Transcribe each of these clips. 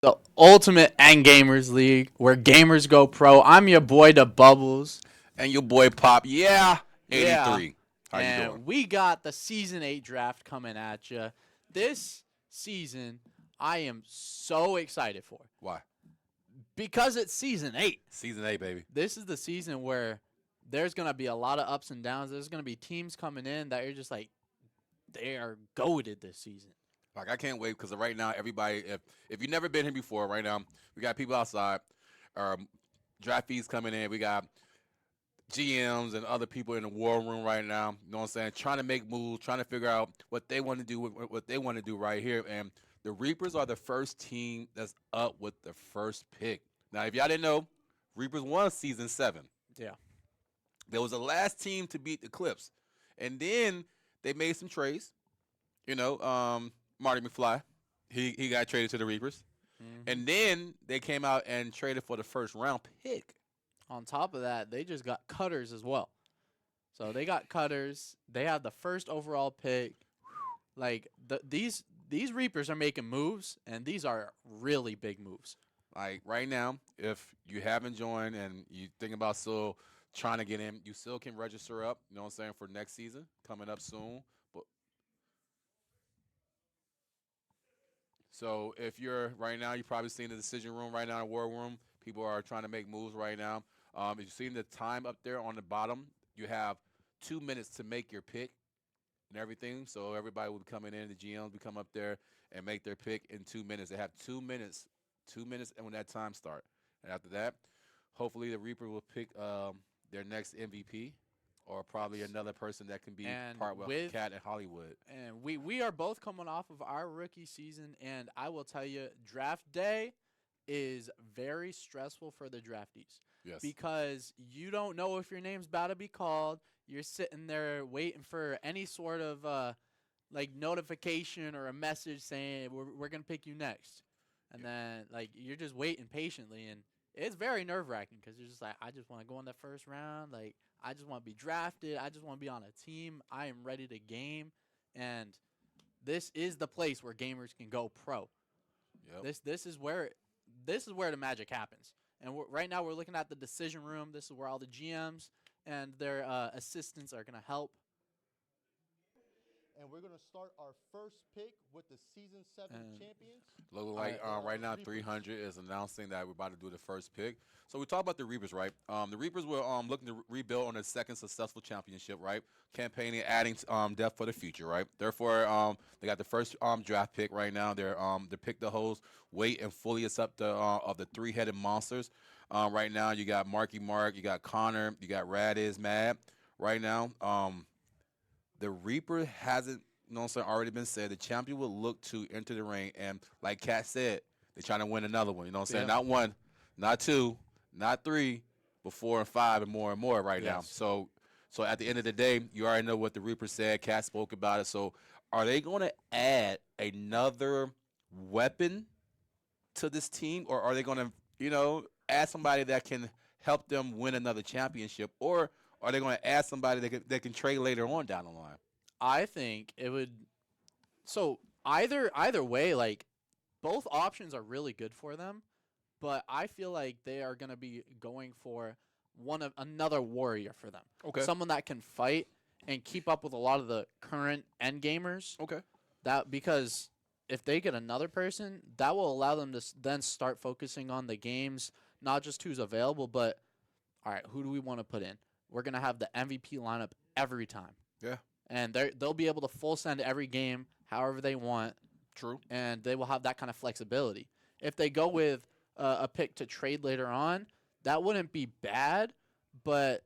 the ultimate end gamers league where gamers go pro. I'm your boy, the Bubbles. And your boy Pop, yeah, Yeah, 83. How you doing? and we got the season 8 draft coming at you. This season, I am so excited for Why? because it's season 8. Season 8, baby. This is the season where there's going to be a lot of ups and downs. There's going to be teams coming in that you're just like, they are goated this season. Like, I can't wait because right now, everybody, if you've never been here before, right now, we got people outside, draft fees coming in. We got GMs and other people in the war room right now. You know what I'm saying? Trying to make moves, trying to figure out what they want to do, what they want to do right here. And the Reapers are the first team that's up with the first pick. Now, if y'all didn't know, Reapers won season 7. Yeah. They was the last team to beat the Clips. And then they made some trades. You know, Marty McFly, he got traded to the Reapers. Mm-hmm. And then they came out and traded for the first round pick. On top of that, they just got Cutters as well. So they got Cutters. They have the first overall pick. Like these Reapers are making moves, and these are really big moves. Like right now, if you haven't joined and you think about still trying to get in, you still can register up. You know what I'm saying, for next season coming up soon. But so if you're right now, you're probably seeing the decision room right now, the war room. People are trying to make moves right now. If you've seen the time up there on the bottom, you have 2 minutes to make your pick and everything. So everybody will be coming in, the GMs will come up there and make their pick in 2 minutes. They have 2 minutes, and when that time start. And after that, hopefully the Reaper will pick their next MVP or probably another person that can be And part with Cat and Hollywood. And we are both coming off of our rookie season, and I will tell you, draft day is very stressful for the draftees. Yes. Because you don't know if your name's about to be called. You're sitting there waiting for any sort of like notification or a message saying we're gonna pick you next, and then like you're just waiting patiently, and it's very nerve wracking because you're just like, I just want to go in the first round. Like I just want to be drafted. I just want to be on a team. I am ready to game, and this is the place where gamers can go pro. Yep. This is where the magic happens. And right now we're looking at the decision room. This is where all the GMs and their assistants are going to help. And we're going to start our first pick with the Season 7 champions. Look like right now 300 is announcing that we're about to do the first pick. So we talk about the Reapers, right? The Reapers were looking to rebuild on their second successful championship, right? Campaigning, adding depth for the future, right? Therefore, they got the first draft pick right now. They're pick the host, weight and fully accept of the three-headed monsters. Right now, you got Marky Mark, you got Connor, you got Rad is Mad. Right now, the Reaper hasn't, you know what I'm saying, already been said. The champion will look to enter the ring, and like Kat said, they're trying to win another one. You know what I'm saying? Yeah. Not one, not two, not three, but 4 and 5 and more right now. Yes. So at the end of the day, you already know what the Reaper said. Kat spoke about it. So are they going to add another weapon to this team, or are they going to, add somebody that can help them win another championship, or are they going to add somebody that can trade later on down the line? I think it would. So either way, like both options are really good for them, but I feel like they are going to be going for another warrior for them. Okay. Someone that can fight and keep up with a lot of the current end gamers. Okay. That because if they get another person, that will allow them to then start focusing on the games, not just who's available, but all right, who do we want to put in? We're gonna have the MVP lineup every time. Yeah. And they'll be able to full send every game however they want. True. And they will have that kind of flexibility. If they go with a pick to trade later on, that wouldn't be bad, but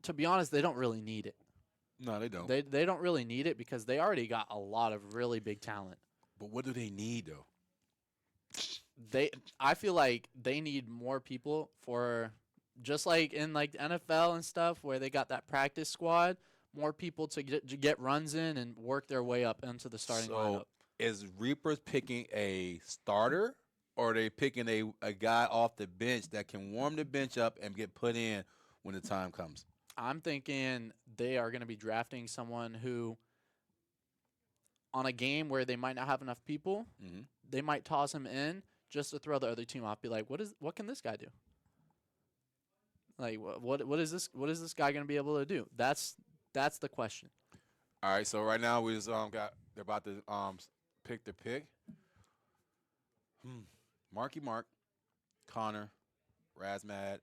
to be honest, they don't really need it. No, they don't. They don't really need it because they already got a lot of really big talent. But what do they need though? I feel like they need more people for just like in like the NFL and stuff where they got that practice squad, more people to get runs in and work their way up into the starting lineup. Is Reapers picking a starter, or are they picking a guy off the bench that can warm the bench up and get put in when the time comes? I'm thinking they are going to be drafting someone who, on a game where they might not have enough people, they might toss him in just to throw the other team off. Be like, what can this guy do? Like, what is this guy gonna be able to do? That's the question. All right, so right now we just they're about to pick their pick. Marky Mark, Connor, Razmad.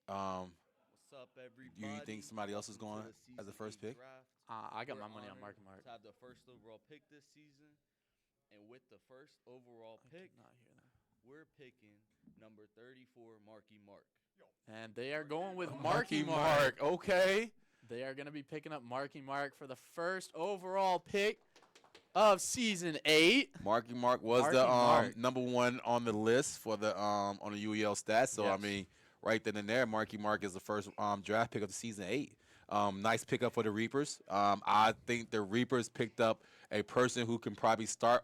What's up, everybody? You think somebody else is going Welcome to as the first 8 pick? draft. I got We're my money on honored Marky Mark. To have the first overall pick this season, and with the first overall pick, Not hear that. we're picking number 34, Marky Mark. And they are going with Marky Mark. Okay. They are going to be picking up Marky Mark for the first overall pick of season 8. Marky Mark was Marky the Mark. number 1 on the list for the on the UEL stats. So I Yes. mean, right then and there, Marky Mark is the first draft pick of the season 8. Nice pickup for the Reapers. I think the Reapers picked up a person who can probably start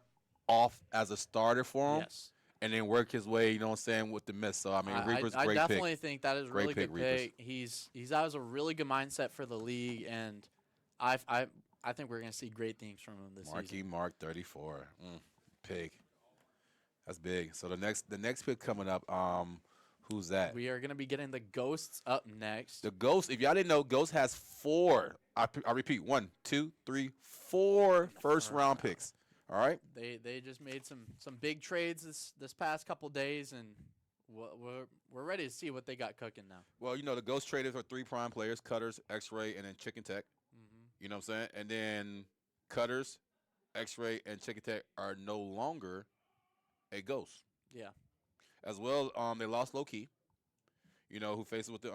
off as a starter for them. Yes. And then work his way, you know what I'm saying, with the miss. So, I mean, Reaper's I great definitely pick. think that is a Great really pick, good Reapers. pick. He has a really good mindset for the league, and I think we're going to see great things from him this Marky season. Mark 34. Pig. That's big. So the next pick coming up, who's that? We are going to be getting the Ghosts up next. The Ghost. If y'all didn't know, Ghost has 4. I repeat, 1, 2, 3, 4 first round picks. All right. They just made some big trades this past couple days, and we're ready to see what they got cooking now. Well, you know, the Ghost traded for 3 prime players: Cutters, X-Ray, and then Chicken Tech. You know what I'm saying? And then Cutters, X-Ray, and Chicken Tech are no longer a Ghost. Yeah. As well, they lost Low Key. You know, who faced with the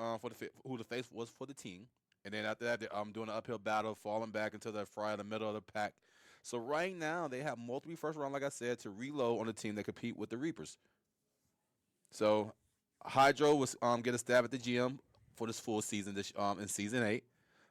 who the face was for the team. And then after that, they're doing an uphill battle, falling back into the fry in the middle of the pack. So right now, they have multiple first round, like I said, to reload on the team that compete with the Reapers. So Hydro was get a stab at the GM for this full season in season 8.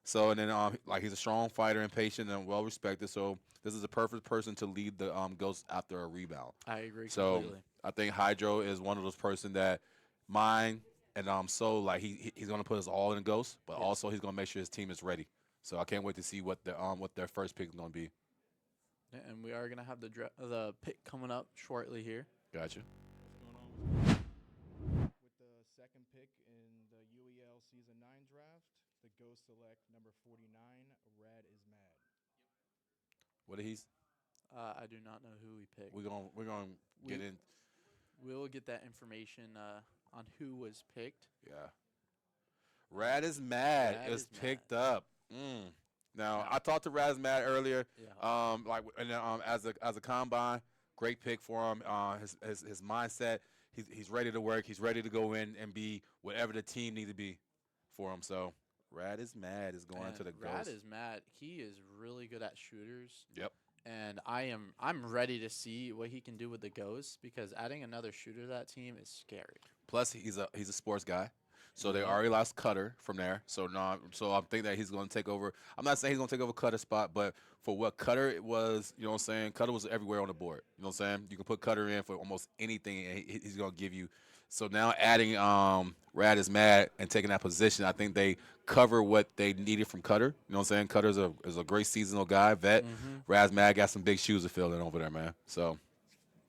So and then like he's a strong fighter and patient and well respected. So this is a perfect person to lead the Ghosts after a rebound. I agree So completely. I think Hydro is one of those person that mine and so like he's gonna put us all in Ghosts, but Yes. also he's gonna make sure his team is ready. So I can't wait to see what their first pick is gonna be. Yeah, and we are going to have the pick coming up shortly here. Gotcha. With the second pick in the UEL Season 9 draft, the Ghosts select number 49, Rad is Mad. What he's I do not know who we picked. we're gonna get in. We will get that information on who was picked. Yeah. Rad is Mad Rad is is picked up. Now Now- I talked to Rad is Mad earlier. Yeah. As a combine, great pick for him. His mindset, he's ready to work. He's ready to go in and be whatever the team needs to be for him. So Rad is Mad is going to the Rad Ghost. is mad. He is really good at shooters. Yep. And I'm ready to see what he can do with the Ghosts because adding another shooter to that team is scary. Plus he's a sports guy. So they Mhm. already lost Cutter from there. So so I'm thinking that he's going to take over. I'm not saying he's going to take over Cutter's spot, but for what Cutter it was, you know what I'm saying? Cutter was everywhere on the board. You know what I'm saying? You can put Cutter in for almost anything, and he's going to give you. So now adding Rad is Mad and taking that position, I think they cover what they needed from Cutter. You know what I'm saying? Cutter is a great seasonal guy, vet. Rad is Mad got some big shoes to fill in over there, man. So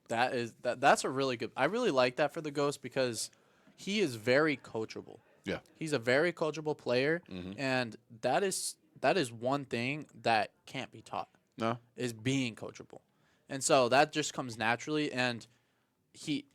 That's a really good. I really like that for the Ghost because he is very coachable. yeah, He's a very coachable player, and that is one thing that can't be taught no, is being coachable, and so that just comes naturally. And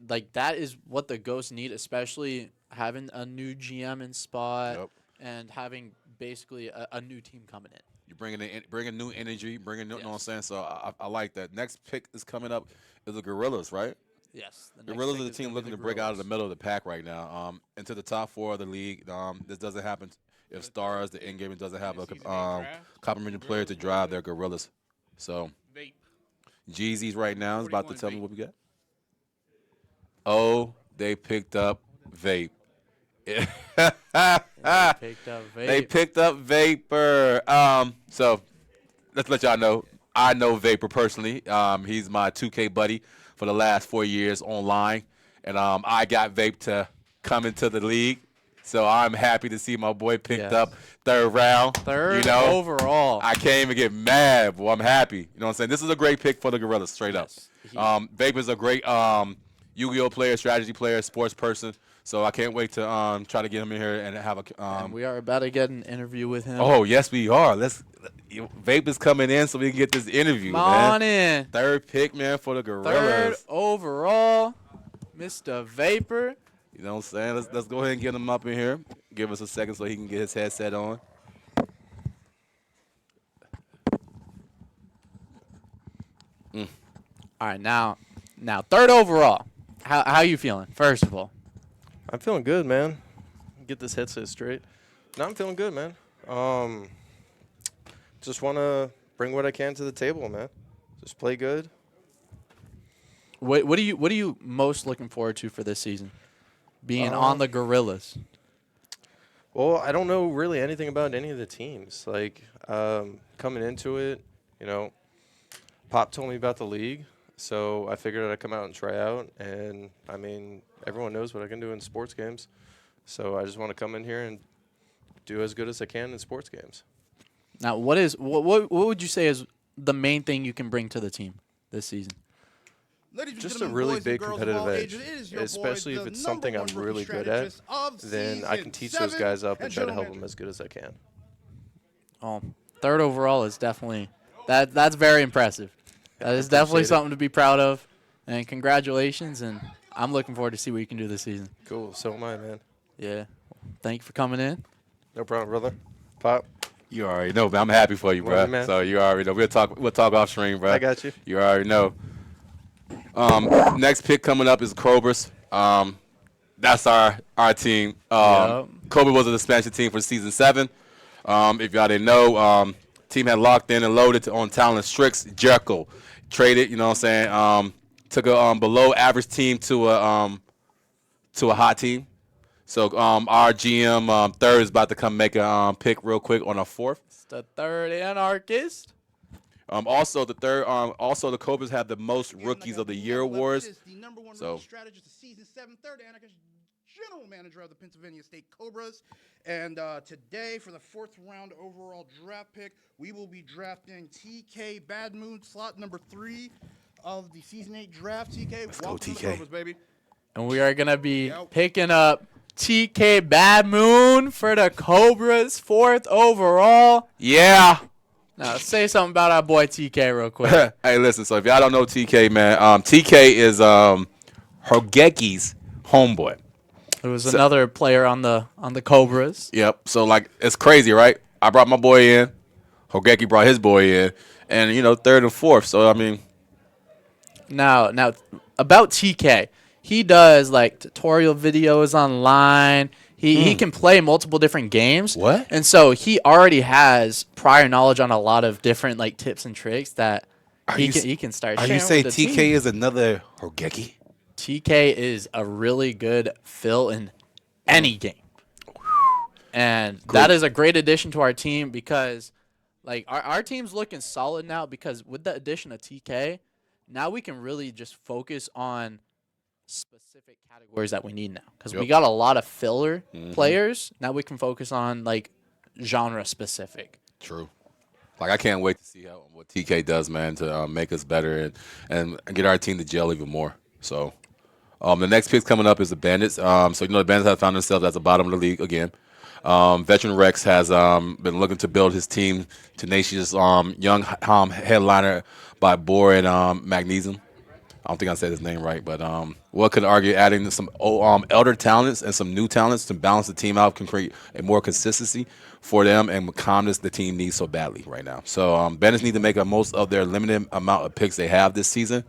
that is what the Ghosts need, especially having a new GM in spot Yep. and having basically a new team coming in. you bringing new energy, bringing new. You know what I'm Yes. saying? So I like that. Next pick is coming up is the Gorillas, right? Yes, the The next Gorillas pick are the is team gonna be looking the to break out of the Gorillas. middle of the pack right now, into the top 4 of the league. This doesn't happen if Stars, the end game, doesn't have a Season 8 draft, complimentary player to drive their Gorillas. So Vape. Jeezy's right now is about to 41 tell me Vape. what we got. Oh, they picked up Vape. They picked up They Vape. picked up Vapor. So let's let y'all know. I know Vapor personally. He's my 2K buddy for the last 4 years online, and I got Vape to come into the league. So I'm happy to see my boy picked Yes. up 3rd round. Third you know, overall. I can't even get mad, boy. I'm happy. You know what I'm saying? This is a great pick for the Gorillas, straight up. Yes. He- Vapor's a great. Yu-Gi-Oh player, strategy player, sports person. So I can't wait to try to get him in here and have a. And we are about to get an interview with him. Oh yes, we are. Vape is coming in so we can get this interview, Come man. on in. Third pick, man, for the Gorillas. Third overall, Mr. Vapor. You know what I'm saying? Let's go ahead and get him up in here. Give us a second so he can get his headset on. All right, now third overall. How you feeling? First of all, I'm feeling good, man. Get this headset straight. No, I'm feeling good, man. Just want to bring what I can to the table, man. Just play good. what are you most looking forward to for this season? Being on the Gorillas. Well, I don't know really anything about any of the teams. Like, coming into it, Pop told me about the league, so I figured I'd come out and try out. And, I mean, everyone knows what I can do in sports games. So I just want to come in here and do as good as I can in sports games. Now, what would you say is the main thing you can bring to the team this season? Ladies and Just a gentlemen, really boys and big girls of competitive all edge, ages, it is your especially boy, if the it's something I'm #1 rookie really good at. strategist of Then I can season teach those 7 guys up and try to help gentlemen, them as good as I can. Oh, third overall is definitely that's very impressive. That is definitely Appreciate it. something to be proud of, and congratulations. And I'm looking forward to see what you can do this season. Cool. So am I, man. Yeah, thank you for coming in. No problem, brother. Pop, You already know, man. I'm happy for you, Love bro. you, man. So you already know. We'll talk off stream, bro. I got you. You already know. Next pick coming up is Cobras. That's our team. Yep. Cobra was an expansion team for season 7. If y'all didn't know, team had locked in and loaded on Talon Strix, Jericho. Traded, you know what I'm saying? Took a below average team to a hot team. So our GM third is about to come make a pick real quick on a 4th. It's the third anarchist. Also the Cobras have the most again, Rookies like of the I Year said, awards. It is the #1 So- rookie strategist of season 7, third anarchist, general manager of the Pennsylvania State Cobras. And today, for the 4th round overall draft pick, we will be drafting TK Bad Moon, slot number 3 of the season 8 draft. TK, Let's go, welcome to the TK. Cobras, baby. And we are gonna be Yep. picking up TK Bad Moon for the Cobras, 4th overall. Yeah. Now say something about our boy TK real quick. Hey, listen. So if y'all don't know TK, man, TK is Hogeki's homeboy. There was another player on the Cobras. Yep. So like it's crazy, right? I brought my boy in. Hogeki brought his boy in, and 3rd and 4th. So I mean, Now about TK, he does like tutorial videos online. He can play multiple different games. What? And so he already has prior knowledge on a lot of different like tips and tricks that he can start. Are sharing you saying with the TK team. is another Hogeki? TK is a really good fill in any game. And that is a great addition to our team because like our team's looking solid now because with the addition of TK, now we can really just focus on specific categories that we need now because we Yep. got a lot of filler players. Now we can focus on like genre specific. True. Like I can't wait to see what TK does, man, to make us better and get our team to gel even more. So, the next pick coming up is the Bandits. So the Bandits have found themselves at the bottom of the league again. Veteran Rex has been looking to build his team. Tenacious young headliner by Boar and Magnesium. I don't think I said his name right, but what could argue adding some elder talents and some new talents to balance the team out can create a more consistency for them and calmness the team needs so badly right now. So Bandits need to make the most of their limited amount of picks they have this season.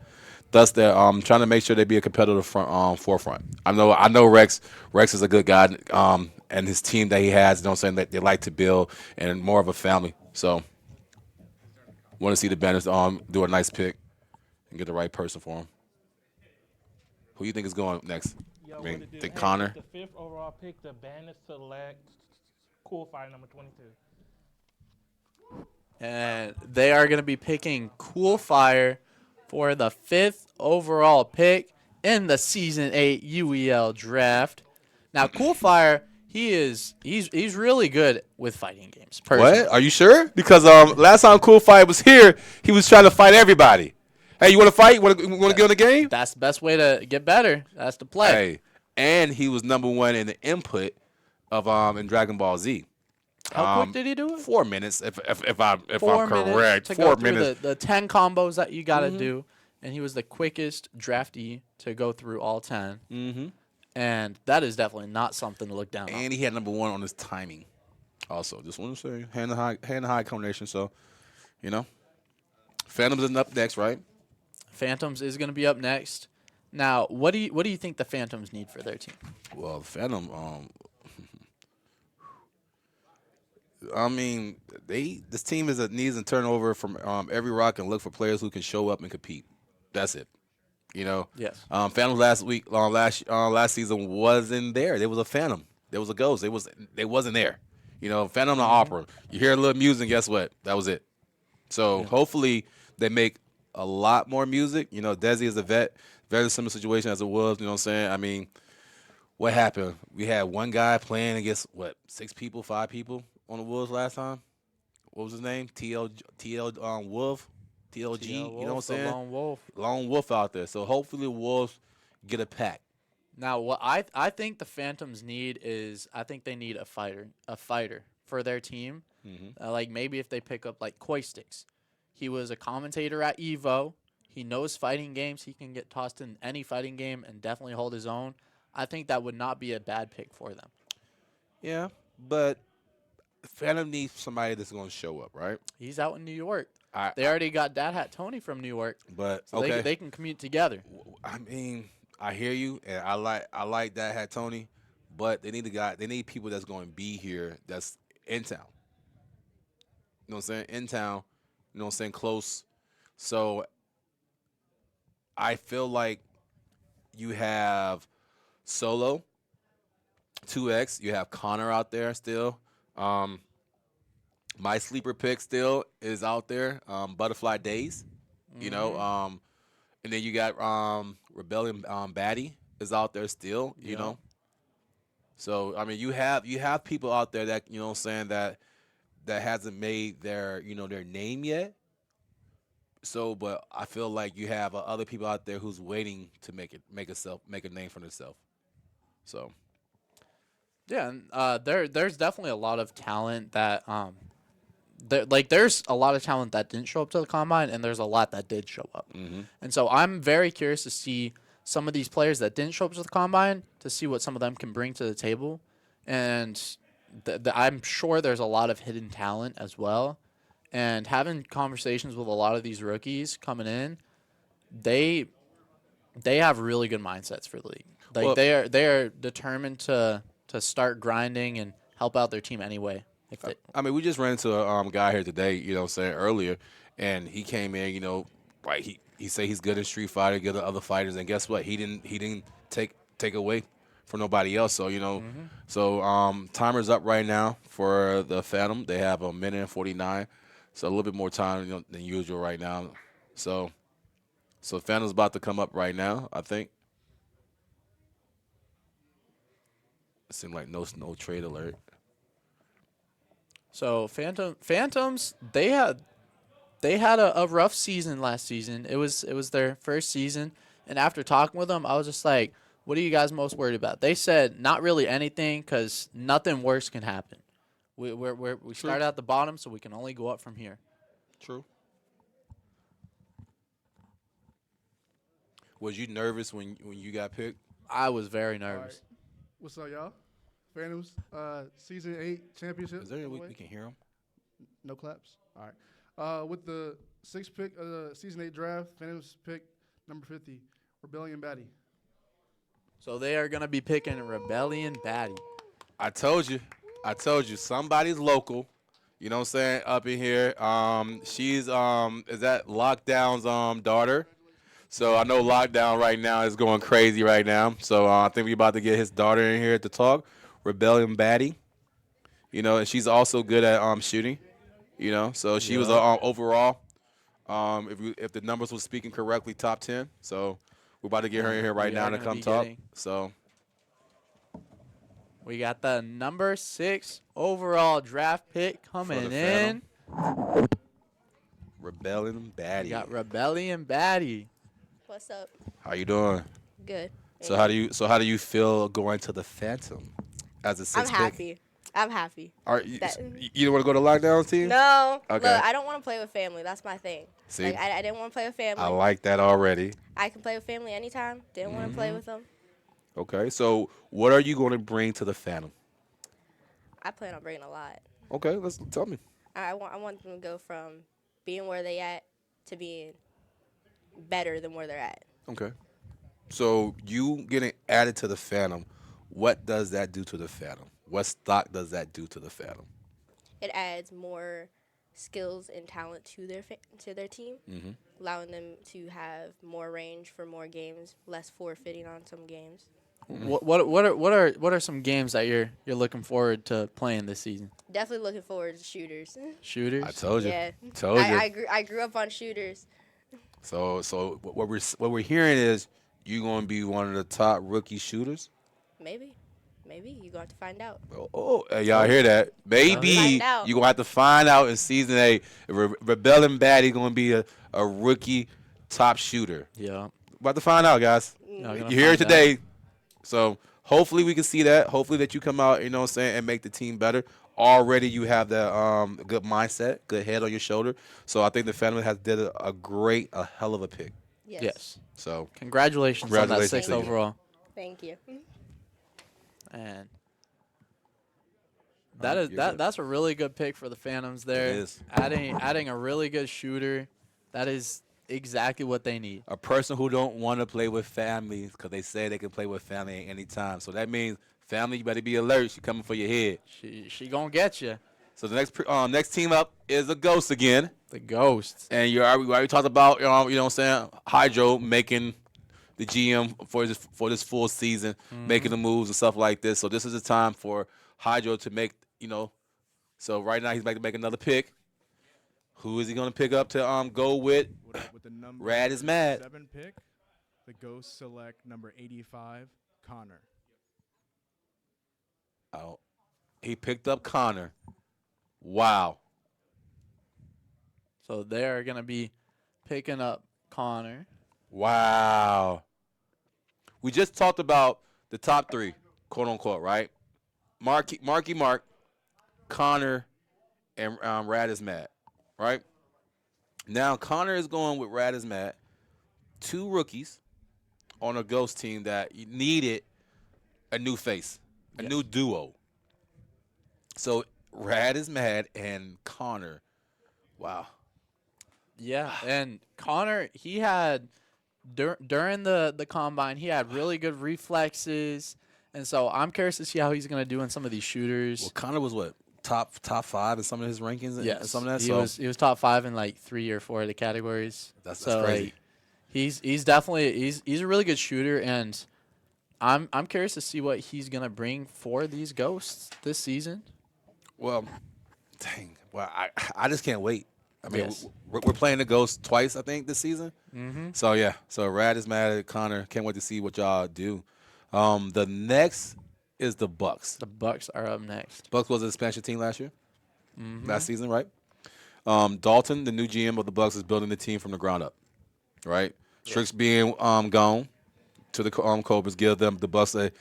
Thus, they're trying to make sure they be a competitive forefront. I know Rex. Rex is a good guy, and his team that he has, saying that they like to build and more of a family. So, want to see the Bandits do a nice pick and get the right person for him. Who you think is going next? Yo, I mean, what it do? think Hey, Connor. The 5th overall pick, the Bandits select Cool Fire number 22. And they are going to be picking Cool Fire for the 5th overall pick in the Season 8 UEL draft. Now, Cool Fire, he's really good with fighting games. Personally. What? Are you sure? Because last time Cool Fight was here, he was trying to fight everybody. Hey, you want to fight? Want to get on the game? That's the best way to get better. That's to play. Hey, and he was #1 in the input of in Dragon Ball Z. How quick did he do it? 4 minutes, if I'm 4 minutes correct. to 4 go through minutes. the 10 combos that you got to do, and he was the quickest draftee to go through all 10. Mm-hmm. And that is definitely not something to look down on. And he had #1 on his timing. Also, just want to say, hand to high combination. So, Phantoms is up next, right? Phantoms is going to be up next. Now, what do you think the Phantoms need for their team? Well, Phantom. I mean, this team needs to turn over from every rock and look for players who can show up and compete. That's it. Yes. Phantom last season wasn't there. There was a Phantom. There was a ghost. They wasn't there. Phantom the Opera. You hear a little music, guess what? That was it. So hopefully they make a lot more music. Desi is a vet. Very similar situation as it was. You know what I'm saying? I mean, what happened? We had one guy playing against 6 people, 5 people on the Wolves last time. What was his name? Wolf. TLG. You know what I'm saying? Lone Wolf. Lone Wolf out there. So hopefully the Wolves get a pack. Now, what I think the Phantoms need is I think they need a fighter for their team. Mm-hmm. Like maybe if they pick up like Koi Sticks. He was a commentator at Evo. He knows fighting games. He can get tossed in any fighting game and definitely hold his own. I think that would not be a bad pick for them. Yeah, but Phantom needs somebody that's going to show up, right? He's out in New York. They already got Dad Hat Tony from New York. But So okay, they can commute together. I mean, I hear you, and I like that hat Tony, but they need people that's going to be here, that's in town. You know what I'm saying? In town, you know what I'm saying? Close. So I feel like you have Solo, 2X, you have Connor out there still. My sleeper pick still is out there, Butterfly Days. And then you got Rebellion Batty is out there still, you know. So I mean you have people out there that, you know what I'm saying, that hasn't made their name yet. So but I feel like you have other people out there who's waiting to make a name for themselves. So Yeah, and there's definitely a lot of talent that there's a lot of talent that didn't show up to the combine, and there's a lot that did show up. mm-hmm. And so I'm very curious to see some of these players that didn't show up to the combine, to see what some of them can bring to the table. And I'm sure there's a lot of hidden talent as well. And having conversations with a lot of these rookies coming in, they have really good mindsets for the league. Like Well- they are determined to start grinding and help out their team anyway. If they, I mean, we just ran into a guy here today, you know what I'm saying, earlier, and he came in, like he said he's good in Street Fighter, good at other fighters, and guess what? He didn't take away from nobody else. So, so timer's up right now for the Phantom. They have 1:49, so a little bit more time than usual right now. So Phantom's about to come up right now, I think. It seemed like no trade alert. So Phantoms, they had a rough season last season. It was their first season, and after talking with them, I was just like, "What are you guys most worried about?" They said not really anything, because nothing worse can happen. We start at the bottom, so we can only go up from here. True. Was you nervous when you got picked? I was very nervous. What's up, y'all? Phantoms, season 8 championship. Is there any way giveaway. we can hear him? No claps. All right. With the 6th pick of the season 8 draft, Phantoms pick number 50, Rebellion Batty. So they are gonna be picking Rebellion Batty. I told you. Somebody's local. You know what I'm saying? Up in here. She's is that Lockdown's daughter. So I know Lockdown right now is going crazy right now. So I think we're about to get his daughter in here to talk. Rebellion Batty. And she's also good at shooting. So she was overall. If the numbers was speaking correctly, top 10. So we're about to get her in here right We now are to gonna come be talk. getting- So We got the number 6 overall draft pick coming the in. Phantom. Rebellion Baddie. We got Rebellion Batty. What's up? How you doing? Good. So how do you feel going to the Phantom as a I'm six happy. I'm happy. Are you, That- you don't want to go to lockdown team? No. Okay. Look, I don't want to play with family. That's my thing. See, Like, I didn't want to play with family. I like that already. I can play with family anytime. Didn't want to play with them. Okay, so what are you going to bring to the Phantom? I plan on bringing a lot. Okay, let's tell me. I want them to go from being where they at to being better than where they're at. Okay, so you getting added to the Phantom, what does that do to the Phantom? What stock does that do to the Phantom? It adds more skills and talent to their team, allowing them to have more range for more games, less forfeiting on some games. What are some games that you're looking forward to playing this season? Definitely looking forward to shooters. Shooters. I told you. Yeah, Told you. I grew up on shooters. So what we're hearing is you going to be one of the top rookie shooters. Maybe you got to find out. Hey, y'all hear that? Maybe Find out. you gonna have to find out in season 8. Rebellion Baddie gonna be a rookie top shooter. Yeah. About to find out, guys. Y'all gonna You hear it find out. today. So hopefully we can see that. Hopefully that you come out, you know what I'm saying, and make the team better. Already you have that good mindset, good head on your shoulder. So I think the family has did a hell of a pick. Yes. So Congratulations on that Congratulations 6th to you. overall. Thank you. And that's a really good pick for the Phantoms there. It is. Adding a really good shooter. That is exactly what they need. a person who don't want to play with family because they say they can play with family at any time. So that means family, you better be alert. She coming for your head. She gonna get you. So the next team up is the Ghost again. The Ghosts. And we already talked about you know what I'm saying, Hydro making the GM for this full season, making the moves and stuff like this. So this is the time for Hydro to make, so right now he's about to make another pick. Who is he going to pick up to go with? With the number Rad is mad. 7 pick, the Ghosts select number 85, Connor. Oh, he picked up Connor. Wow. So they're gonna be picking up Connor. Wow. We just talked about the top 3, quote unquote, right? Marky Mark, Connor, and Rad is mad, right? Now Connor is going with Rad is mad. 2 rookies on a Ghost team that needed a new face, a new duo. So Rad is mad and Connor. Wow. Yeah, and Connor, he had during the combine, he had really good reflexes, and so I'm curious to see how he's gonna do in some of these shooters. Well, Connor was what, top 5 in some of his rankings. Yes, and some of that. he was top 5 in like 3 or 4 of the categories. That's so crazy. like, he's definitely he's a really good shooter, and I'm curious to see what he's gonna bring for these Ghosts this season. Well, dang. Well, I just can't wait. I mean, Yes. we're playing the Ghost twice, I think, this season. Mm-hmm. So, yeah. So, Rad is mad at Connor. Can't wait to see what y'all do. The next is the Bucks. The Bucks are up next. Bucks was an expansion team last year, Mm-hmm. last season, right? Dalton, the new GM of the Bucks, is building the team from the ground up, right? Strix being gone to the Cobras, give them the Bucks a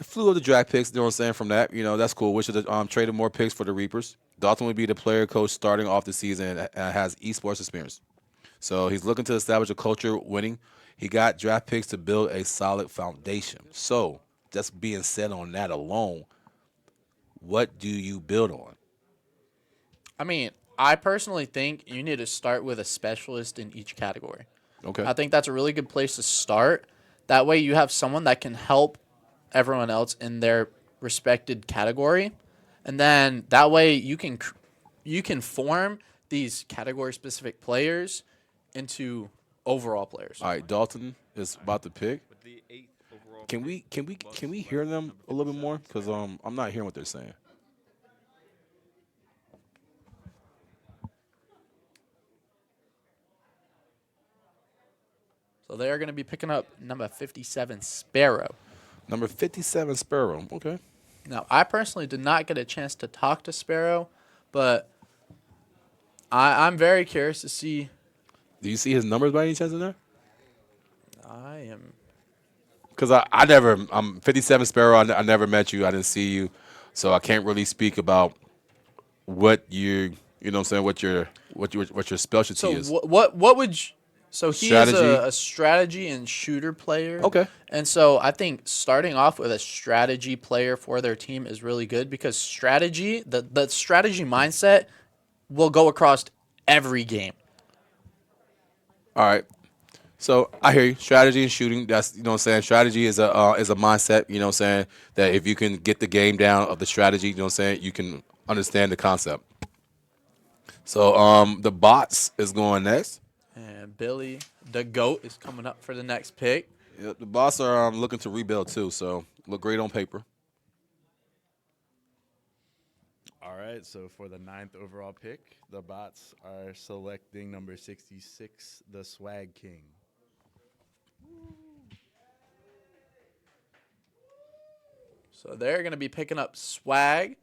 flew of the draft picks. You know what I'm saying? From that, that's cool. We should have traded more picks for the Reapers. Dalton would be the player coach starting off the season and has esports experience. So he's looking to establish a culture winning. He got draft picks to build a solid foundation. So just being said on that alone, what do you build on? I mean, I personally think you need to start with a specialist in each category. Okay. I think that's a really good place to start. That way you have someone that can help everyone else in their respected category. And then that way you can form these category specific players into overall players. All right, Dalton is about to pick. With the 8th overall Can we hear them a little bit more? Because I'm not hearing what they're saying. So they are going to be picking up number 57 Sparrow. Number 57, Sparrow. Okay. Now, I personally did not get a chance to talk to Sparrow, but I'm very curious to see. Do you see his numbers by any chance in there? I am. Because I'm 57 Sparrow. I never met you. I didn't see you, so I can't really speak about what you know what I'm saying, what your specialty So is. what would you, so he Strategy. is a strategy and shooter player. Okay. And so I think starting off with a strategy player for their team is really good because strategy, the strategy mindset will go across every game. All right. So I hear you. Strategy and shooting. That's what I'm saying. Strategy is a mindset. You know what I'm saying, that if you can get the game down of the strategy, you know what I'm saying, you can understand the concept. So the bots is going next. And Billy, the GOAT, is coming up for the next pick. Yep, the bots are looking to rebuild too. So look great on paper. All right, so for the 9th overall pick, the bots are selecting number 66, the Swag King. So they're going to be picking up Swag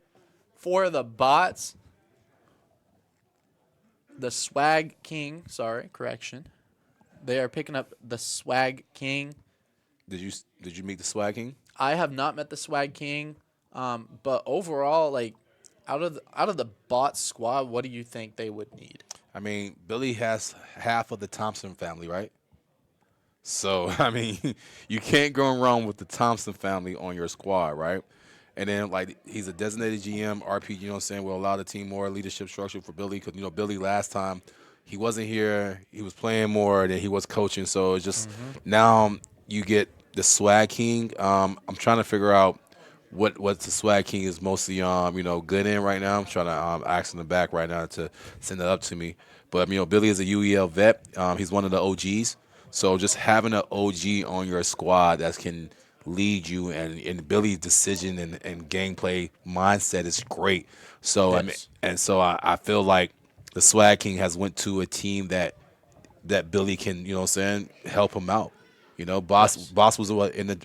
for the bots. The Swag King, sorry, correction. They are picking up the Swag King. Did you meet the Swag King? I have not met the Swag King, but overall, like out of the bot squad, what do you think they would need? I mean, Billy has half of the Thompson family, right? So, I mean, you can't go wrong with the Thompson family on your squad, right? And then, like, he's a designated GM, RP, you know what I'm saying, will allow the team more leadership structure for Billy because, Billy last time, he wasn't here. He was playing more than he was coaching. So, it's just now you get the Swag King. I'm trying to figure out what the Swag King is mostly, good in right now. I'm trying to ask in the back right now to send that up to me. But, Billy is a UEL vet. He's one of the OGs. So just having an OG on your squad that can lead you and Billy's decision and gameplay mindset is great. So, Yes. I feel like the Swag King has went to a team that Billy can, help him out. Boss was in the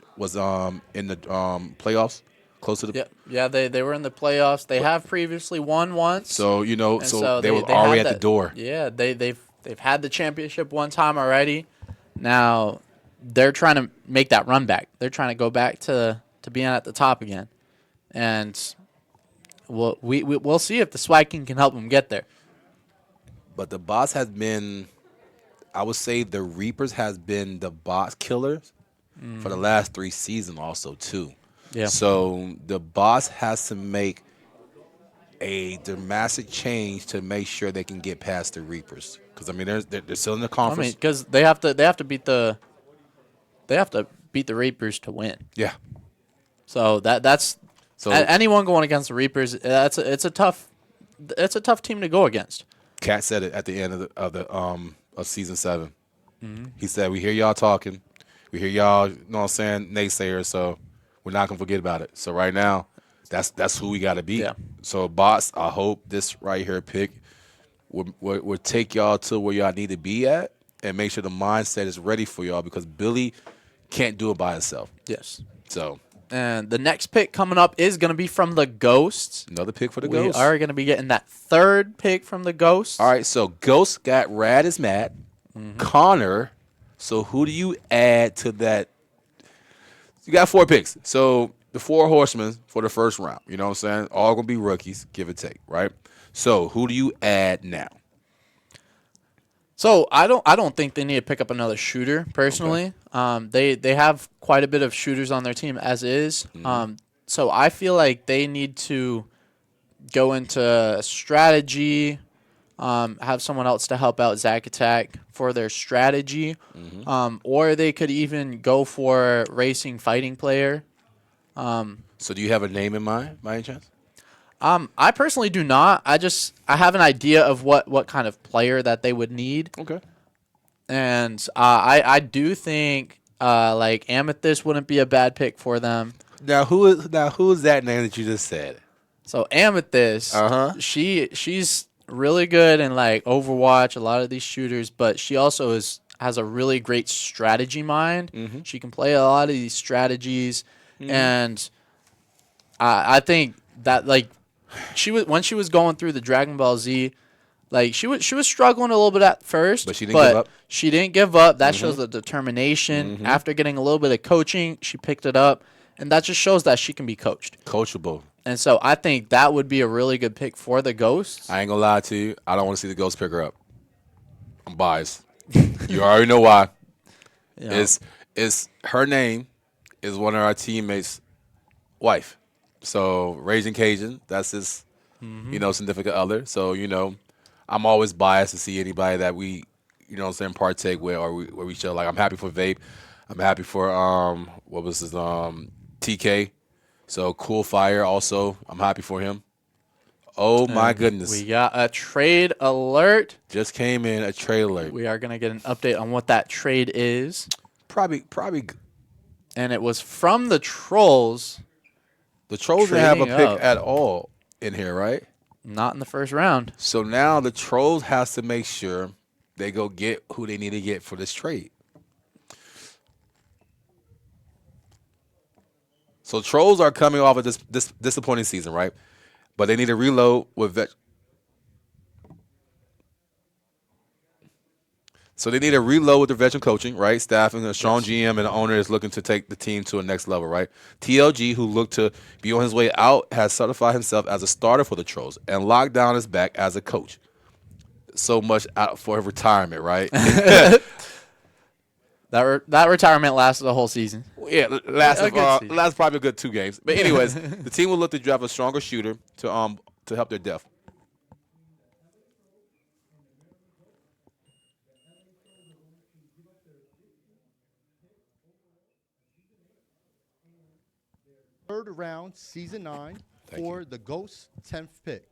playoffs, close to the Yeah, they were in the playoffs. They have previously won once. So, And so they were had already at the that- door. Yeah, they've had the championship one time already. Now they're trying to make that run back. They're trying to go back to being at the top again, and we'll see if the Swag King can help them get there. But the boss has been, I would say the Reapers has been the boss killers for the last 3 seasons also too. Yeah. So the boss has to make a dramatic change to make sure they can get past the Reapers. Because they're still in the I conference. mean, because they have to beat the Reapers to win. Yeah. So that's So anyone going against the Reapers. It's a tough team to go against. Cat said it at the end of season 7. He said, "We hear y'all talking. We hear y'all, know what I'm saying, naysayers. So we're not gonna forget about it. So right now, that's who we gotta beat. Yeah. So boss, I hope this right here pick will take y'all to where y'all need to be at and make sure the mindset is ready for y'all because Billy can't do it by himself. Yes. So And the next pick coming up is going to be from the Ghosts. another pick for the We Ghosts. are going to be getting that 3rd pick from the Ghosts. All right, so Ghost got Rad is Matt, Connor. So who do you add to that? You got 4 picks. So the 4 horsemen for the first round. You know what I'm saying? All going to be rookies, give or take, right? So who do you add now? So I don't think they need to pick up another shooter personally. They have quite a bit of shooters on their team as is. So I feel like they need to go into strategy, have someone else to help out Zack Attack for their strategy, or they could even go for racing fighting player. So do you have a name in mind by any chance? I personally do not. I have an idea of what kind of player that they would need. Okay. And I do think like Amethyst wouldn't be a bad pick for them. Now who is that name that you just said? So Amethyst, she's really good in like Overwatch, a lot of these shooters, but she also has a really great strategy mind. She can play a lot of these strategies, and I think that like when she was going through the Dragon Ball Z Like she was struggling a little bit at first, But she didn't give up. She didn't give up. That Mhm. shows the determination. Mhm. After getting a little bit of coaching, she picked it up, and that just shows that she can be coached. Coachable. And so I think that would be a really good pick for the Ghosts. I ain't gonna lie to you. I don't want to see the Ghosts pick her up. I'm biased. You already know why. You know, It's her name is one of our teammates' wife. So Raging Cajun, that's his, significant other. So I'm always biased to see anybody that we, partake with or where we show. Like I'm happy for Vape. I'm happy for what was his TK. So Cool Fire also. I'm happy for him. Oh my and goodness! we got a trade alert. Just came in a trade alert. We are gonna get an update on what that trade is, Probably. and it was from the Trolls, The Trolls didn't have a Trading pick up. at all in here, right? not in the first round. So now the Trolls has to make sure they go get who they need to get for this trade. So Trolls are coming off of this disappointing season, right? But they need to reload with So they need to reload with the veteran coaching, right? Staff and a strong GM and the owner is looking to take the team to a next level, right? TLG, who looked to be on his way out, has certified himself as a starter for the Trolls, and Lockdown is back as a coach. So much out for retirement, right? That retirement lasted the whole season. Yeah, last good season. probably a good 2 games. But anyways, the team will look to draft a stronger shooter to help their depth. Third round, season 9 Thank for the Ghosts' 10th pick.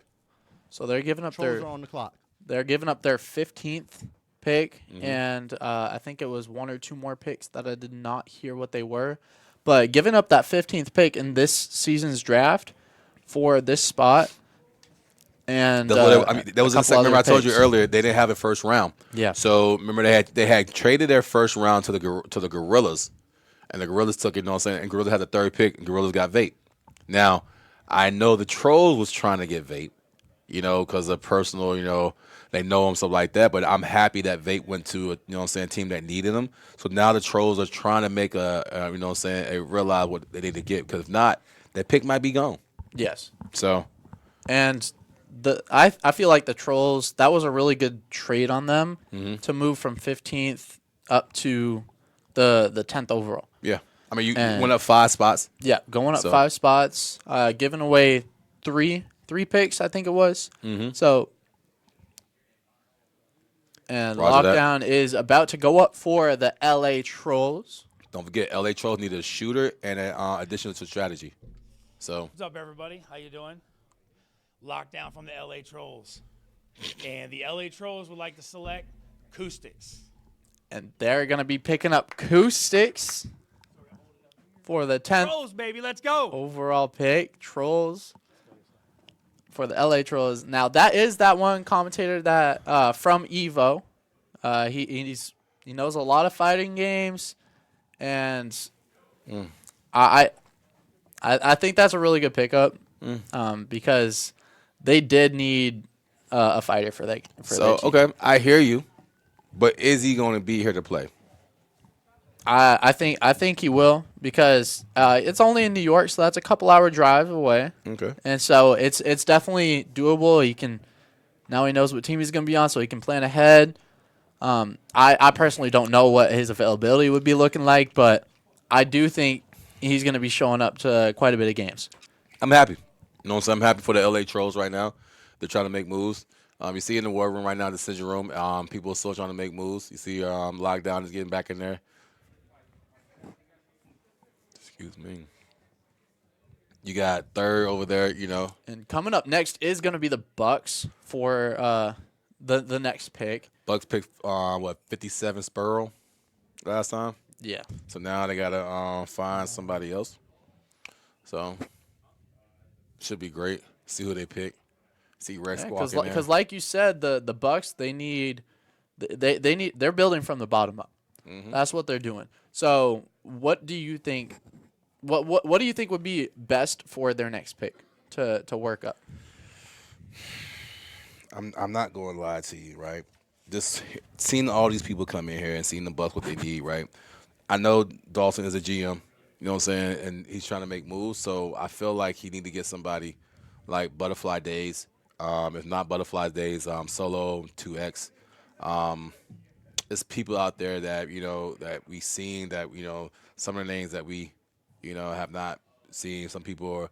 So they're giving up Trolls their are on the clock. 15th pick, Mhm. and I think it was 1 or 2 more picks that I did not hear what they were. But giving up that 15th pick in this season's draft for this spot, and That's what that was in the a couple second. Remember, I other told you picks. earlier they didn't have a first round. Yeah. So remember they had traded their first round to the Gorillas, and the Gorillas took it. You know what I'm saying? And Gorillas had the 3rd pick, and Gorillas got Vape. Now, I know the Trolls was trying to get Vape, because of personal, they know him, stuff like that. But I'm happy that Vape went to a team that needed him. So now the Trolls are trying to make a realize what they need to get. Because if not, that pick might be gone. Yes. So And I feel like the Trolls, that was a really good trade on them Mhm. to move from 15th up to the 10th overall. yeah, I mean you And- went up 5 spots. Yeah, going up So- 5 spots, giving away three picks, I think it was. Mm-hmm. So, and Roger that. Lockdown is about to go up for the LA Trolls. Don't forget, LA Trolls need a shooter and an addition to strategy. So What's up, everybody? How you doing? Lockdown from the LA Trolls. And the LA Trolls would like to select Acoustics. And they're going to be picking up Acoustics for the 10th Trolls, baby, let's go. overall pick. Trolls for the LA Trolls. Now, that is that one commentator that from Evo. He knows a lot of fighting games, and I think that's a really good pickup because they did need a fighter for that. For their team. okay, I hear you, but is he going to be here to play? I think he will because it's only in New York, so that's a couple-hour drive away. Okay. And so it's definitely doable. He knows what team he's going to be on, so he can plan ahead. I personally don't know what his availability would be looking like, but I do think he's going to be showing up to quite a bit of games. I'm happy. So I'm happy for the LA Trolls right now. They're trying to make moves. You see in the war room right now, the decision room, people are still trying to make moves. You see Lockdown is getting back in there. Excuse me. You got 3rd over there, And coming up next is going to be the Bucks for the next pick. Bucks picked 57 Spurl last time. Yeah. So now they gotta find somebody else. So should be great. See who they pick. See Rex walk in there. Because like you said, the Bucks they need they're building from the bottom up. Mhm. That's what they're doing. So what do you think? What do you think would be best for their next pick to work up? I'm not going to lie to you, right? Just seeing all these people come in here and seeing the Bucks what they need, right? I know Dawson is a GM, you know what I'm saying, and he's trying to make moves. So I feel like he need to get somebody like Butterfly Days. If not Butterfly Days, Solo 2X. There's people out there that that we seen that some of the names that we have not seen. Some people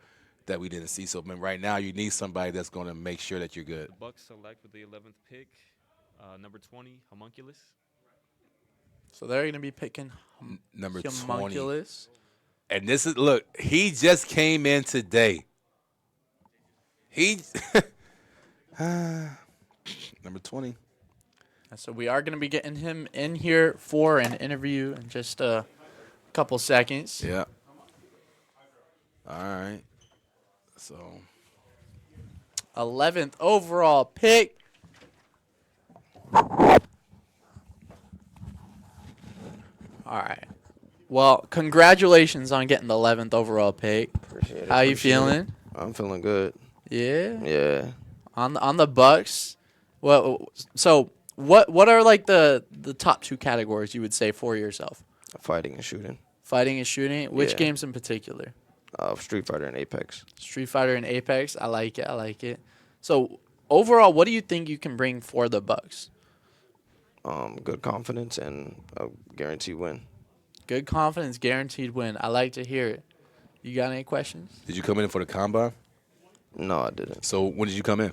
that we didn't see. So right now you need somebody that's going to make sure that you're good. The Bucks select with the 11th pick, number 20, Homunculus. So they're going to be picking Number 20. Homunculus. And this is look. He just came in today. He number 20. So we are going to be getting him in here for an interview in just a couple seconds. Yeah. All right. So 11th overall pick. All right. Well, congratulations on getting the 11th overall pick. Appreciate it. How you Appreciate it. feeling? I'm feeling good. Yeah. Yeah. On the Bucks. Well, so what are like the top two categories you would say for yourself? Fighting and shooting. Fighting and shooting. Which Yeah. games in particular? Street Fighter and Apex. Street Fighter and Apex. I like it. I like it. So overall, what do you think you can bring for the Bucks? Good confidence and a guaranteed win. Good confidence, guaranteed win. I like to hear it. You got any questions? Did you come in for the combine? No, I didn't. So when did you come in?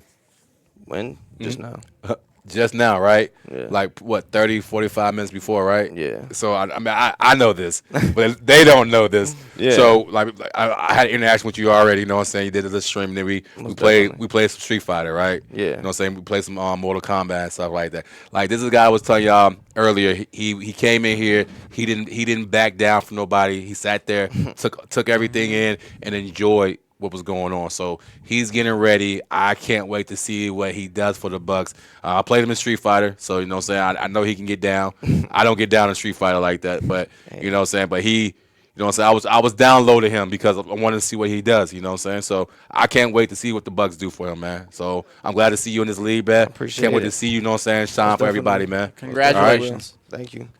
When? Just Mhm. now. Just now, right? Yeah. Like, what, 30, 45 minutes before, right? Yeah. So, I mean, I know this, but they don't know this. Yeah. So, like I had an interaction with you already, you know what I'm saying? You did a little stream, and then we Most played definitely. some Street Fighter, right? Yeah. You know what I'm saying? We played some Mortal Kombat and stuff like that. Like, this is a guy I was telling y'all earlier. He came in here. He didn't back down from nobody. He sat there, took everything in, and enjoyed what was going on. So he's getting ready. I can't wait to see what he does for the Bucks. I played him in Street Fighter, so you know what I'm saying? I know he can get down. I don't get down in Street Fighter like that, but you know what I'm saying? But he, you know what I'm saying? I was downloading him because I wanted to see what he does, you know what I'm saying? So I can't wait to see what the Bucks do for him, man. So I'm glad to see you in this league, man. Appreciate Can't wait it. to see you, you know what I'm saying? Shine Most for everybody, definitely. man. Congratulations. Thank you.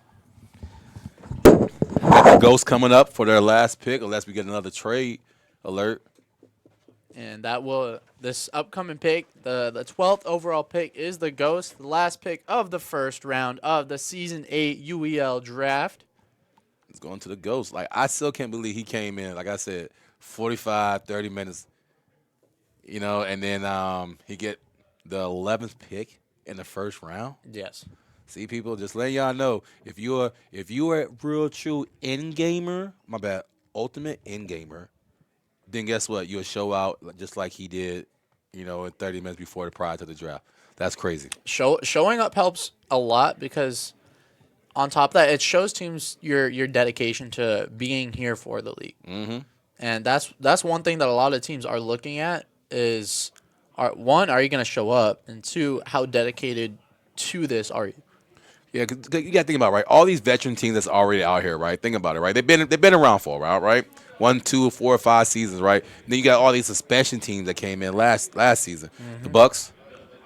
Got the Ghosts coming up for their last pick, unless we get another trade alert. And this upcoming pick, the 12th overall pick, is the Ghost, the last pick of the first round of the Season 8 UEL draft. It's going to the Ghost. Like, I still can't believe he came in, like I said, 45, 30 minutes, and then he get the 11th pick in the first round. Yes. See, people, just letting y'all know, if you are a real true end gamer, ultimate end gamer, then guess what? You'll show out just like he did, in 30 minutes prior to the draft. That's crazy. Showing up helps a lot because on top of that, it shows teams your dedication to being here for the league. Mm-hmm. And that's one thing that a lot of teams are looking at is, one, are you going to show up? And two, how dedicated to this are you? Yeah, 'cause you got to think about it, right? All these veteran teams that's already out here, right? Think about it, right? They've been around for a while, right? 1, 2, 4, 5 seasons, right? And then you got all these suspension teams that came in last season. Mm-hmm. The Bucks,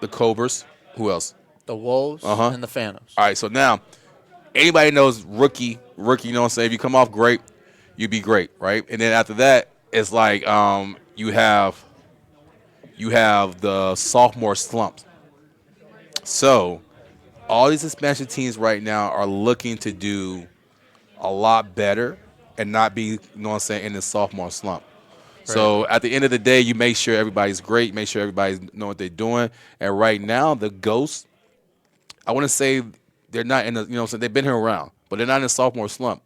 the Cobras, who else? The Wolves Uh-huh. and the Phantoms. All right, so now anybody knows rookie, you know what I'm saying? If you come off great, you be great, right? And then after that, it's like you have the sophomore slump. So all these expansion teams right now are looking to do a lot better and not be, you know what I'm saying, in the sophomore slump. So at the end of the day, you make sure everybody's great, make sure everybody's know what they're doing. And right now, the Ghosts, I want to say they're not in the, you know what I'm saying, they've been here around, but they're not in the sophomore slump.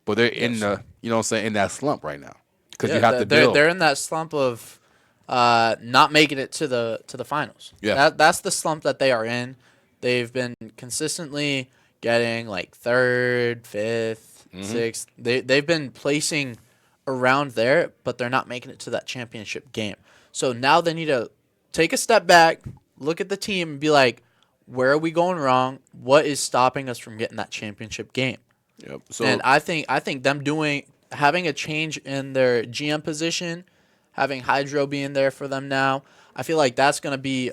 But they're in the, you know what I'm saying, in that slump right now. Because you have to build. They're in that slump of not making it to the finals. Yeah. That's the slump that they are in. They've been consistently getting like 3rd, 5th, 6th. They've been placing around there, but they're not making it to that championship game. So now they need to take a step back, look at the team, and be like, where are we going wrong? What is stopping us from getting that championship game? Yep. So And I think them having a change in their GM position, having Hydro being there for them now, I feel like that's going to be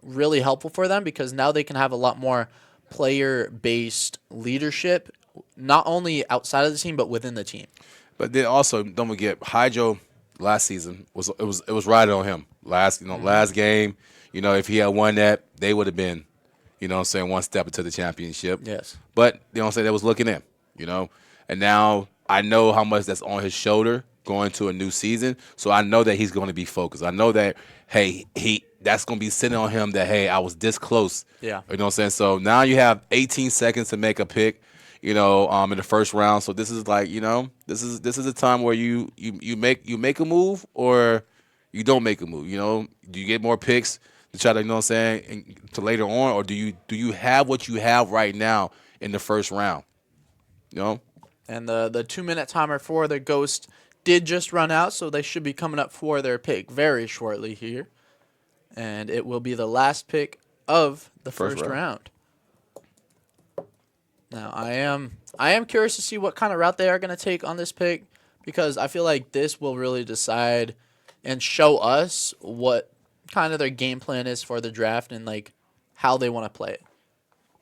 really helpful for them because now they can have a lot more player-based leadership, not only outside of the team but within the team. But then also, don't forget, Hydro last season was riding on him. Last game, if he had won that, they would have been, one step into the championship. Yes. But they was looking in, And now I know how much that's on his shoulder going to a new season. So I know that he's going to be focused. I know that, hey, that's going to be sitting on him that, hey, I was this close. Yeah. You know what I'm saying? So now you have 18 seconds to make a pick, in the first round. So this is like, this is a time where you make a move or you don't make a move. Do you get more picks to try to, and to later on, or do you have what you have right now in the first round? And the 2-minute timer for the Ghost did just run out, so they should be coming up for their pick very shortly here. And it will be the last pick of the first round. Now, I am curious to see what kind of route they are going to take on this pick because I feel like this will really decide and show us what kind of their game plan is for the draft and like how they want to play it.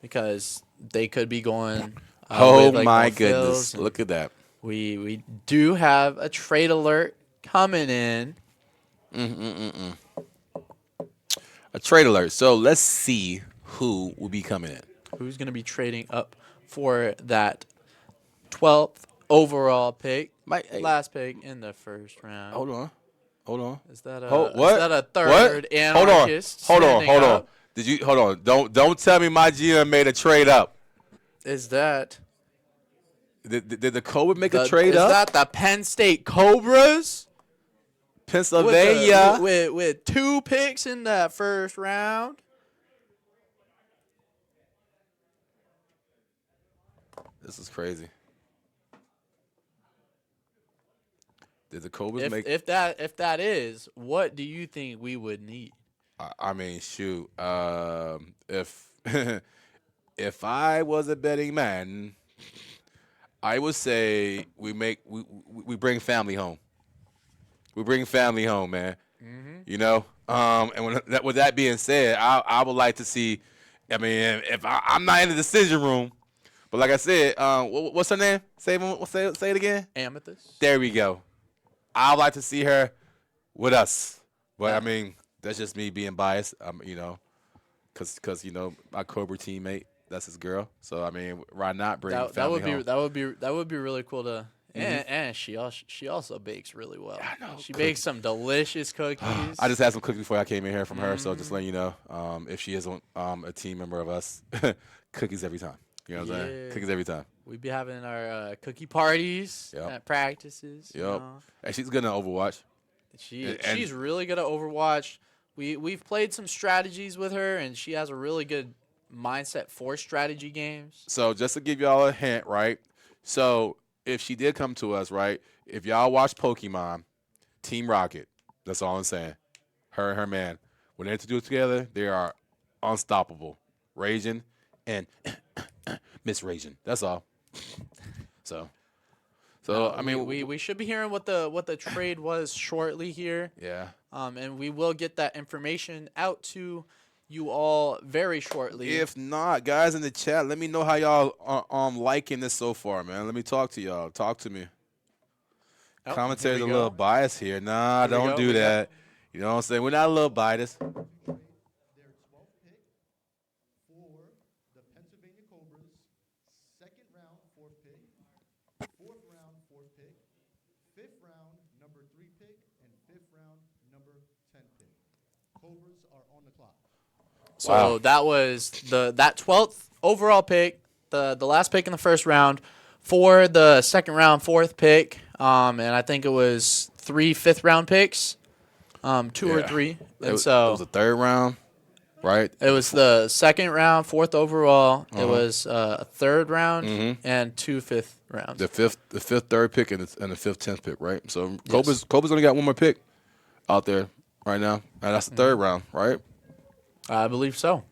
Because they could be going oh with, like, my more goodness. fills, and Look at that. we do have a trade alert coming in. A trade alert. So let's see who will be coming in. Who's going to be trading up for that 12th overall pick, last pick in the first round? Hold on. Is that a, what? Is that a third anarchist? Hold on. standing up? Hold on. Don't tell me my GM made a trade up. Is that Did the Cobra make a trade is up? Is that the Penn State Cobras? Pennsylvania with 2 picks in that first round. This is crazy. Did the Cobras make? If that is, what do you think we would need? I mean, shoot. If if I was a betting man, I would say we bring family home. We bring family home, man. And with that being said, I would like to see. I mean, if I'm not in the decision room, but like I said, what's her name? Say it again. Amethyst. There we go. I'd like to see her with us. But I mean, that's just me being biased. Because my Cobra teammate, that's his girl. So I mean, why not bring family home? That would be really cool to. And she also bakes really well. I know. She bakes some delicious cookies. I just had some cookies before I came in here from her, so just letting you know, if she is a team member of us, cookies every time. You know what I'm saying? Cookies every time. We be having our cookie parties at practices. Yep. And she's good at Overwatch. She's really good at Overwatch. We've played some strategies with her, and she has a really good mindset for strategy games. So just to give y'all a hint, right? So if she did come to us, right? If y'all watch Pokemon, Team Rocket, that's all I'm saying. Her and her man, when they do it together, they are unstoppable. Raging and Miss Raging. That's all. So I mean, we should be hearing what the trade was shortly here. Yeah. And we will get that information out to you all very shortly. If not, guys in the chat, let me know how y'all are liking this so far, man. Let me talk to y'all. Talk to me. Commentary's a little biased here. Nah, don't do that. You know what I'm saying? We're not a little biased. So that was that 12th overall pick, the last pick in the first round. For the second round, 4th pick, and I think it was 3 5th-round picks, 2 or 3. And it was the 3rd round, right? It was the 2nd round, 4th overall. It was a 3rd round and 2 5th rounds. The fifth 3rd pick and the 5th 10th pick, right? So Cobra's only got one more pick out there right now, and that's the 3rd round, right? I believe so.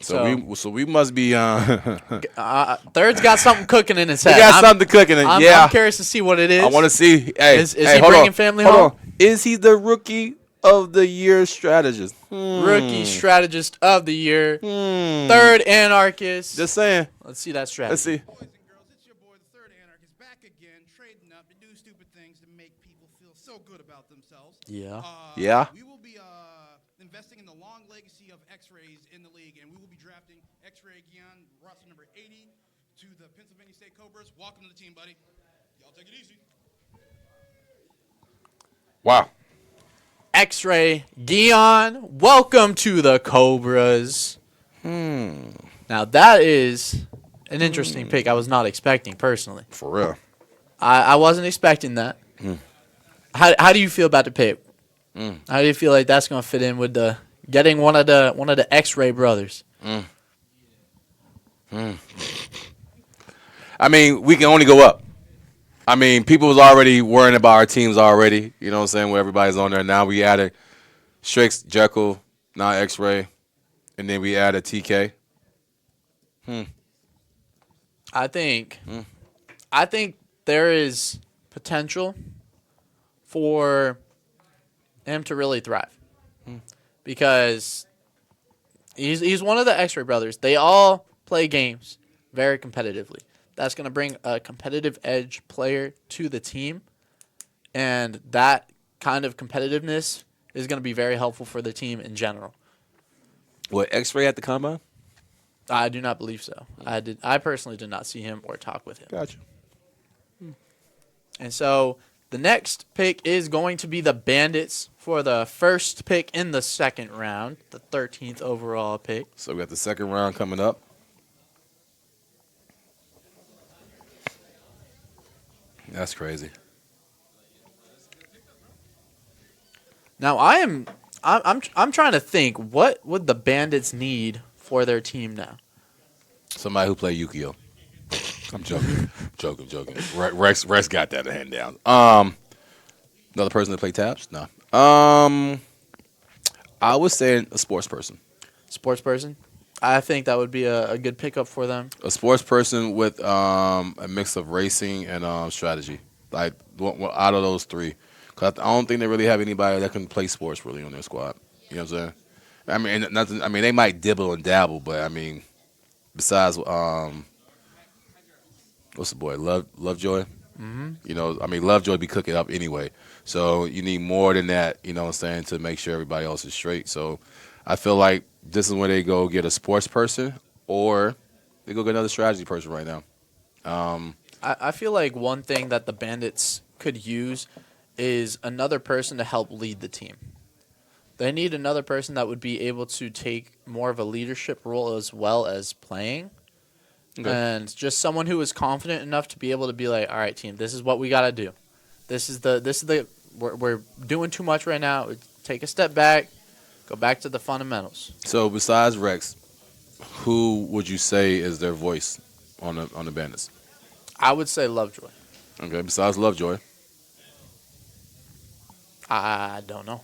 So we must be. Third's got something cooking in his head. He got something cooking in. I'm curious to see what it is. I want to see. Hey, is he bringing family home? Is he the rookie of the year strategist. Rookie strategist of the year. Third anarchist. Just saying. Let's see that strategy. Let's see. Boys and girls, it's your boy, the third anarchist, back again, trading up to do stupid things to make people feel so good about themselves. Yeah. Yeah. We will be investing in the long legacy of X-rays in the league, and we will be drafting X-Ray Guion, roster number 80, to the Pennsylvania State Cobras. Welcome to the team, buddy. Y'all take it easy. Wow. X-Ray Guion, welcome to the Cobras. Now that is an interesting pick. I was not expecting personally. For real. I wasn't expecting that. How do you feel about the pick? How do you feel like that's gonna fit in with the getting one of the X-Ray brothers? I mean, we can only go up. I mean, people was already worrying about our teams already. You know what I'm saying? Where everybody's on there. Now we added Strix, Jekyll, now X-Ray, and then we added TK. I think there is potential for him to really thrive because he's one of the X-Ray brothers. They all play games very competitively. That's going to bring a competitive edge player to the team, and that kind of competitiveness is going to be very helpful for the team in general. What, X-Ray at the combine? I do not believe so. I personally did not see him or talk with him. Gotcha. And so the next pick is going to be the Bandits for the first pick in the second round, the 13th overall pick. So we got the second round coming up. That's crazy. Now I'm trying to think, what would the Bandits need for their team now? Somebody who play Yu-Gi-Oh. I'm joking. joking. Rex got that hand down. Another person that play taps? No. I would say a sports person. Sports person? I think that would be a good pickup for them. A sports person with a mix of racing and strategy. Like out of those three. Because I don't think they really have anybody that can play sports really on their squad. You know what I'm saying? I mean, they might dibble and dabble, but I mean, besides, what's the boy? Lovejoy? You know, I mean, Lovejoy be cooking up anyway. So you need more than that, you know what I'm saying, to make sure everybody else is straight. So I feel like this is when they go get a sports person or they go get another strategy person right now. I feel like one thing that the Bandits could use is another person to help lead the team. They need another person that would be able to take more of a leadership role as well as playing. Okay. And just someone who is confident enough to be able to be like, all right, team, this is what we got to do. We're doing too much right now. Take a step back, go back to the fundamentals. So besides Rex, who would you say is their voice on the Bandits? I would say Lovejoy. Okay, besides Lovejoy. I don't know.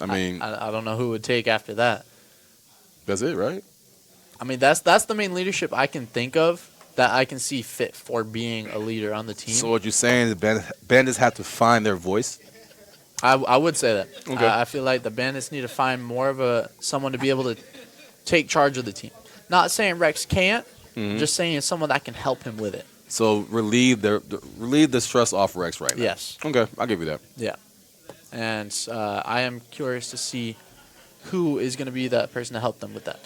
I mean, I don't know who would take after that. That's it, right? I mean, that's the main leadership I can think of that I can see fit for being a leader on the team. So what you're saying, the Bandits have to find their voice? I would say that. Okay. I feel like the Bandits need to find more of someone to be able to take charge of the team. Not saying Rex can't, just saying someone that can help him with it. So relieve the stress off Rex right now. Yes. Okay, I'll give you that. Yeah. And I am curious to see who is going to be that person to help them with that.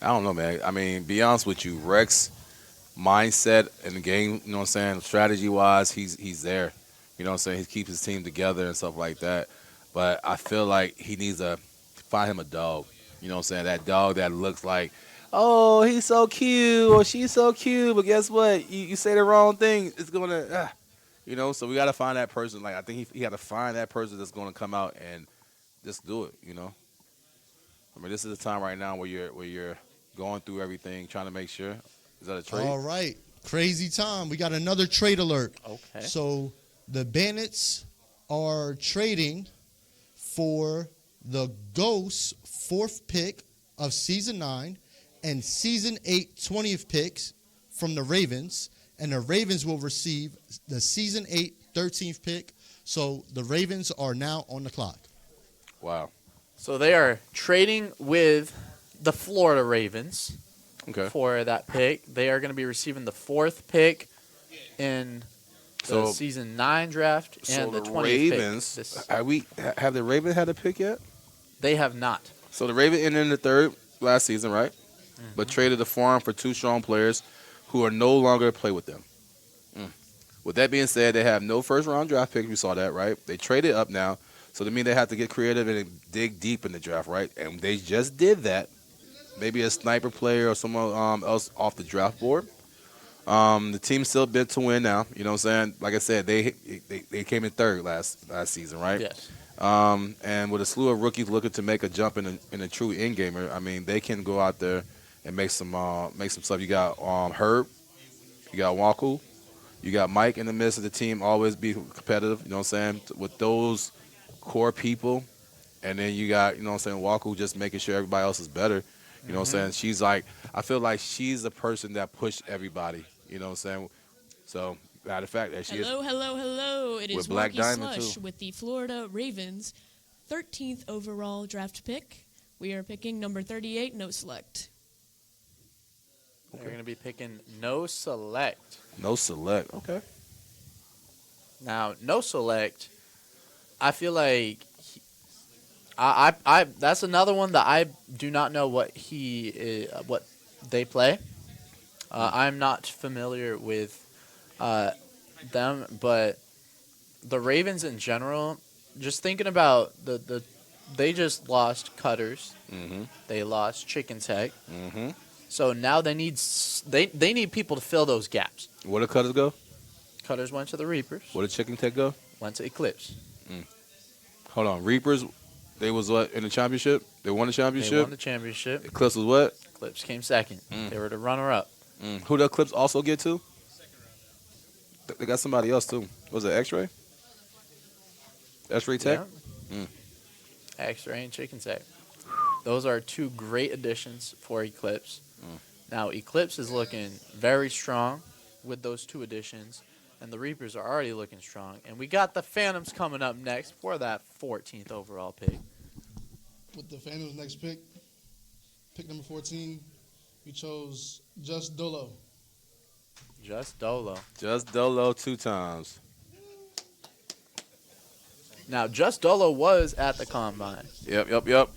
I don't know, man. I mean, be honest with you, Rex mindset in the game, you know what I'm saying, strategy-wise, he's there. You know what I'm saying? He keeps his team together and stuff like that. But I feel like he needs to find him a dog. You know what I'm saying? That dog that looks like, oh, he's so cute or she's so cute, but guess what? You say the wrong thing, it's going to, you know, so we got to find that person. Like, I think he got to find that person that's going to come out and just do it, you know? I mean, this is the time right now where you're going through everything, trying to make sure. Is that a trade? All right. Crazy time. We got another trade alert. Okay. So the Bandits are trading for the Ghosts' 4th pick of Season 9 and Season 8 20th picks from the Ravens. And the Ravens will receive the Season 8 13th pick. So the Ravens are now on the clock. Wow. So they are trading with the Florida Ravens for that pick. They are going to be receiving the 4th pick in the season 9 draft and the 20th Ravens, pick. Have the Ravens had a pick yet? They have not. So the Ravens ended in the 3rd last season, right? But traded the farm for 2 strong players who are no longer play with them. With that being said, they have no first-round draft pick. We saw that, right? They traded up now. So that means they have to get creative and dig deep in the draft, right? And they just did that. Maybe a sniper player or someone else off the draft board. The team's still bent to win now. You know what I'm saying? Like I said, they came in 3rd last season, right? Yes. And with a slew of rookies looking to make a jump in a true end gamer, I mean, they can go out there and make some stuff. You got Herb, you got Waku, you got Mike in the midst of the team. Always be competitive. You know what I'm saying? With those core people, and then you got, you know what I'm saying, Waku just making sure everybody else is better. You know what I'm saying? She's like, I feel like she's the person that pushed everybody. You know what I'm saying? So, matter of fact, that she Hello, hello. It with is Black Marky Diamond, Slush too. with the Florida Ravens, 13th overall draft pick. We are picking number 38, no select. They're going to be picking no select. No select. Okay. Now, no select, I feel like I that's another one that I do not know what what they play. I'm not familiar with them, but the Ravens in general, just thinking about they just lost Cutters. They lost Chicken Tech. So now they need they need people to fill those gaps. Where did Cutters go? Cutters went to the Reapers. Where did Chicken Tech go? Went to Eclipse. Hold on. Reapers, they was what, in the championship? They won the championship? They won the championship. Eclipse was what? Eclipse came second. They were the runner-up. Who did Eclipse also get to? They got somebody else, too. Was it X-Ray? X-Ray Tech? X-Ray and Chicken Tech. Those are 2 great additions for Eclipse. Now, Eclipse is looking very strong with those 2 additions, and the Reapers are already looking strong. And we got the Phantoms coming up next for that 14th overall pick. With the Phantoms' next pick number 14, we chose Just Dolo. Just Dolo. Just Dolo 2 times. Now, Just Dolo was at the Combine. Yep.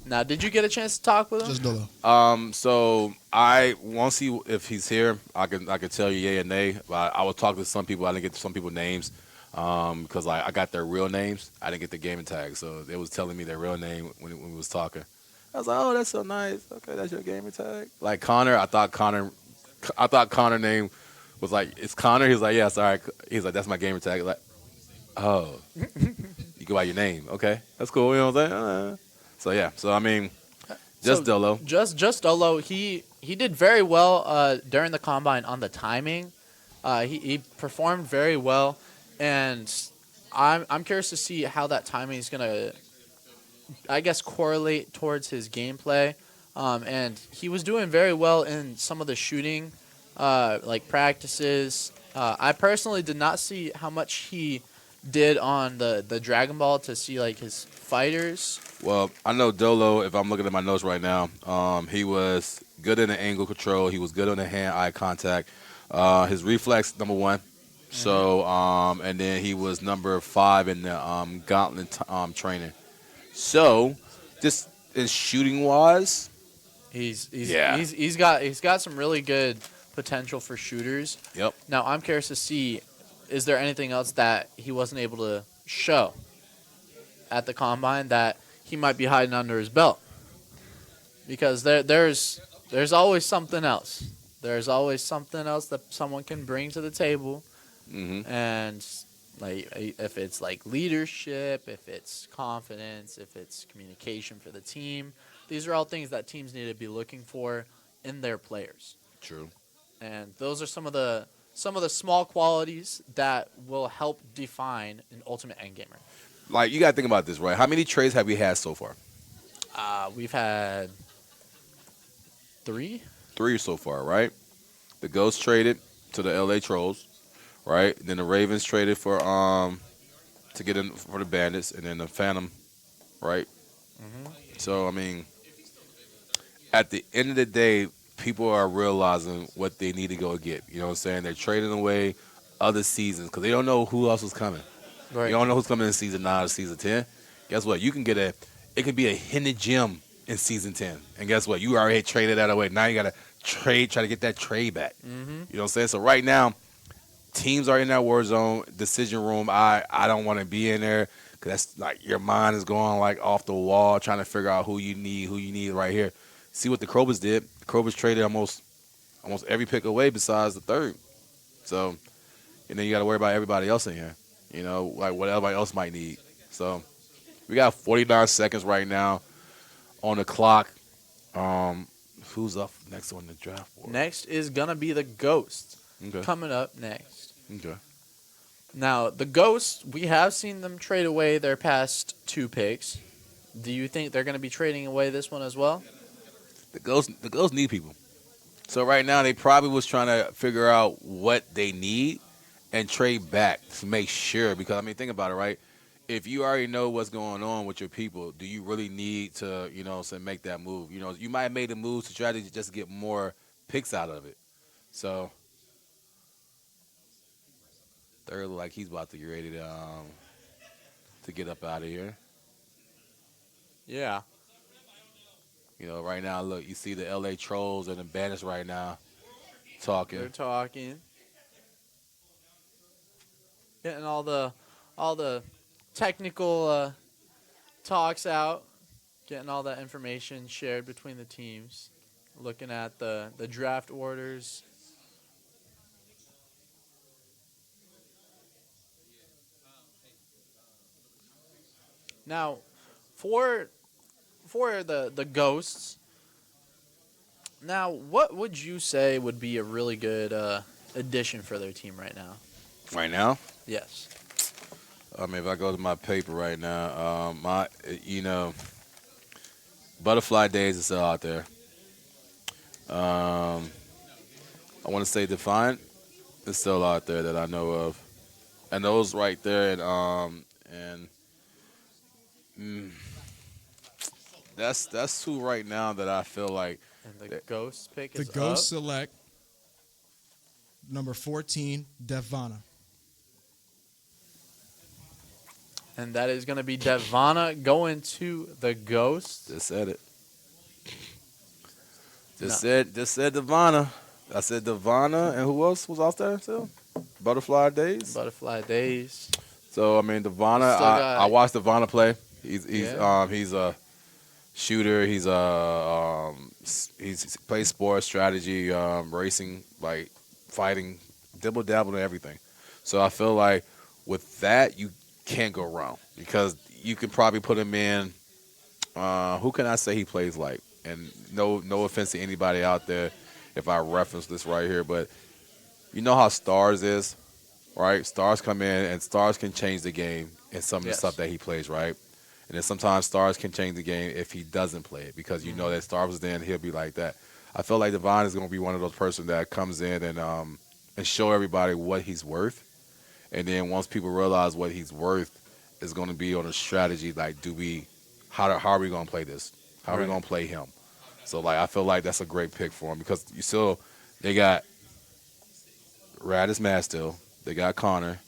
Now, did you get a chance to talk with him? Just Dolo. So I won't see if he's here. I can tell you yay or nay. But I will talk to some people. I didn't get some people's names because I got their real names. I didn't get the gaming tag, so they was telling me their real name when we was talking. I was like, oh, that's so nice. Okay, that's your gaming tag. Like Connor, I thought Connor name was like, it's Connor. He's like, yeah, sorry. He's like, that's my gamer tag. Like, oh, you go by your name. Okay, that's cool. You know what I'm saying? So yeah. So I mean, just Dolo. Just Dolo. He did very well during the Combine on the timing. He performed very well, and I'm curious to see how that timing is gonna, I guess, correlate towards his gameplay. And he was doing very well in some of the shooting, like practices. I personally did not see how much he did on the Dragon Ball to see like his fighters. Well, I know Dolo, if I'm looking at my notes right now, he was good in the angle control. He was good on the hand-eye contact. His reflex, number 1. So, and then he was number 5 in the gauntlet training. So, just in shooting-wise, he's got some really good potential for shooters. Yep. Now, I'm curious to see, is there anything else that he wasn't able to show at the Combine that he might be hiding under his belt? Because there's always something else. There's always something else that someone can bring to the table. And like if it's like leadership, if it's confidence, if it's communication for the team, these are all things that teams need to be looking for in their players. True. And those are some of the small qualities that will help define an ultimate endgamer. like you got to think about this, right? How many trades have we had so far? We've had 3. 3 so far, right? The Ghost traded to the LA Trolls, right? Then the Ravens traded for to get in for the Bandits, and then the Phantom, right? So I mean, at the end of the day, people are realizing what they need to go get. You know what I'm saying? They're trading away other seasons because they don't know who else is coming. Right. You don't know who's coming in season 9 or season 10. Guess what? You can get it can be a hidden gem in season 10. And guess what? You already traded that away. Now you got to try to get that trade back. You know what I'm saying? So right now, teams are in that war zone, decision room. I don't want to be in there because that's like your mind is going like off the wall trying to figure out who you need right here. See what the Cobras did. The Cobras traded almost every pick away besides the third. So, and then you got to worry about everybody else in here. You know, like what everybody else might need. So, we got 49 seconds right now on the clock. Who's up next on the draft board? Next is gonna be the Ghosts. Okay. Coming up next. Okay. Now, the Ghosts, we have seen them trade away their past 2 picks. Do you think they're going to be trading away this one as well? The Ghosts need people. So right now they probably was trying to figure out what they need and trade back to make sure. Because I mean, think about it, right? If you already know what's going on with your people, do you really need to, you know, make that move? You know, you might have made a move to try to just get more picks out of it. So third look like he's about to get ready to get up out of here. Yeah. You know, right now, look, you see the LA Trolls and the Bandits right now talking. They're talking. Getting all the technical talks out, getting all that information shared between the teams, looking at the draft orders. Now, for the Ghosts, now what would you say would be a really good addition for their team right now? Right now? Yes. I mean, if I go to my paper right now, Butterfly Days is still out there. I want to say Defiant is still out there that I know of, and those right there, that's two right now that I feel like. And the Ghost pick The is Ghost up. select number 14, Devana. And that is going to be Devana going to the Ghosts. Just said it. Just said Devana. I said Devana, and who else was out there still? Butterfly Days. Butterfly Days. So I mean, Devana. Still got- I watched Devana play. He's Yeah. a shooter. He's plays sports strategy, racing, like fighting, dibble dabble and everything. So I feel like with that you can't go wrong because you can probably put him in. Who can I say he plays like? And no offense to anybody out there if I reference this right here, but you know how Stars is, right? Stars come in and Stars can change the game in some of the Yes. stuff that he plays, right? And then sometimes Stars can change the game if he doesn't play it because you know that Stars was there and he'll be like that. I feel like Devon is going to be one of those person that comes in and show everybody what he's worth. And then once people realize what he's worth, is going to be on a strategy like, how are we going to play this? How are we Right. going to play him? So like I feel like that's a great pick for him because they got Radis Mad still, they got Connor,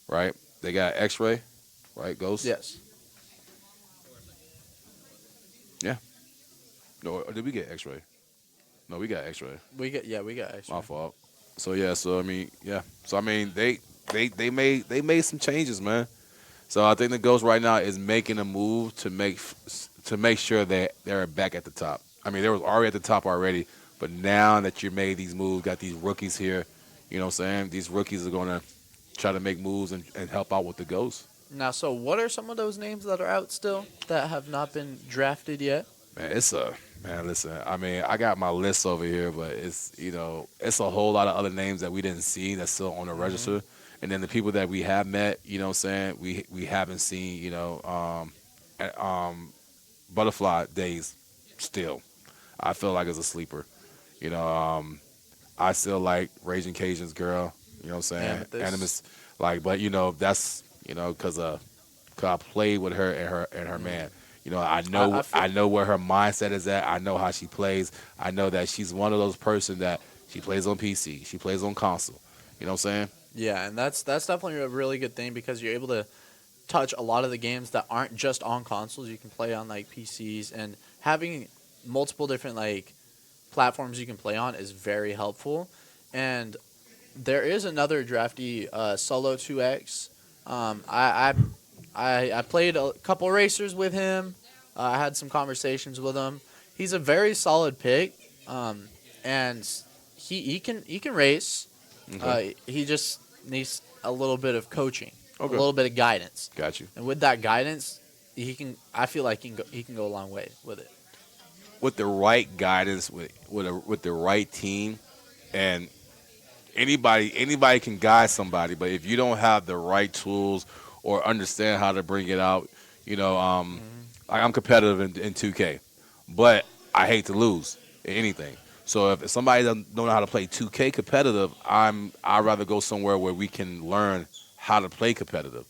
right? They got X-Ray, right? Ghost. Yes. Yeah. No, or did we get X-Ray? No, we got X-Ray. We got extra. My fault. So yeah, so I mean, yeah. So I mean, they made some changes, man. So I think the Ghost right now is making a move to make sure that they're back at the top. I mean, they were already at the top already, but now that you made these moves, got these rookies here, you know what I'm saying? These rookies are going to try to make moves and help out with the Ghost. Now, so what are some of those names that are out still that have not been drafted yet? Man, listen, I mean, I got my list over here, but it's a whole lot of other names that we didn't see that's still on the register. And then the people that we have met, you know what I'm saying, we haven't seen, Butterfly Days still. I feel like it's a sleeper. I still like Raging Cajuns girl. You know what I'm saying? Amethyst. Animus, like, but that's because I played with her and her man. I know I know where her mindset is at. I know how she plays. I know that she's one of those person that she plays on PC. She plays on console. You know what I'm saying? Yeah, and that's definitely a really good thing because you're able to touch a lot of the games that aren't just on consoles. You can play on like PCs, and having multiple different like platforms you can play on is very helpful. And there is another drafty, Solo 2X. I played a couple racers with him. I had some conversations with him. He's a very solid pick, and he can race. Okay. He just needs a little bit of coaching, Okay. a little bit of guidance. Got you. And with that guidance, he can. I feel like he can go a long way with it. With the right guidance, with the right team, and anybody can guide somebody. But if you don't have the right tools or understand how to bring it out, like I'm competitive in 2K, but I hate to lose in anything. So if somebody don't know how to play 2K competitive, I'd rather go somewhere where we can learn how to play competitive.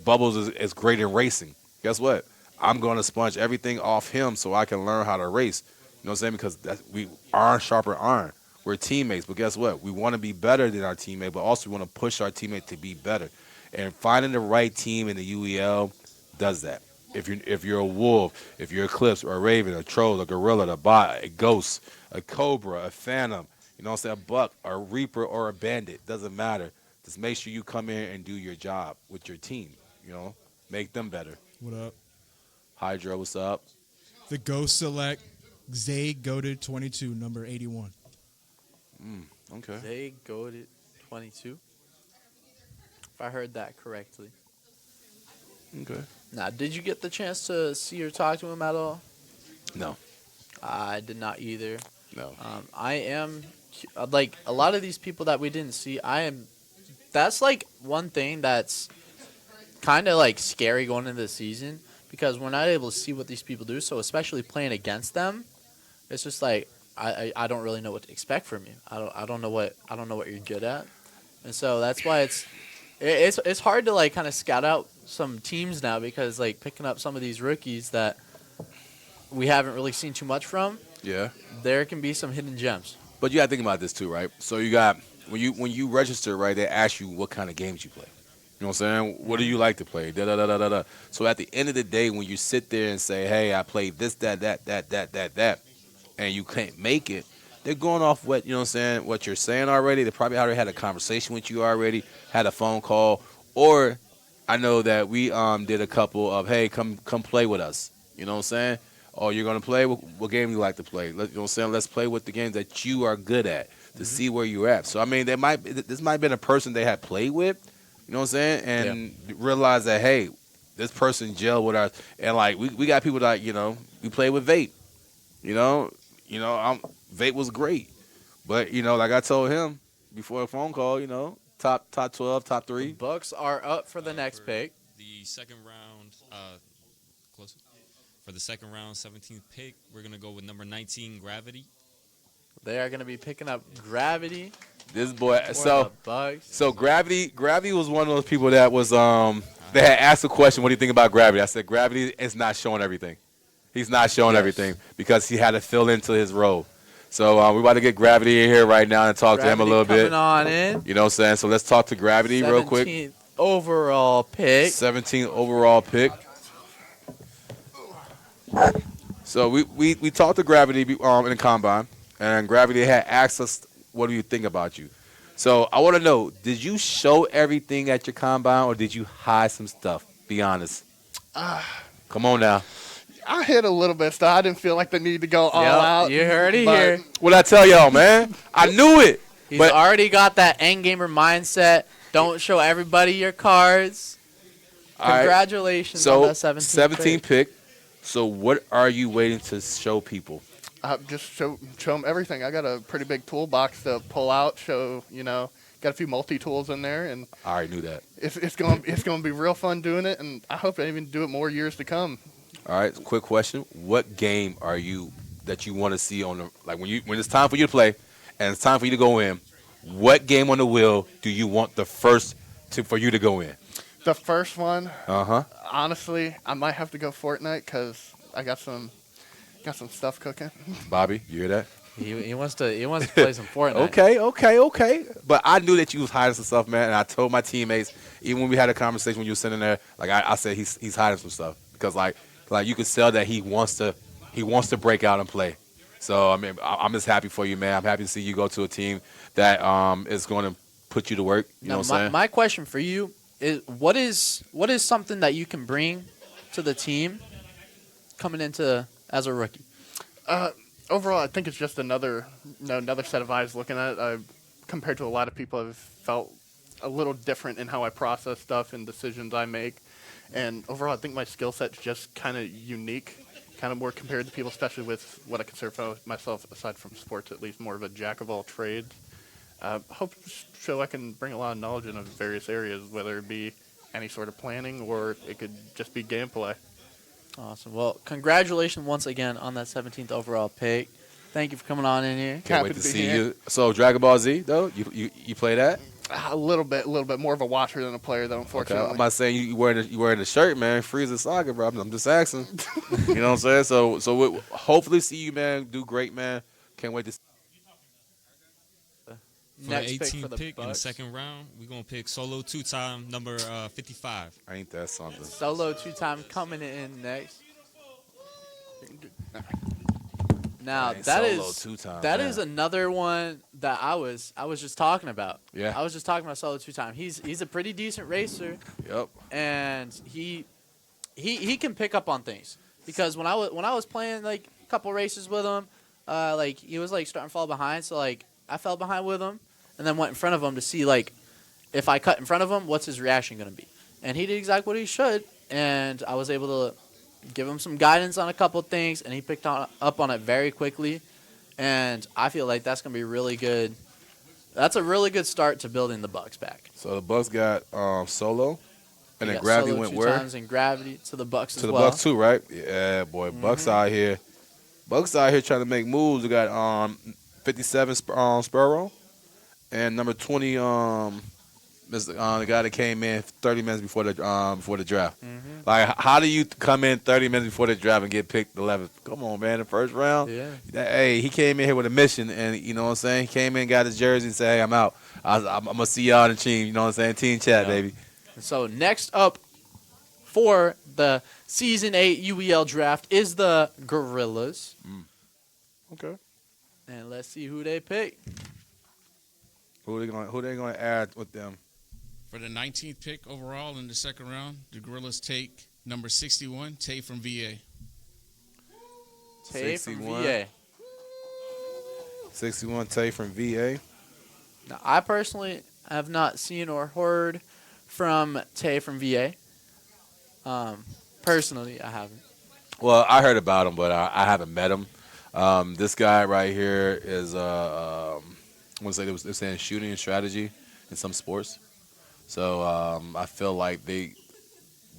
Bubbles is great in racing. Guess what? I'm going to sponge everything off him so I can learn how to race. You know what I'm saying? Because we iron sharper iron. We're teammates, but guess what? We want to be better than our teammate, but also we want to push our teammate to be better. And finding the right team in the UEL does that. If you're a wolf, if you're a Eclipse or a Raven, a Troll, a Gorilla, a Bot, a Ghost, a Cobra, a Phantom, you know what I'm saying, a Buck, a Reaper, or a Bandit, doesn't matter. Just make sure you come in and do your job with your team. Make them better. What up? Hydra, what's up? The Ghost select Zay Goated 22, number 81. Okay. They go to 22. If I heard that correctly. Okay. Now, did you get the chance to see or talk to him at all? No. I did not either. No. I am like a lot of these people that we didn't see. That's like one thing that's kind of like scary going into the season because we're not able to see what these people do. So especially playing against them, it's just like I don't really know what to expect from you. I don't know what you're good at, and so that's why it's hard to like kind of scout out some teams now because like picking up some of these rookies that we haven't really seen too much from. Yeah. There can be some hidden gems. But you got to think about this too, right? So you got when you register, right? They ask you what kind of games you play. You know what I'm saying? What do you like to play? Da da da da da da. So at the end of the day, when you sit there and say, "Hey, I played this, that," and you can't make it, they're going off what you know what I'm saying, what you're saying already. They probably already had a conversation with you already, had a phone call, or I know that we did a couple of, "Hey, come play with us." You know what I'm saying? Oh, you're gonna play? What game you like to play? You know what I'm saying? Let's play with the games that you are good at to see where you're at. So I mean, this might have been a person they had played with. You know what I'm saying? And realize that, hey, this person gel with us. And, like, we got people that, we play with Vape. Vape was great. But, like I told him before a phone call, top 12, top 3. Bucks are up for the next pick. The second round, close. For the second round, 17th pick, we're going to go with number 19, Gravity. They are going to be picking up Gravity. This boy, for so the Bucks. So Gravity was one of those people that was they had asked a question, what do you think about Gravity? I said Gravity is not showing everything. He's not showing everything because he had to fill into his role. So we're about to get Gravity in here right now and talk to him a little bit. Coming on in. You know what I'm saying? So let's talk to Gravity real quick. 17th overall pick. 17th overall pick. So we talked to Gravity in the combine, and Gravity had asked us, what do you think about you? So I want to know, did you show everything at your combine, or did you hide some stuff? Be honest. Come on now. I hit a little bit, so I didn't feel like the need to go all out. You heard it here. What I tell y'all, man? I knew it. He's already got that end gamer mindset. Don't show everybody your cards. Congratulations on that 17th pick. So what are you waiting to show people? Just show them everything. I got a pretty big toolbox to pull out. Got a few multi-tools in there, and I already knew that. It's going to be real fun doing it, and I hope I even do it more years to come. All right, quick question: what game are you that you want to see on the when it's time for you to play, and it's time for you to go in? What game on the wheel do you want the first for you to go in? The first one, Uh-huh. honestly, I might have to go Fortnite because I got some stuff cooking. Bobby, you hear that? He wants to play some Fortnite. Okay. But I knew that you was hiding some stuff, man. And I told my teammates, even when we had a conversation when you were sitting there, like I said, he's hiding some stuff because like you could tell that he wants to break out and play. So I mean, I'm just happy for you, man. I'm happy to see you go to a team that is going to put you to work. You know what I'm saying? My question for you is, what is something that you can bring to the team coming into as a rookie? Overall, I think it's just another set of eyes looking at it. Compared to a lot of people, I've felt a little different in how I process stuff and decisions I make. And overall, I think my skill set's just kind of unique, kind of more compared to people, especially with what I consider myself, aside from sports, at least more of a jack of all trades. Hope to show I can bring a lot of knowledge into various areas, whether it be any sort of planning or it could just be gameplay. Awesome. Well, congratulations once again on that 17th overall pick. Thank you for coming on in here. Can't wait to see you. So Dragon Ball Z though, you play that? A little bit more of a watcher than a player, though. Unfortunately, Okay. I'm not saying you wearing the shirt, man. Frieza Saga, bro. I'm just asking. You know what I'm saying? So we hopefully see you, man. Do great, man. Can't wait to. For Next the pick 18th for the pick in the Bucks. second round, we're going to pick solo two-time number 55. Ain't that something? Solo 2-time coming in next. Now Dang, that Solo is 2-time, that man. is another one that I was just talking about. Yeah. I was just talking about Solo 2-time. He's a pretty decent racer. Yep. And he can pick up on things because when I was playing like a couple races with him, like he was like starting to fall behind, so like I fell behind with him and then went in front of him to see like if I cut in front of him, what's his reaction going to be. And he did exactly what he should, and I was able to give him some guidance on a couple things, and he picked up on it very quickly. And I feel like that's going to be really good. That's a really good start to building the Bucks back. So the Bucks got Solo, and They then got Gravity Solo went 2 where? times and Gravity to the Bucks To as the well. Bucks too, right? Yeah, boy. Bucks out here. Bucks out here trying to make moves. We got 57 Sparrow, and number 20 the guy that came in 30 minutes before the draft. Like, how do you come in 30 minutes before the draft and get picked 11th? Come on, man, the first round. Yeah. Hey, he came in here with a mission, and you know what I'm saying. He came in, got his jersey, and said, "Hey, I'm out. I'm gonna see y'all in the team." You know what I'm saying? Team chat, baby. So next up for the Season 8 UEL draft is the Gorillas. Okay. And let's see who they pick. Who they gonna add with them? For the 19th pick overall in the second round, the Gorillas take number 61, Tay from VA. Tay from 61. VA. 61 Tay from VA. Now, I personally have not seen or heard from Tay from VA. Personally, I haven't. Well, I heard about him, but I haven't met him. This guy right here is I want to say they're saying shooting and strategy in some sports. So I feel like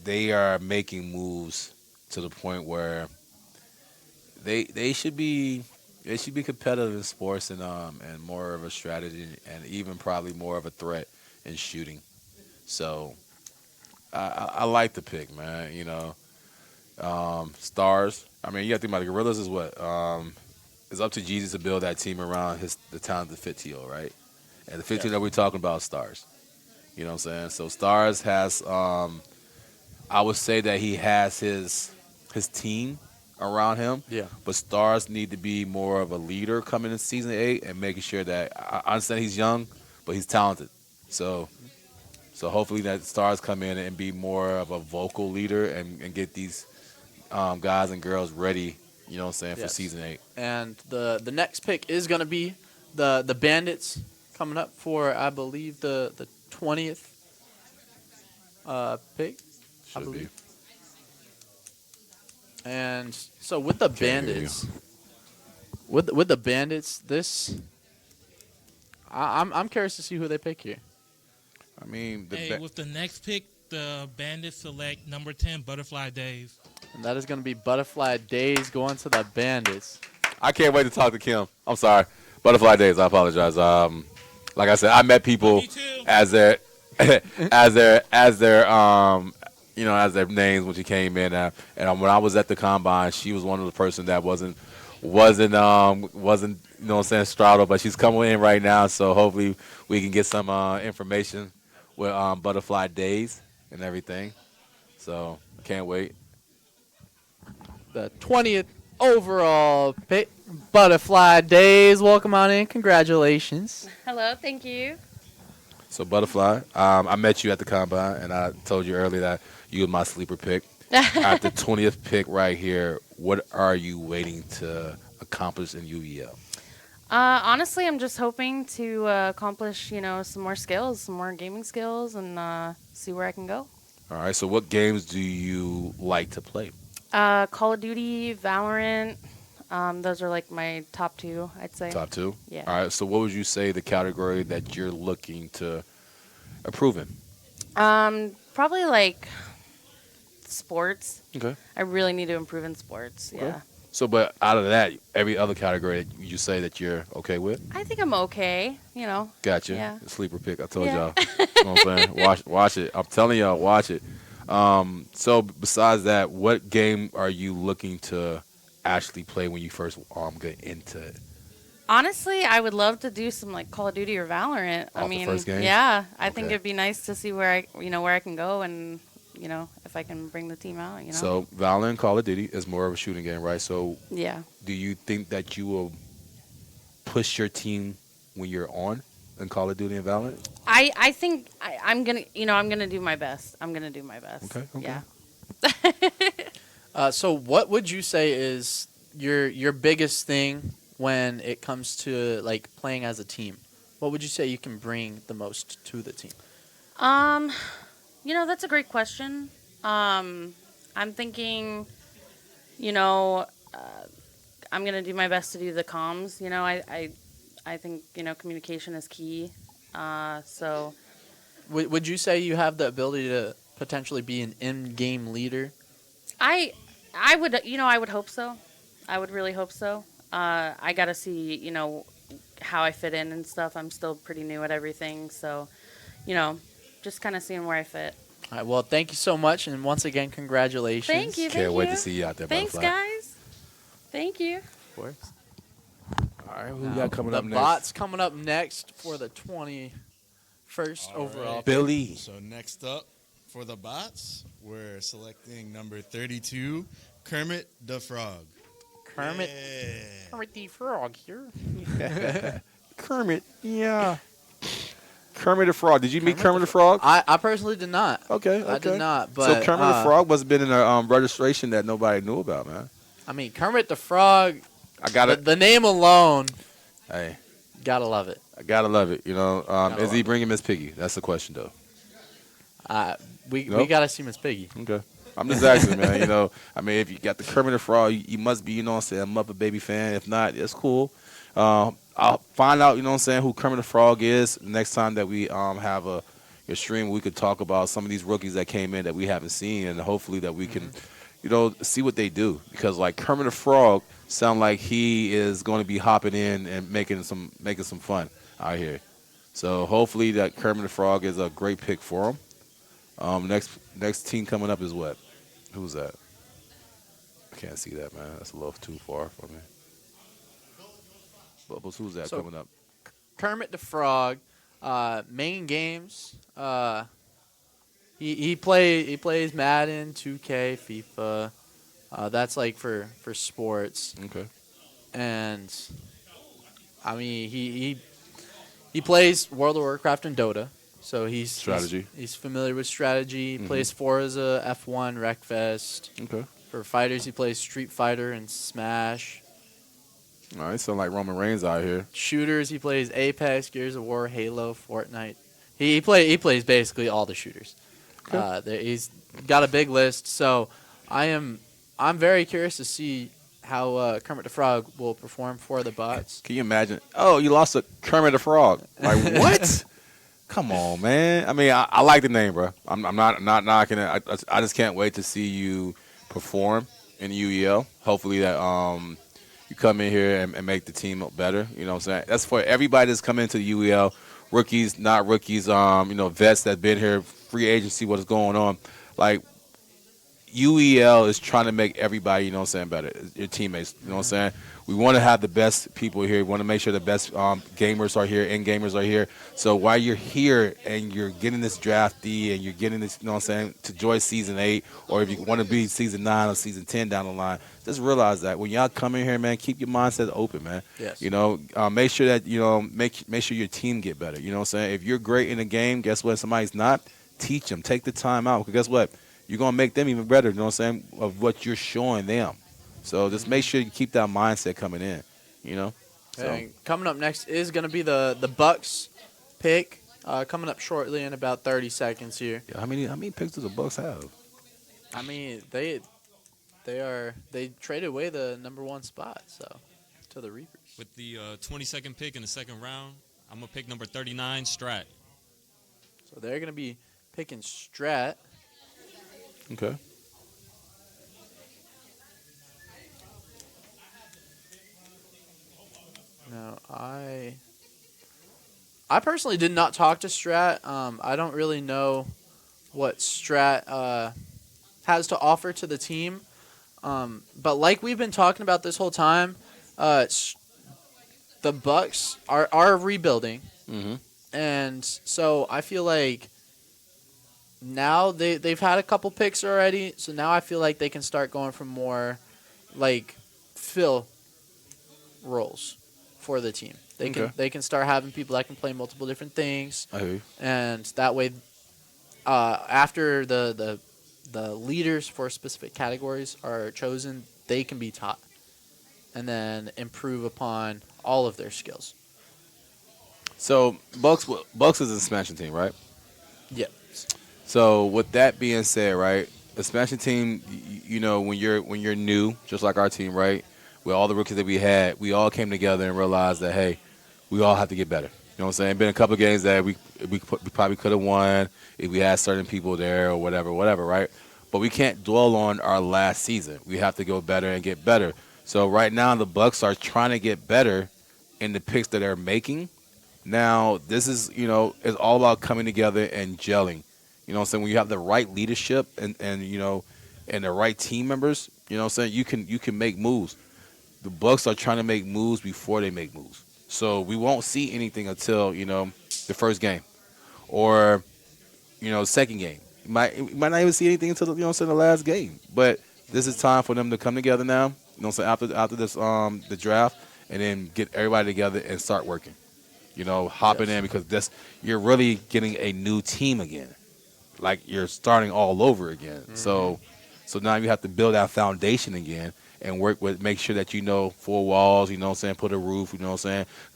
they are making moves to the point where they should be competitive in sports and more of a strategy and even probably more of a threat in shooting. So I like the pick, man. You know, stars. I mean, you got to think about the Gorillas is what it's up to Jesus to build that team around the talented Fitio, right? And the 15 that we're talking about is stars. You know what I'm saying? So Stars has, I would say that he has his team around him. Yeah. But Stars need to be more of a leader coming in season 8 and making sure that I understand he's young, but he's talented. So hopefully that Stars come in and be more of a vocal leader and get these guys and girls ready. You know what I'm saying, for Yes. season 8. And the next pick is going to be the Bandits coming up for, I believe, the 20th pick. I Should be. believe. And so with the Can't hear you. Bandits, with the Bandits, I'm curious to see who they pick here. I mean, Hey, with the next pick, the Bandits select number 10, Butterfly Days. And that is going to be Butterfly Days going to the Bandits. I can't wait to talk to Kim. I'm sorry. Butterfly Days, I apologize. Like I said, I met people as their as their as their names when she came in, and when I was at the combine, she was one of the person that wasn't straddled, but she's coming in right now, so hopefully we can get some information with Butterfly Days and everything. So can't wait. The 20th overall pick, Butterfly Days. Welcome on in. Congratulations. Hello, thank you. So Butterfly, I met you at the combine, and I told you earlier that you were my sleeper pick. At the 20th pick right here, what are you waiting to accomplish in UEL? Honestly, I'm just hoping to accomplish, some more skills, some more gaming skills, and see where I can go. All right. So what games do you like to play? Call of Duty, Valorant. Those are like my top two, I'd say. Top two? Yeah. All right. So what would you say the category that you're looking to improve in? Probably like sports. Okay. I really need to improve in sports. Okay. Yeah. So, but out of that, every other category you say that you're okay with? I think I'm okay. Gotcha. Yeah. Sleeper pick. I told Yeah. y'all. You know what I'm saying? Watch it. I'm telling y'all, watch it. So besides that, what game are you looking to actually play when you first get into it? Honestly, I would love to do some like Call of Duty or Valorant. Off the first game? Yeah, I think Okay. it'd be nice to see where I can go and if I can bring the team out. So Valorant, Call of Duty is more of a shooting game, right? So Yeah. do you think that you will push your team when you're on in Call of Duty and Valorant? I think I'm gonna do my best. I'm gonna do my best. Okay. Yeah. So what would you say is your biggest thing when it comes to like playing as a team? What would you say you can bring the most to the team? That's a great question. I'm thinking, I'm gonna do my best to do the comms. I think communication is key. So Would you say you have the ability to potentially be an in-game leader? I would hope so. I would really hope so. I gotta see how I fit in and stuff. I'm still pretty new at everything, so just kind of seeing where I fit. All right, well, thank you so much, and once again, congratulations. Thank you. Can't wait to see you out there, Thanks, Butterfly. guys. Thank you. Of course. All right, who we got coming up The next? bots coming up next for the 21st overall. pick. Billy. So next up for the bots, we're selecting number 32, Kermit the Frog. Kermit the Frog here. Kermit, yeah. Kermit the Frog. Did you meet Kermit the Frog? I personally did not. Okay, I did not. But so Kermit the Frog must have been in a registration that nobody knew about, man. I mean, Kermit the Frog. I got it. The name alone. Hey, gotta love it. I gotta love it. Is love he bringing Miss Piggy? That's the question, though. We Nope. gotta see Miss Piggy. Okay. I'm just asking, man. I mean, if you got the Kermit the Frog, you must be, a Muppet Baby fan. If not, it's cool. I'll find out, who Kermit the Frog is next time that we have a stream. We could talk about some of these rookies that came in that we haven't seen, and hopefully that we can, see what they do. Because like Kermit the Frog sound like he is going to be hopping in and making some fun out here. So hopefully that Kermit the Frog is a great pick for him. Next team coming up is what? Who's that? I can't see that, man. That's a little too far for me. Bubbles, who's that So, coming up? Kermit the Frog, main games. He plays Madden, 2K, FIFA. That's like for sports. Okay. And I mean he plays World of Warcraft and Dota. So Strategy. He's familiar with strategy. He Mhm. plays Forza, F1, Wreckfest. Okay. For fighters, he plays Street Fighter and Smash. All right, sound like Roman Reigns out here. Shooters, he plays Apex, Gears of War, Halo, Fortnite. He plays basically all the shooters. He's got a big list. So I'm very curious to see how Kermit the Frog will perform for the bots. Can you imagine? Oh, you lost to Kermit the Frog. Like what? Come on, man. I mean, I like the name, bro. I'm not knocking it. I just can't wait to see you perform in UEL. Hopefully that you come in here and make the team better. You know what I'm saying? That's for everybody that's coming into the UEL. rookies, not rookies, vets that been here, free agency, what is going on. Like, UEL is trying to make everybody, you know what I'm saying, better, your teammates, you know what I'm saying? We want to have the best people here. We want to make sure the best gamers are here and gamers are here. So while you're here and you're getting this draftee and you're getting this, you know what I'm saying, to join Season 8, or if you want to be Season 9 or Season 10 down the line, just realize that when y'all come in here, man, keep your mindset open, man. Yes. You know, make sure that, make sure your team get better. You know what I'm saying? If you're great in a game, guess what? Somebody's not, teach them. Take the time out. Because guess what? You're going to make them even better, you know what I'm saying, of what you're showing them. So just make sure you keep that mindset coming in, you know. So And coming up next is going to be the Bucks pick. Coming up shortly in about 30 seconds here. yeah, how many picks do the Bucks have? I mean, they traded away the number 1 spot, so to the Reapers. With the 22nd pick in the second round, I'm going to pick number 39, Strat. So they're going to be picking Strat. Okay. No, I personally did not talk to Strat. I don't really know what Strat has to offer to the team. But like we've been talking about this whole time, the Bucks are rebuilding. Mm-hmm. And so I feel like now they've had a couple picks already. So now I feel like they can start going for more like fill roles for the team. They can start having people that can play multiple different things. I hear you. And that way, after the leaders for specific categories are chosen, they can be taught and then improve upon all of their skills. So Bucks is an expansion team, right? Yeah. So with that being said, right, expansion team, when you're new, just like our team, right, with all the rookies that we had, we all came together and realized that, hey, we all have to get better. You know what I'm saying? Been a couple of games that we probably could have won if we had certain people there or whatever, right? But we can't dwell on our last season. We have to go better and get better. So right now the Bucks are trying to get better in the picks that they're making. Now this is, it's all about coming together and gelling. You know what I'm saying? When you have the right leadership and the right team members, you know what I'm saying, you can make moves. The Bucks are trying to make moves before they make moves. So we won't see anything until, the first game or, second game. You might not even see anything until, the last game. But this is time for them to come together now, you know what I'm saying, after this the draft, and then get everybody together and start working. Hopping in, because you're really getting a new team again. Like you're starting all over again. Mm-hmm. So now you have to build that foundation again and make sure that 4 walls, put a roof,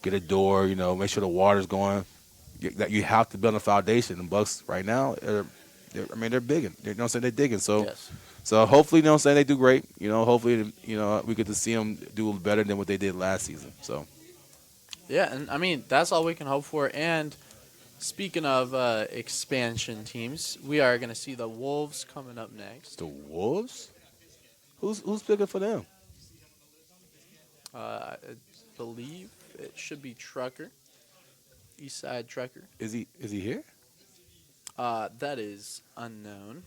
get a door, make sure the water's going. That you have to build a foundation. The Bucks right now, they're bigging. They're digging. So, Yes. So hopefully, they do great. Hopefully, we get to see them do better than what they did last season. So. Yeah, and I mean that's all we can hope for. And speaking of expansion teams, we are going to see the Wolves coming up next. The Wolves? Who's picking for them? I believe it should be Trucker, Eastside Trucker. Is he here? That is unknown.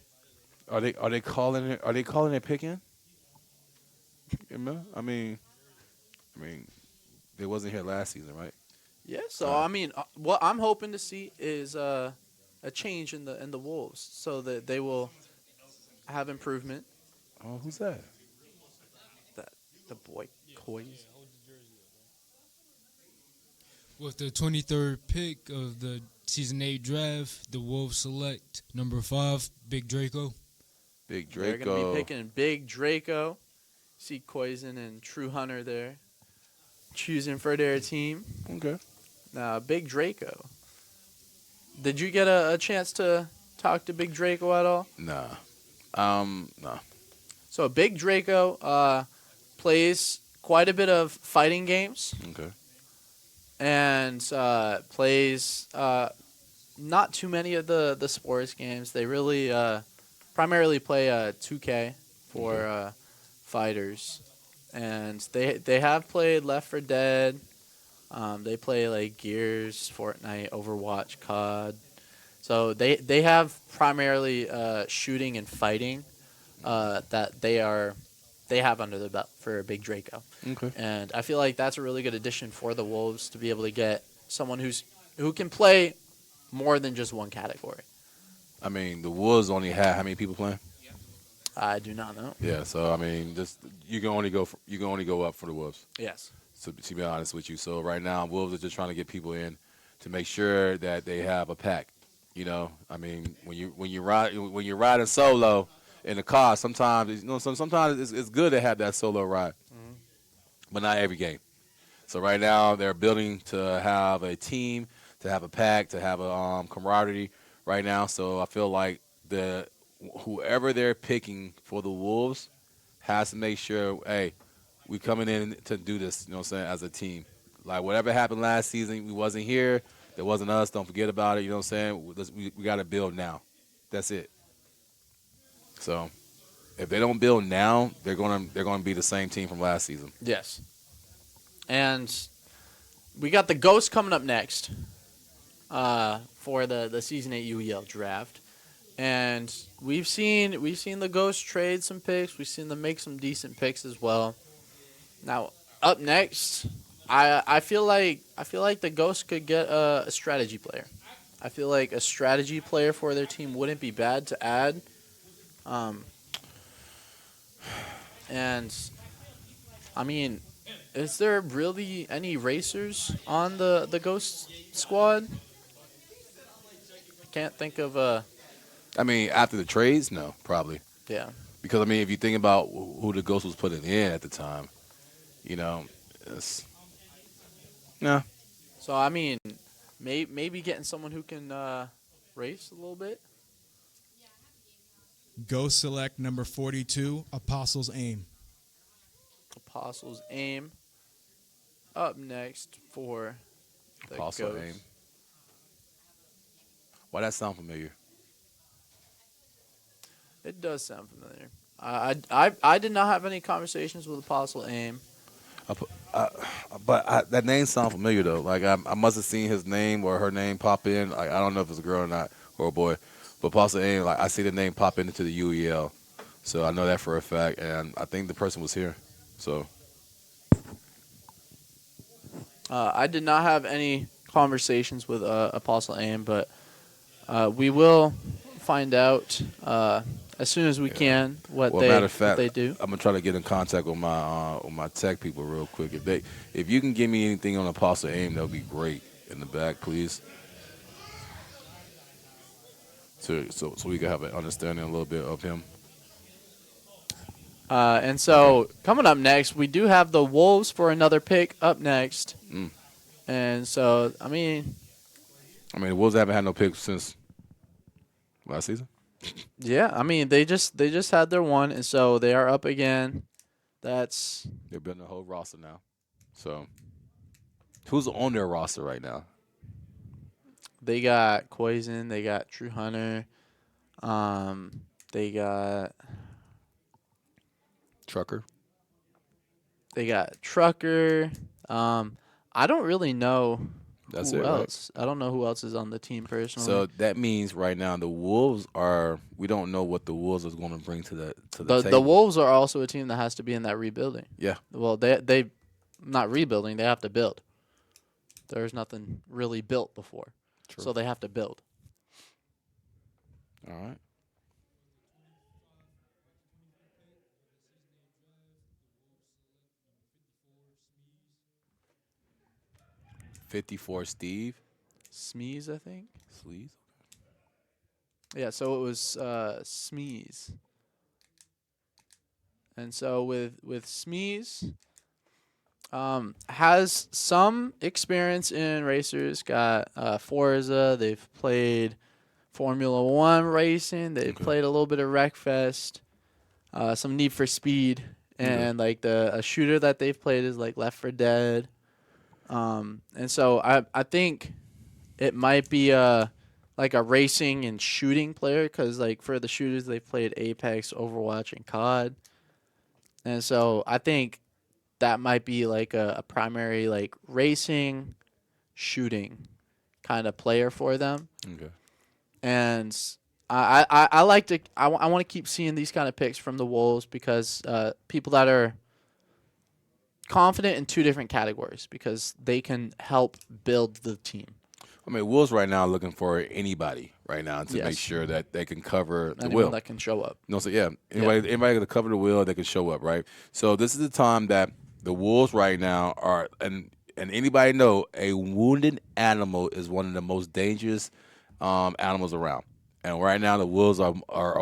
Are they calling it? Are they calling it picking? I mean, they wasn't here last season, right? Yeah. So I mean, what I'm hoping to see is a change in the Wolves, so that they will have improvement. Oh, who's that? The boy Coys. With the 23rd pick of the Season 8 draft, the Wolves select number 5, Big Draco. Big Draco. They're going to be picking Big Draco. See Coyson and True Hunter there, choosing for their team. Okay. Now, Big Draco. Did you get a chance to talk to Big Draco at all? Nah. No. So Big Draco plays quite a bit of fighting games. Okay. And plays not too many of the sports games. They really primarily play 2K for fighters. And they have played Left 4 Dead. They play like Gears, Fortnite, Overwatch, COD. So they have primarily shooting and fighting that they have under their belt for Big Draco. Okay. And I feel like that's a really good addition for the Wolves to be able to get someone who can play more than just one category. I mean, the Wolves only had how many people playing? I do not know. Yeah, so I mean, just you can only go up for the Wolves. Yes. So to be honest with you, so right now Wolves are just trying to get people in to make sure that they have a pack. You know, I mean, when you're riding solo in the car, sometimes sometimes it's good to have that solo ride, but not every game. So right now they're building to have a team, to have a pack, to have a camaraderie right now. So I feel like whoever they're picking for the Wolves has to make sure, hey, we coming in to do this, you know what I'm saying, as a team. Like whatever happened last season, we wasn't here. That wasn't us. Don't forget about it. You know what I'm saying? We got to build now. That's it. So if they don't build now, they're gonna be the same team from last season. Yes. And we got the Ghosts coming up next for the Season 8 UEL draft. And we've seen the Ghosts trade some picks. We've seen them make some decent picks as well. Now, up next, I feel like the Ghosts could get a strategy player. I feel like a strategy player for their team wouldn't be bad to add. And I mean, is there really any racers on the Ghost squad? I can't think of a. I mean, after the trades, no, probably. Yeah. Because I mean, if you think about who the Ghost was putting in at the time, you know, it's no. So I mean, maybe getting someone who can race a little bit. Go select number 42, Apostles Aim. Apostles Aim. Up next for the Apostle Ghosts. Aim. Why that sound familiar? It does sound familiar. I did not have any conversations with Apostle Aim. But that name sounds familiar though. Like I must have seen his name or her name pop in. Like I don't know if it's a girl or not or a boy. But Apostle Aim, like I see the name pop into the UEL, so I know that for a fact. And I think the person was here. So I did not have any conversations with Apostle Aim, but we will find out as soon as we can what matter of fact, what they do. I'm gonna try to get in contact with my tech people real quick. If you can give me anything on Apostle Aim, that would be great in the back, please. So we can have an understanding a little bit of him. And so coming up next, we do have the Wolves for another pick up next. And so I mean, the Wolves haven't had no picks since last season. Yeah, I mean they just had their one, and so they are up again. They're building a whole roster now. So who's on their roster right now? They got Poison, they got True Hunter, they got Trucker. They got Trucker. I don't really know That's who it, right? else. I don't know who else is on the team personally. So that means right now the Wolves we don't know what the Wolves is going to bring to the table. the Wolves are also a team that has to be in that rebuilding. Yeah. Well, they not rebuilding. They have to build. There's nothing really built before, so they have to build. All right. $54 Steve. Smeeze, I think. Sleaze. Yeah, so it was Smeeze. And so with Smeeze, has some experience in racers. Got Forza. They've played Formula One racing. They've played a little bit of Wreckfest. Some Need for Speed, and like a shooter that they've played is like Left 4 Dead. And so I think it might be like a racing and shooting player, because like for the shooters they've played Apex, Overwatch, and COD. And so I think that might be like a primary like racing, shooting kind of player for them. Okay. And I like to I want to keep seeing these kind of picks from the Wolves because people that are confident in two different categories because they can help build the team. I mean, Wolves right now are looking for anybody right now to make Yes. sure that they can cover the Anyone wheel. that can show up. No, so yeah, anybody going to cover the wheel, they can show up, right? So this is the time that the Wolves right now are, and anybody know a wounded animal is one of the most dangerous animals around. And right now the Wolves are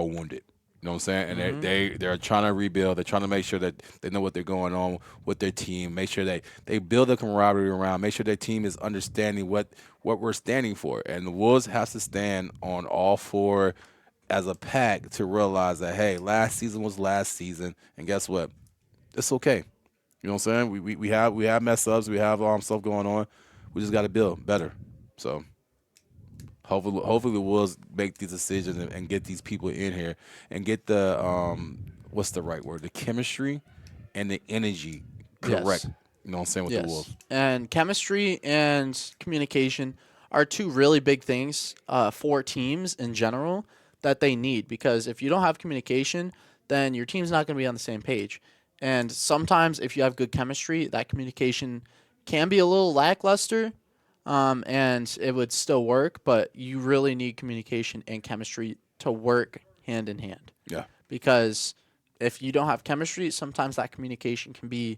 wounded. You know what I'm saying? And they're trying to rebuild. They're trying to make sure that they know what they're going on with their team. Make sure they build a camaraderie around. Make sure their team is understanding what we're standing for. And the Wolves has to stand on all four as a pack to realize that, hey, last season was last season, and guess what? It's okay. You know what I'm saying? We have mess ups. We have stuff going on. We just got to build better. So. Hopefully the Wolves make these decisions and get these people in here and get the what's the right word? The chemistry and the energy correct. Yes. You know what I'm saying with the Wolves. And chemistry and communication are two really big things for teams in general that they need because if you don't have communication, then your team's not going to be on the same page. And sometimes if you have good chemistry, that communication can be a little lackluster. And it would still work, but you really need communication and chemistry to work hand in hand. Yeah. Because if you don't have chemistry, sometimes that communication can be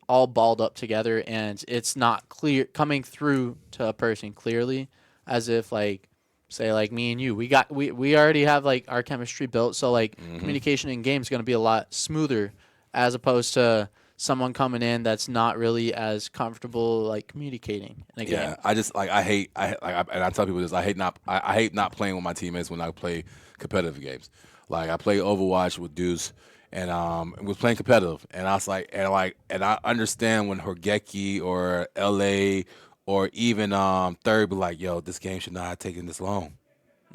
all balled up together and it's not clear coming through to a person clearly as if like say like me and you we already have like our chemistry built so like communication in game is going to be a lot smoother as opposed to someone coming in that's not really as comfortable like communicating in a game. Yeah, I just I hate and I tell people this. I hate not playing with my teammates when I play competitive games. Like I play Overwatch with Deuce, and was playing competitive, and I was like, and I understand when Horgeki or LA or even Third be like, yo, this game should not have taken this long.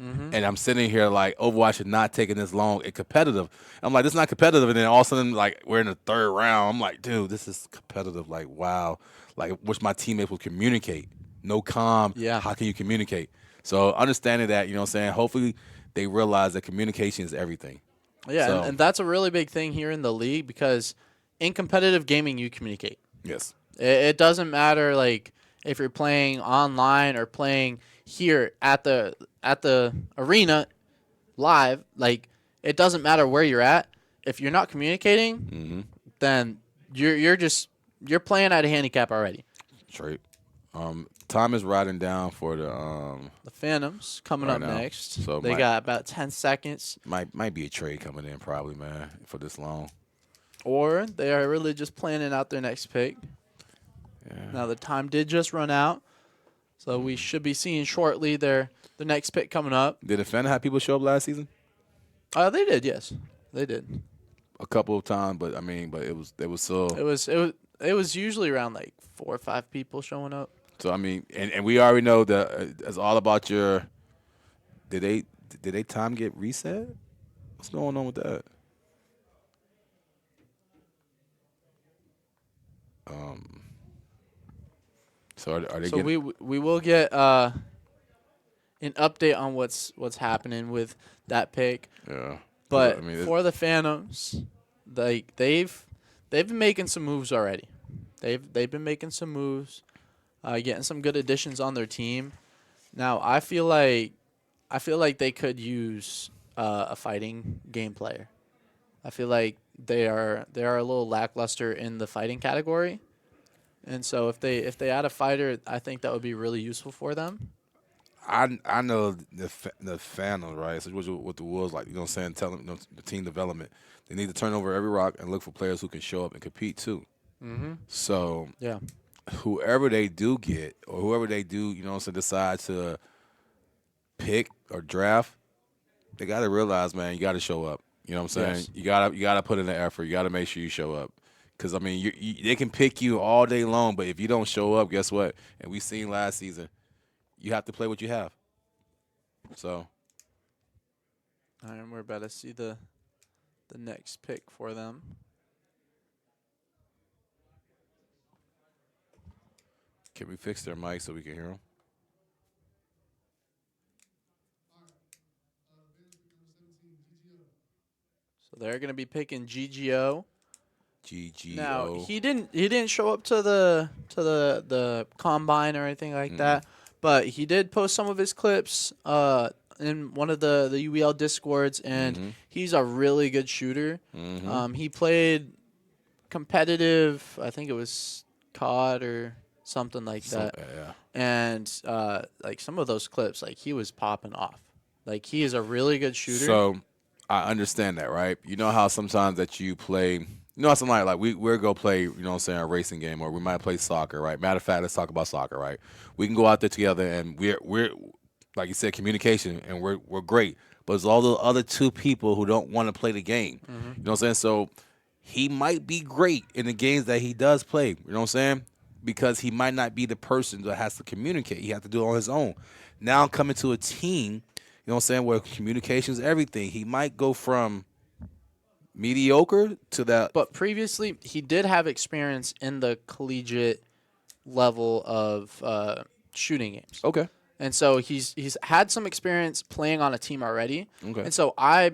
And I'm sitting here like Overwatch should not taking this long. It's competitive. I'm like, this is not competitive. And then all of a sudden, like we're in the third round. I'm like, dude, this is competitive. Like, wow. Like, wish my teammates would communicate. No comm. Yeah. How can you communicate? So understanding that, you know what I'm saying. Hopefully, they realize that communication is everything. Yeah, So, and that's a really big thing here in the league because in competitive gaming you communicate. yes. It doesn't matter like if you're playing online or playing here at the arena live, like it doesn't matter where you're at. If you're not communicating, then you're playing at a handicap already. Straight. Time is riding down for the Phantoms coming right up now. next. So They got about 10 seconds. might be a trade coming in probably, man, for this long. Or they are really just planning out their next pick. Yeah. Now the time did just run out, so we should be seeing shortly the next pick coming up. Did the Phantom have people show up last season? They did, yes, they did. A couple of times, but I mean, but it was so. It was usually around like 4 or 5 people showing up. So I mean, and we already know that it's all about your. Did they time get reset? What's going on with that? So are they So getting? we will get an update on what's happening with that pick. Yeah. But I mean, for the Phantoms, like they've been making some moves already. They've been making some moves, getting some good additions on their team. Now I feel like they could use a fighting game player. I feel like they are a little lackluster in the fighting category, and so if they add a fighter, I think that would be really useful for them. I know the Phantoms, right? So what the Wolves like, you know what I'm saying? Tell them, the team development. They need to turn over every rock and look for players who can show up and compete too. So yeah, whoever they do get or whoever they do, you know what I'm saying, decide to pick or draft, they got to realize, man, you got to show up. You know what I'm saying? Yes. You got to put in the effort. You got to make sure you show up. Because, I mean, they can pick you all day long, but if you don't show up, guess what? And we seen last season, you have to play what you have. So. All right, we're about to see the next pick for them. Can we fix their mic so we can hear them? So they're gonna be picking GGO. GGO. Now he didn't show up to the combine or anything like that, but he did post some of his clips in one of the UEL discords, and he's a really good shooter. He played competitive, I think it was COD or something like that. Yeah. And like some of those clips, like he was popping off. Like he is a really good shooter. So I understand that, right? You know how sometimes that you play, you know, somebody like we'll go play, you know what I'm saying, a racing game, or we might play soccer, right? Matter of fact, let's talk about soccer, right? We can go out there together and we're like you said, communication, and we're great. But there's all the other two people who don't want to play the game. You know what I'm saying? So he might be great in the games that he does play. You know what I'm saying? Because he might not be the person that has to communicate. He has to do it on his own. Now coming to a team, you know what I'm saying, where communication is everything. He might go from mediocre to that. But previously, he did have experience in the collegiate level of shooting games. Okay. And so he's had some experience playing on a team already. Okay. And so I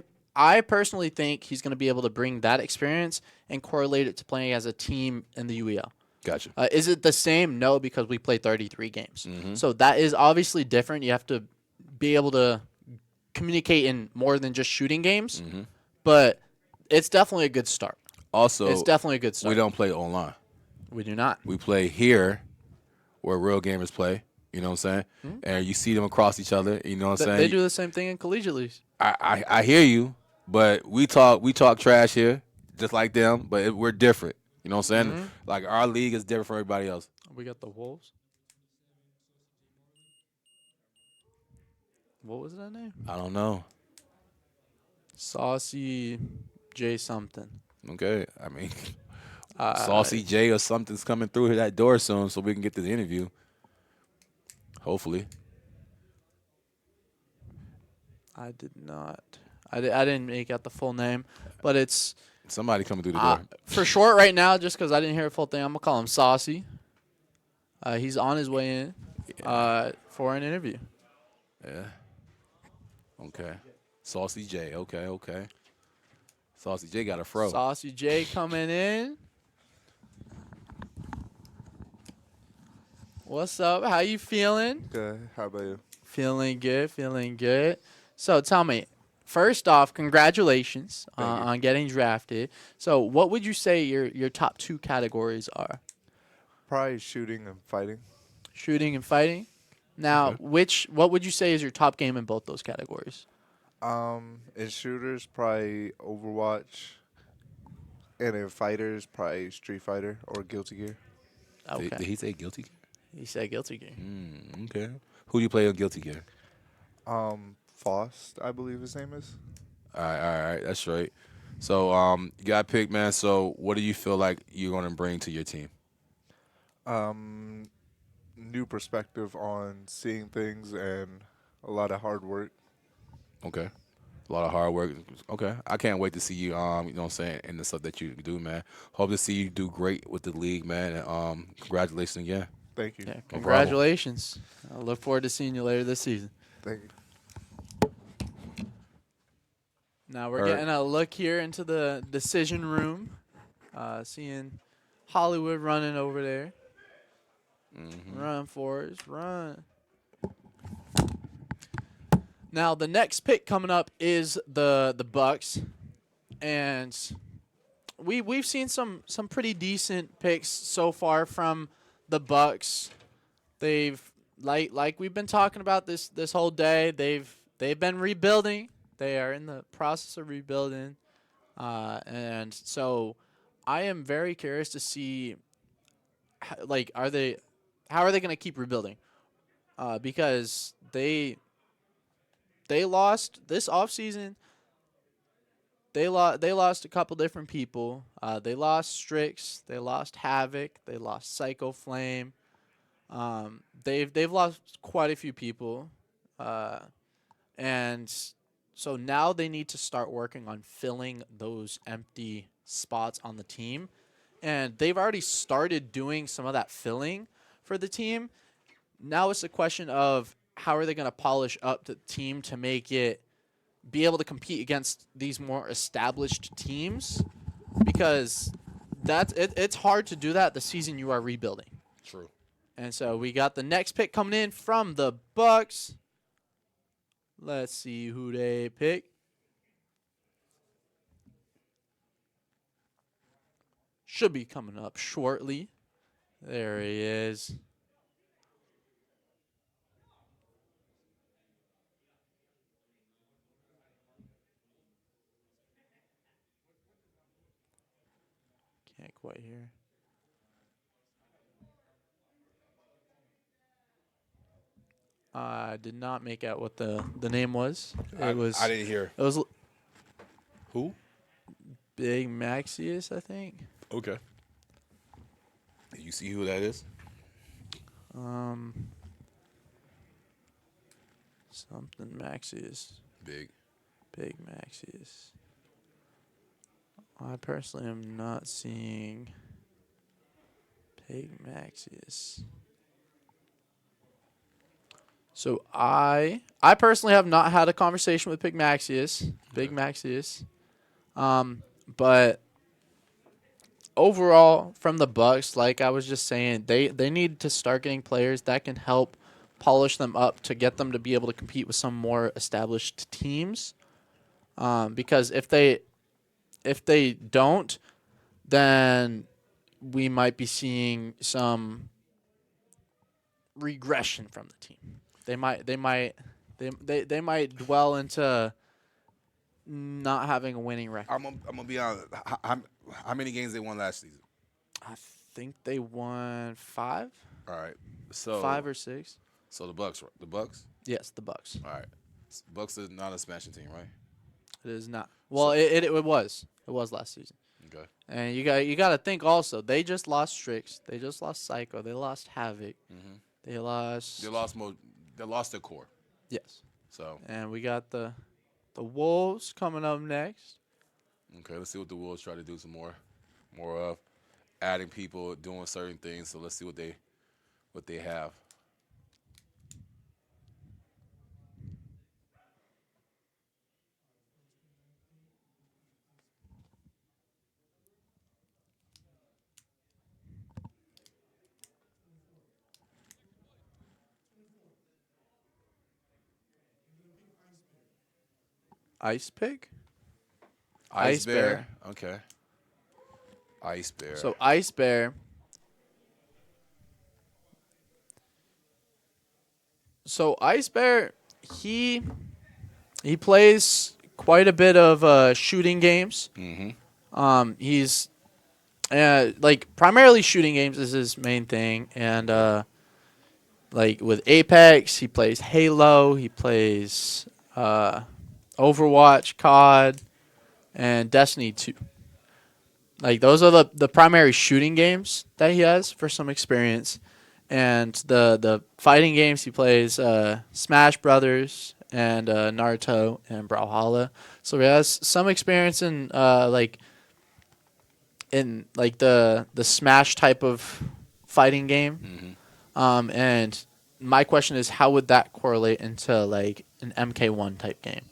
personally think he's going to be able to bring that experience and correlate it to playing as a team in the UEL. Gotcha. Is it the same? No, because we play 33 games. So that is obviously different. You have to be able to communicate in more than just shooting games. But it's definitely a good start. Also, it's definitely a good start. We don't play online. We do not. We play here where real gamers play. You know what I'm saying? And you see them across each other. You know what I'm saying? They do the same thing in collegiate leagues. I hear you, but we talk trash here, just like them, but we're different. You know what I'm saying? Like our league is different from everybody else. We got the Wolves. What was that name? I don't know. Saucy J something. Okay, I mean, Saucy J or something's coming through that door soon, so we can get to the interview. Hopefully. I did not. I didn't make out the full name, but it's somebody coming through the door. For short, right now, just because I didn't hear the full thing, I'm gonna call him Saucy. He's on his way in for an interview. Yeah. Okay. Saucy J. Okay. Saucy J got a fro. Saucy J coming in. What's up? How you feeling? Good. How about you? Feeling good. So tell me, first off, congratulations on getting drafted. So what would you say your top two categories are? Probably shooting and fighting. Shooting and fighting? Now, what would you say is your top game in both those categories? In shooters, probably Overwatch. And in fighters, probably Street Fighter or Guilty Gear. Okay. Did he say Guilty Gear? He said Guilty Gear. Okay. Who do you play on Guilty Gear? Faust, I believe his name is. All right. That's right. So, you got picked, man. So, what do you feel like you're going to bring to your team? New perspective on seeing things and a lot of hard work. Okay. A lot of hard work. Okay. I can't wait to see you, you know what I'm saying, in the stuff that you do, man. Hope to see you do great with the league, man. And congratulations again. Thank you. Yeah, congratulations. I look forward to seeing you later this season. Thank you. Now we're getting a look here into the decision room. Seeing Hollywood running over there. Run, Forrest, run. Now the next pick coming up is the Bucks, and we've seen some pretty decent picks so far from the Bucks. They've like we've been talking about this whole day. They've been rebuilding. They are in the process of rebuilding, and so I am very curious to see how are they going to keep rebuilding? Because they lost this offseason. They lost a couple different people. They lost Strix. They lost Havoc. They lost Psycho Flame. They've lost quite a few people, and so now they need to start working on filling those empty spots on the team, and they've already started doing some of that filling for the team. Now it's a question of how are they going to polish up the team to make it be able to compete against these more established teams, because it's hard to do that the season you are rebuilding. True. And so we got the next pick coming in from the Bucks. Let's see who they pick. Should be coming up shortly. There he is. Can't quite hear. I did not make out what the name was. I didn't hear. It was Who? Big Maxius, I think. Okay. You see who that is? Something Maxius. Big Maxius. I personally am not seeing Big Maxius. So I personally have not had a conversation with Big Maxius. But overall, from the Bucks, like I was just saying, they need to start getting players that can help polish them up to get them to be able to compete with some more established teams. Because if they don't, then we might be seeing some regression from the team. They might dwell into not having a winning record. I'm gonna be honest. How many games they won last season? I think they won 5. All right, so 5 or 6. So the Bucks. Yes, the Bucks. All right, Bucks is not a smashing team, right? It is not. Well, it was. It was last season. Okay. And you got to think also. They just lost Strix. They just lost Psycho. They lost Havoc. Mm-hmm. They lost. They lost their core. Yes. So. And we got the Wolves coming up next. Okay, let's see what the Wolves try to do some more of, adding people, doing certain things. So let's see what they have. Ice Pig? Ice Bear. Okay. Ice Bear. So Ice Bear. He plays quite a bit of shooting games. Mm-hmm. He's like primarily shooting games is his main thing, and like with Apex, he plays Halo. He plays Overwatch, COD, and Destiny 2. Like those are the primary shooting games that he has for some experience. And the fighting games he plays Smash Brothers and Naruto and Brawlhalla. So he has some experience in the Smash type of fighting game. Mm-hmm. And my question is, how would that correlate into like an MK1 type game?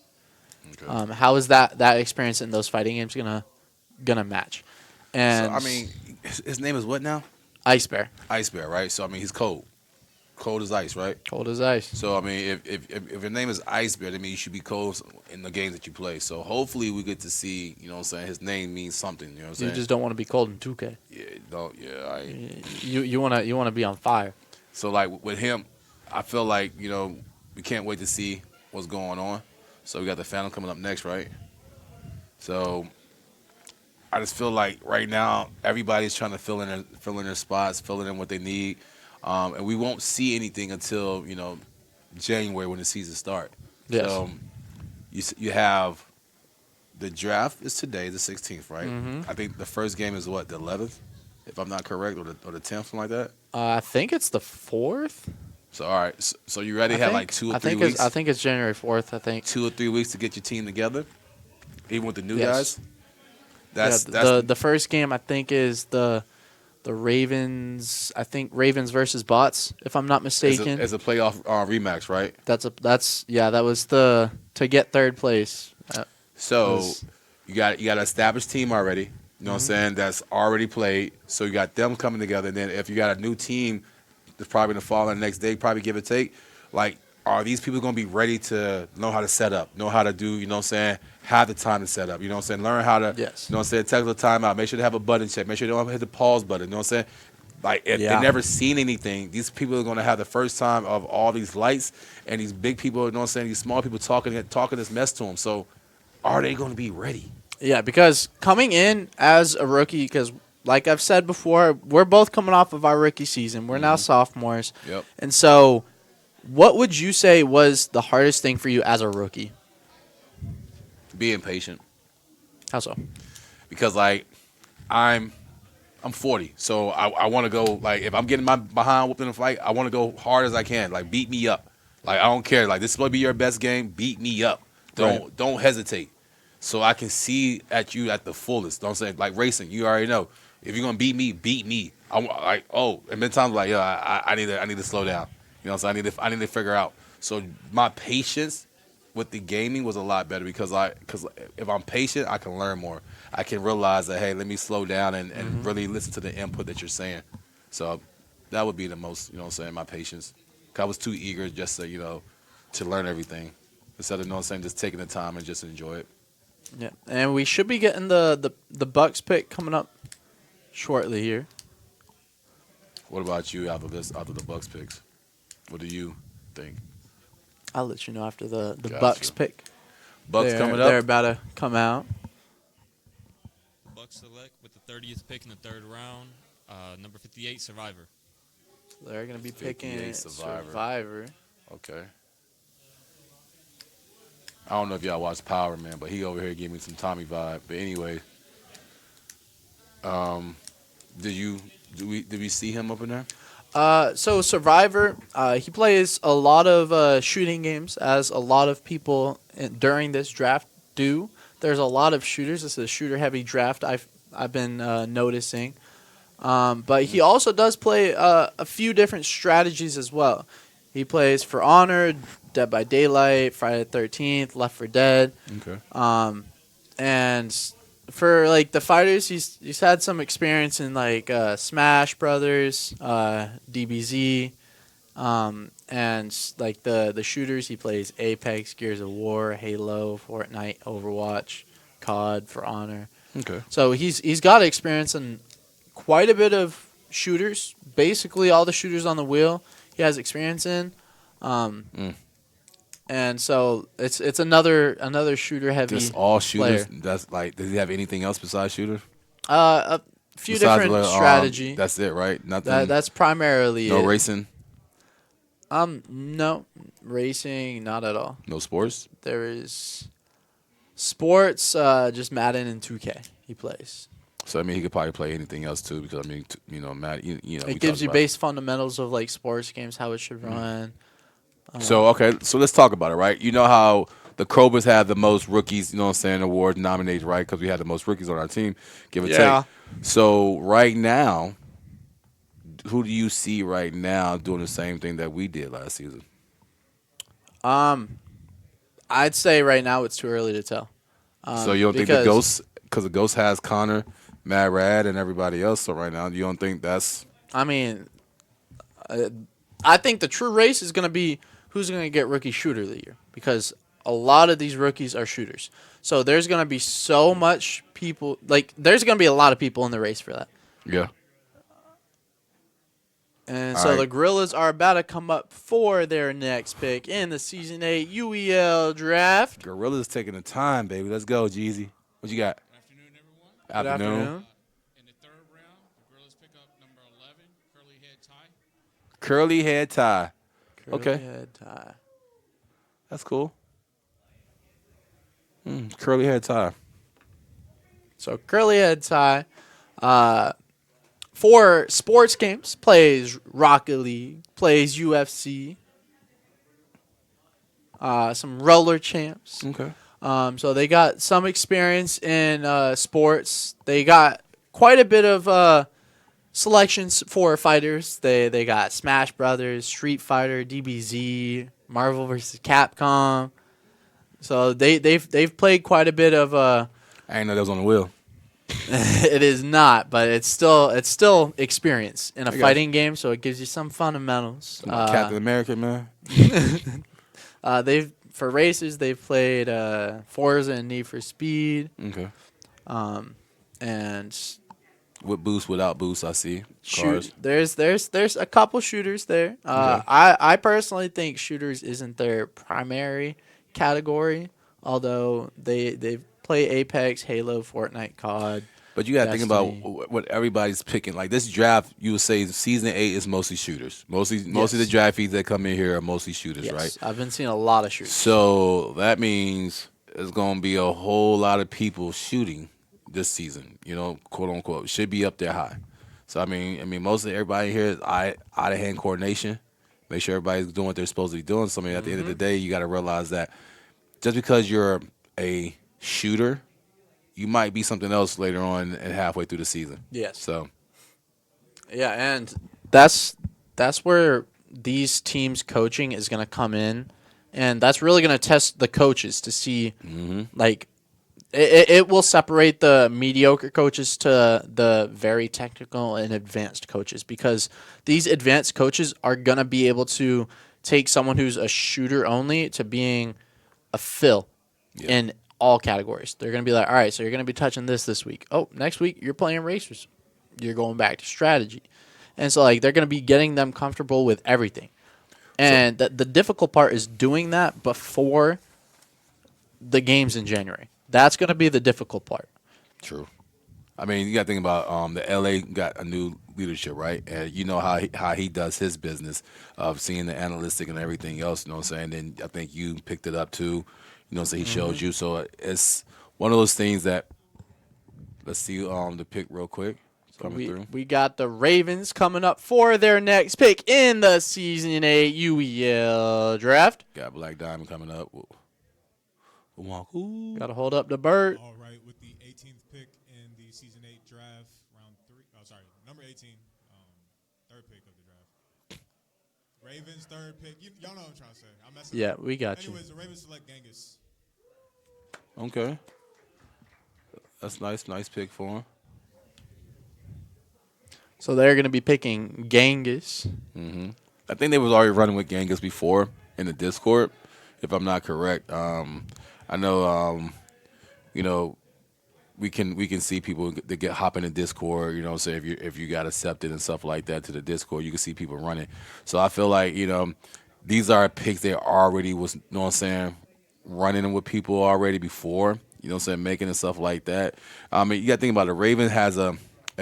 Okay. How is that experience in those fighting games gonna match? And so, I mean, his name is what now? Ice Bear. Ice Bear, right? So I mean, he's cold. Cold as ice, right? Cold as ice. So I mean, if your name is Ice Bear, that means you should be cold in the games that you play. So hopefully we get to see, you know what I'm saying, his name means something. You know what I'm saying? You just don't want to be cold in 2K. Yeah, no, yeah. You wanna be on fire. So like with him, I feel like, you know, we can't wait to see what's going on. So we got the Phantom coming up next, right? So I just feel like right now everybody's trying to fill in their spots, filling in what they need, and we won't see anything until, you know, January when the season starts. Yes. So you have the draft is today, the 16th, right? Mm-hmm. I think the first game is what, the 11th, if I'm not correct, or the 10th, something like that. I think it's the 4th. So all right, so you already have like 2 or 3 weeks. I think it's January 4th. I think 2 or 3 weeks to get your team together, even with the new Yes. guys. That's the first game I think is the the Ravens. I think Ravens versus Bots, if I'm not mistaken. It's a playoff rematch, right? That was to get third place. So was- you got an established team already. You know what I'm saying? That's already played. So you got them coming together. And then if you got a new team that's probably going to fall in the next day, probably give or take, like, are these people going to be ready to know how to set up, know how to do, you know what I'm saying, have the time to set up, you know what I'm saying, learn how to, you know what I'm saying, take the time out, make sure they have a button check, make sure they don't hit the pause button, you know what I'm saying? Like, if they've never seen anything, these people are going to have the first time of all these lights and these big people, you know what I'm saying, these small people talking this mess to them. So are they going to be ready? Yeah, because coming in as a rookie, because like I've said before, we're both coming off of our rookie season. We're now sophomores. Yep. And so what would you say was the hardest thing for you as a rookie? Being patient. How so? Because, like, I'm 40, so I want to go, like, if I'm getting my behind whooped in a fight, I want to go hard as I can. Like, beat me up. Like, I don't care. Like, this is going to be your best game. Beat me up. Don't hesitate. So I can see at you at the fullest. Don't say, like, racing. You already know. If you're going to beat me, beat me. I'm like, and many times, like, yo, I need to slow down. You know what I'm saying? I need to figure out. So my patience with the gaming was a lot better because if I'm patient, I can learn more. I can realize that, hey, let me slow down and really listen to the input that you're saying. So that would be the most, you know what I'm saying, my patience. 'Cause I was too eager just to, to learn everything instead of, you know what I'm saying, just taking the time and just enjoy it. Yeah, and we should be getting the Bucks pick coming up shortly here. What about you after the Bucks picks? What do you think? I'll let you know after the Gotcha. Bucks pick. Bucks coming up. They're about to come out. Bucks select with the 30th pick in the third round, number 58, Survivor. They're going to be picking 58 Survivor. Okay. I don't know if y'all watch Power, man, but he over here gave me some Tommy vibe. But anyway, did we see him up in there? So Survivor, he plays a lot of shooting games, as a lot of people during this draft do. There's a lot of shooters. This is a shooter-heavy draft. I've been noticing, but he also does play a few different strategies as well. He plays For Honor, Dead by Daylight, Friday the 13th, Left 4 Dead. Okay. And for like the fighters, he's had some experience in like Smash Brothers, DBZ, and like the shooters, he plays Apex, Gears of War, Halo, Fortnite, Overwatch, COD, For Honor. Okay. So he's got experience in quite a bit of shooters. Basically, all the shooters on the wheel he has experience in. And so it's another shooter heavy. Just all shooters. Player. That's like, does he have anything else besides shooters? A few Besides different the, strategy. That's it, right? Nothing. That's primarily no it. racing. No racing, not at all. No sports. There is sports, just Madden and 2K. He plays. So I mean, he could probably play anything else too, because I mean, Madden. You know, we It gives talked you about base fundamentals of like sports games, how it should run. So okay, so let's talk about it, right? You know how the Cobras have the most rookies, you know what I'm saying, awards nominated, right? Because we had the most rookies on our team, give or take. So right now, who do you see right now doing the same thing that we did last season? I'd say right now it's too early to tell. So you don't think the Ghost, because the Ghost has Connor, Mad Rad, and everybody else. So right now, you don't think that's? I mean, I think the true race is going to be who's going to get rookie shooter of the year, because a lot of these rookies are shooters. So there's going to be so much people, like there's going to be a lot of people in the race for that. Yeah. And All so right. the Gorillas are about to come up for their next pick in the Season 8 UEL draft. Gorillas taking the time, baby. Let's go, Jeezy. What you got? Good afternoon. Curly Head Tie. Okay. Head tie. That's cool. Curly Head Tie. So Curly Head Tie, for sports games, plays Rocket League, plays UFC, some roller champs. Okay. So they got some experience in sports. They got quite a bit of selections for fighters. They got Smash Brothers, Street Fighter, DBZ, Marvel vs. Capcom. So they've played quite a bit of. I didn't know that was on the wheel. It is not, but it's still experience in a I got fighting game, so it gives you some fundamentals. Captain America, man. They've for races they've played Forza and Need for Speed. Okay. And with boost, without boost, I see cars. There's a couple shooters there. Okay. I personally think shooters isn't their primary category, although they play Apex, Halo, Fortnite, COD. But you got to think about Destiny. what everybody's picking. Like this draft, you would say season 8 is mostly shooters. Most of the draftees that come in here are mostly shooters, Yes, right? I've been seeing a lot of shooters. So that means there's going to be a whole lot of people shooting this season, quote unquote. Should be up there high. So I mean most of everybody here is out of hand coordination. Make sure everybody's doing what they're supposed to be doing. So I mean, at the end of the day, you got to realize that just because you're a shooter, you might be something else later on and halfway through the season. Yes. So Yeah, and that's where these teams' coaching is going to come in, and that's really going to test the coaches to see, like, it will separate the mediocre coaches to the very technical and advanced coaches, because these advanced coaches are going to be able to take someone who's a shooter only to being a fill in all categories. They're going to be like, all right, so you're going to be touching this week. Oh, next week you're playing racers. You're going back to strategy. And so, like, they're going to be getting them comfortable with everything. And the difficult part is doing that before the games in January. That's going to be the difficult part. True. I mean, you got to think about the LA got a new leadership, right? And you know how he does his business of seeing the analytic and everything else. You know what I'm saying? Then I think you picked it up too. So he showed you. So it's one of those things that. Let's see the pick real quick. Coming through. We got the Ravens coming up for their next pick in the Season 8 UEL draft. Got Black Diamond coming up. Got to hold up the bird. All right, with the 18th pick in the Season 8 draft, round 3. Oh, sorry, number 18, third pick of the draft. Ravens, third pick. Y'all know what I'm trying to say. I'm messing Yeah, up. we got you. Anyways, the Ravens select Genghis. Okay. That's nice. Nice pick for him. So they're going to be picking Genghis. I think they was already running with Genghis before in the Discord, if I'm not correct. I know, we can see people that get hop in the Discord. Say if you got accepted and stuff like that to the Discord, you can see people running. So I feel like these are picks they already was, running with people already before. Making and stuff like that. I mean, you got to think about it. Ravens has an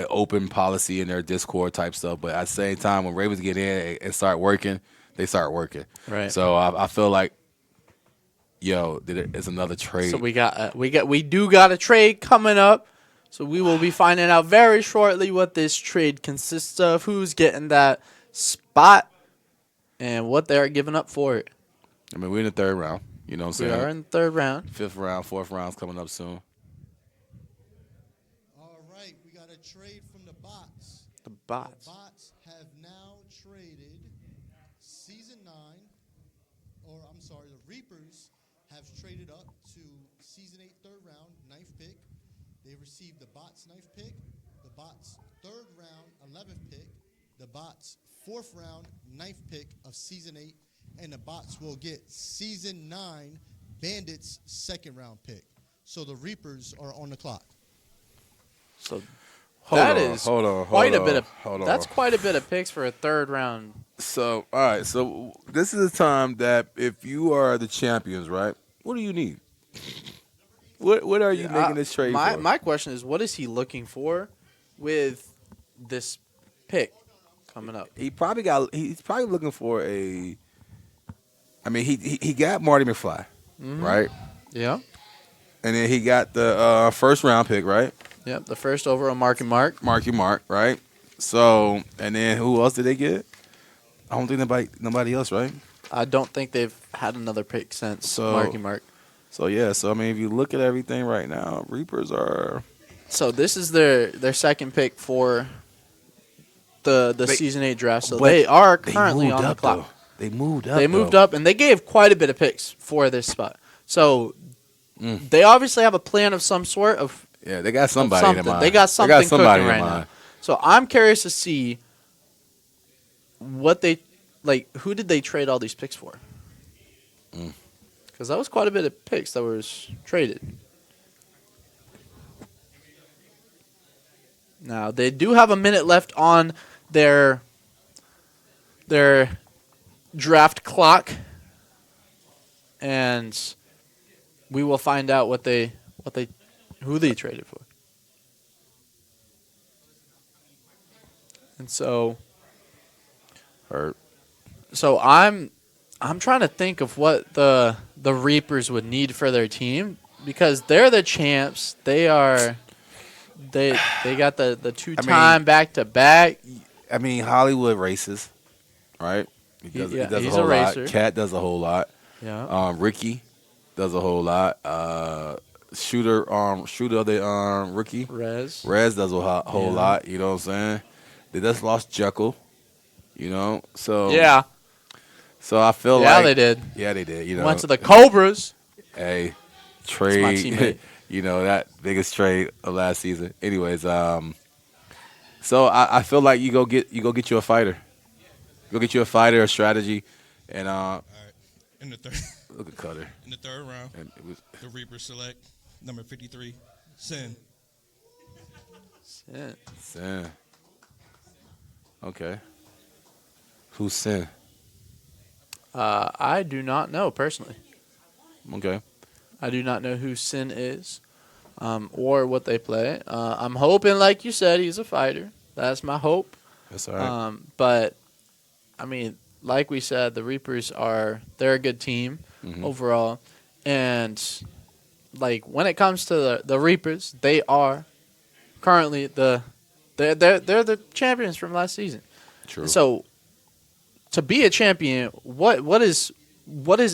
open policy in their Discord type stuff, but at the same time, when Ravens get in and start working, they start working. Right. So I feel like, it's another trade. So we do got a trade coming up. So we will be finding out very shortly what this trade consists of, who's getting that spot, and what they're giving up for it. I mean, we're in the third round. You know what I'm We saying? are in the third round. Fifth round, fourth round's coming up soon. All right, we got a trade from the bots. The bots. The bots have now traded Season 9, the Reapers have traded up to Season 8 third round, 9th pick. They received the bots' 9th pick, the bots' third round, 11th pick, the bots' fourth round, 9th pick of Season 8, and the bots will get Season 9 Bandits' second round pick. So the Reapers are on the clock. So Hold that on, is hold on, quite hold a bit on, of hold that's on. quite a bit of picks for a third round. So, all right. So this is a time that if you are the champions, right, what do you need? What are you making this trade for? My question is, what is he looking for with this pick coming up? He's probably looking for a. I mean, he got Marty McFly, right? Yeah. And then he got the first round pick, right? Yep, the first overall Marky Mark. Marky Mark, right? So, and then who else did they get? I don't think nobody else, right? I don't think they've had another pick since Marky Mark. So yeah, so I mean, if you look at everything right now, Reapers are. So this is their second pick for the They- season 8 draft, so but they are they currently moved on the up, clock. though. They moved up. They moved though. up, and they gave quite a bit of picks for this spot. So they obviously have a plan of some sort of. Yeah, they got of somebody in something. mind. They got something somebody cooking in right now. mind. So I'm curious to see what they like. Who did they trade all these picks for? Because that was quite a bit of picks that was traded. Now they do have a minute left on their draft clock, and we will find out who they traded for. And so I'm trying to think of what the Reapers would need for their team, because they're the champs. They got the two-time back-to-back. I mean, Hollywood races, right? He does a he's whole a lot. racer. Cat does a whole lot. Yeah. Ricky does a whole lot. Shooter the rookie. Rez does a whole lot. You know what I'm saying? They just lost Jekyll. You know, so Yeah. So I feel Yeah, like they did. Yeah, they did. You know, Went to the Cobras. Hey, That's my trade. teammate. You know, that biggest trade of last season. Anyways, so I feel like you go get you a fighter. Go get you a fighter, a strategy, and In the third, look at Cutter. In the third round, And it was, the Reapers select number 53, Sin. Sin. Okay. Who's Sin? I do not know personally. Okay. I do not know who Sin is, or what they play. I'm hoping, like you said, he's a fighter. That's my hope. That's all right. But I mean, like we said, the Reapers they're a good team overall, and like when it comes to the Reapers, they are currently they're the champions from last season. True. So to be a champion, what does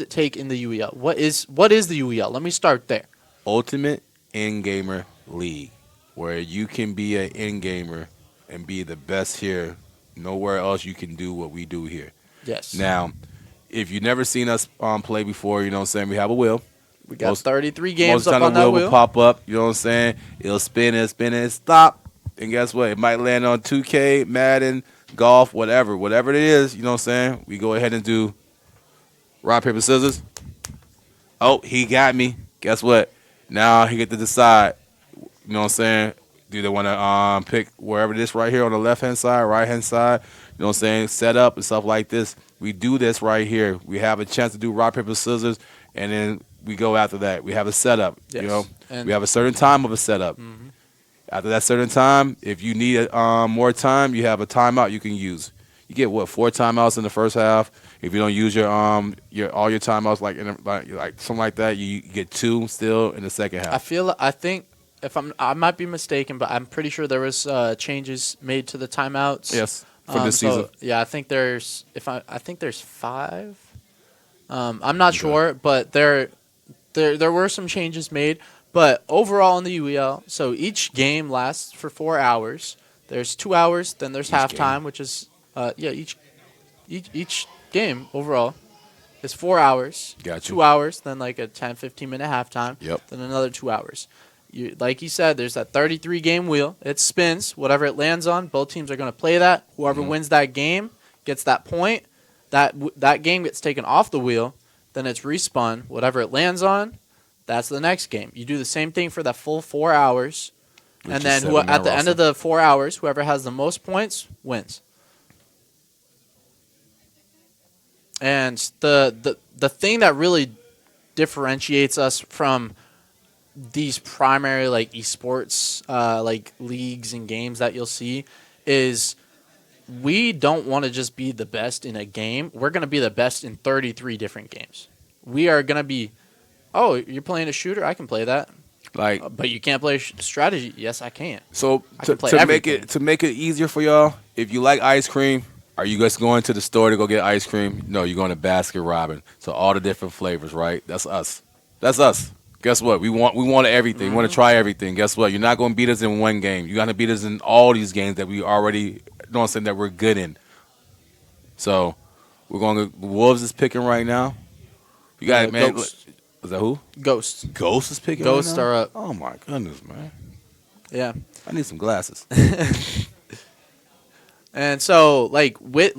it take in the UEL? What is the UEL? Let me start there. Ultimate End Gamer League, where you can be an end gamer and be the best here. Nowhere else you can do what we do here. Yes. Now, if you've never seen us play before, you know what I'm saying, we have a wheel. We got 33 games most of up the on time the that wheel wheel. will pop up, you know what I'm saying? It'll spin and stop. And guess what? It might land on 2K, Madden, golf, whatever it is, you know what I'm saying? We go ahead and do rock, paper, scissors. Oh, he got me. Guess what? Now he get to decide, you know what I'm saying? Do they want to pick wherever it is right here on the left-hand side, right-hand side, you know what I'm saying? Set up and stuff like this. We do this right here. We have a chance to do rock, paper, scissors, and then we go after that. We have a setup, you Yes. know? And- We have a certain time of a setup. After that certain time, if you need more time, you have a timeout you can use. You get, 4 timeouts in the first half. If you don't use your all your timeouts like something like that, you get 2 still in the second half. I think I might be mistaken, but I'm pretty sure there was changes made to the timeouts. Yes, for this so, season. Yeah, I think there's 5. I'm not sure, but there were some changes made. But overall in the UEL, so each game lasts for 4 hours. There's 2 hours, then there's halftime, which is each game overall is 4 hours. Gotcha. 2 hours, then like a 10, 15-minute halftime. Yep. Then another 2 hours. Like you said, there's that 33-game wheel. It spins. Whatever it lands on, both teams are going to play that. Whoever wins that game gets that point. That game gets taken off the wheel. Then it's respun. Whatever it lands on, that's the next game. You do the same thing for the full 4 hours. Which And is then 7-man at the end roster. of the 4 hours, whoever has the most points wins. And the thing that really differentiates us from these primary like esports like leagues and games that you'll see is we don't want to just be the best in a game. We're going to be the best in 33 different games. We are going to be, oh, you're playing a shooter? I can play that. Like, but you can't play strategy. Yes, I can. So I to, can play to everything. make it easier for y'all, if you like ice cream, are you guys going to the store to go get ice cream? No, you're going to Baskin Robbins. So all the different flavors, right? That's us. That's us. Guess what? We want everything. We want to try everything. Guess what? You're not going to beat us in one game. You're going to beat us in all these games that we already you know what I'm saying, that we're good in. So we're going to Wolves is picking right now. You got it, man. Ghost. Is that who? Ghosts. Ghost is picking. Ghosts right now? are up. Oh my goodness, man. Yeah. I need some glasses. And so, like we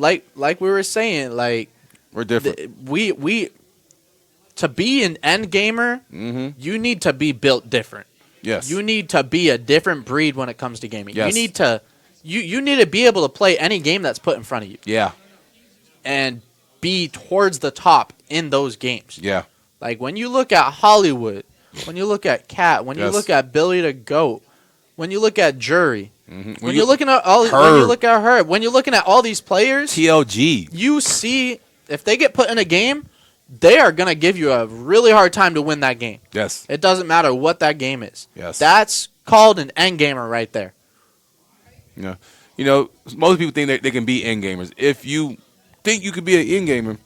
were saying, like we're different. We to be an end gamer, you need to be built different. Yes. You need to be a different breed when it comes to gaming. Yes. You need to you need to be able to play any game that's put in front of you. Yeah. And be towards the top in those games. Yeah. Like when you look at Hollywood, when you look at Cat, when you Yes. look at Billy the Goat, when you look at Jury, Mm-hmm. when you're looking at all, when you look at her, when you're looking at all these players, TLG, you see if they get put in a game, they are gonna give you a really hard time to win that game. Yes. It doesn't matter what that game is. Yes. That's called an end gamer right there. Yeah. You know, most people think they can be end gamers. If you think you could be an end gamer,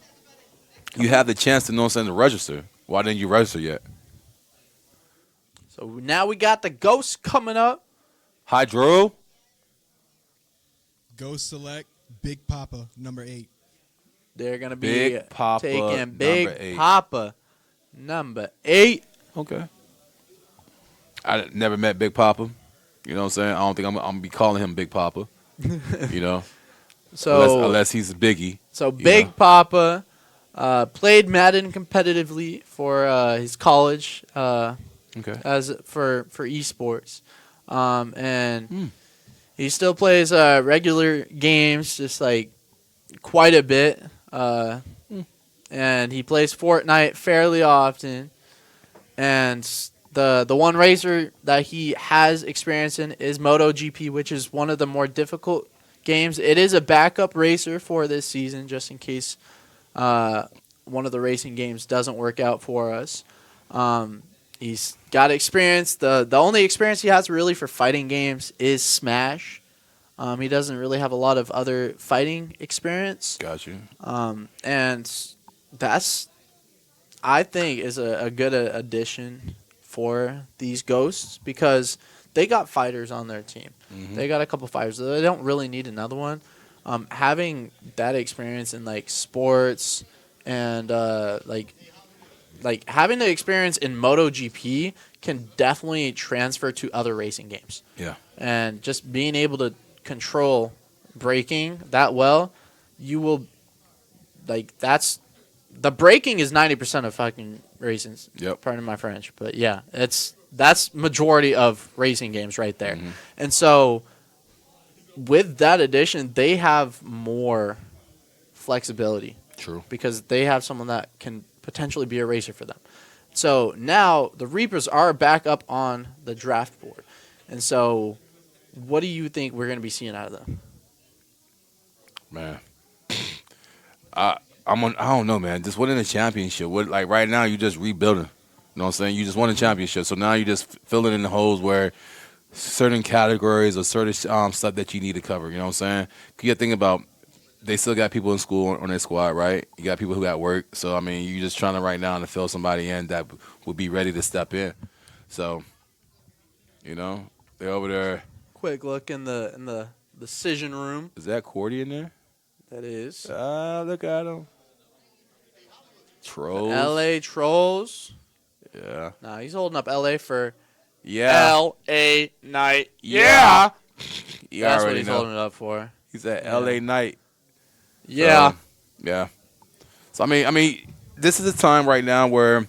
you have the chance to know something to register. Why didn't you register yet? So now we got the Ghosts coming up. Hydro. Ghost select Big Papa number 8. They're gonna be Big Papa, taking Big number 8. Papa number 8. Okay. I never met Big Papa. You know what I'm saying? I don't think I'm gonna be calling him Big Papa. You know. So unless he's a biggie. So you Big know? Papa played Madden competitively for his college. Okay. As for esports, and he still plays regular games, just like quite a bit. And he plays Fortnite fairly often. And the one racer that he has experience in is MotoGP, which is one of the more difficult games. It is a backup racer for this season, just in case one of the racing games doesn't work out for us. He's got experience. The only experience he has really for fighting games is Smash. He doesn't really have a lot of other fighting experience. Got you. And that's, I think, is a good addition for these Ghosts because they got fighters on their team. They got a couple fighters. They don't really need another one. Having that experience in like sports and like having the experience in MotoGP can definitely transfer to other racing games. Yeah. And just being able to control braking that well, you will that's the braking is 90% of fucking racing. Yep. Pardon my French, but yeah, that's majority of racing games right there. And so with that addition, they have more flexibility. True. Because they have someone that can potentially be a racer for them. So now the Reapers are back up on the draft board. And so what do you think we're going to be seeing out of them? Man. I don't know, man. Just winning a championship. Like right now you just rebuilding. You know what I'm saying? You just won a championship. So now you just filling in the holes where certain categories or certain stuff that you need to cover. You know what I'm saying? You got to think about they still got people in school on their squad, right? You got people who got work. So, I mean, you're just trying to right now to fill somebody in that would be ready to step in. So, you know, they're over there. Quick look in the decision room. Is that Cordy in there? That is. Look at him. Trolls. LA Trolls. Yeah. Nah, he's holding up LA for LA Knight. Yeah. You That's what already he's know. holding it up for. He's at LA Knight. Yeah. So, yeah. So I mean, this is a time right now where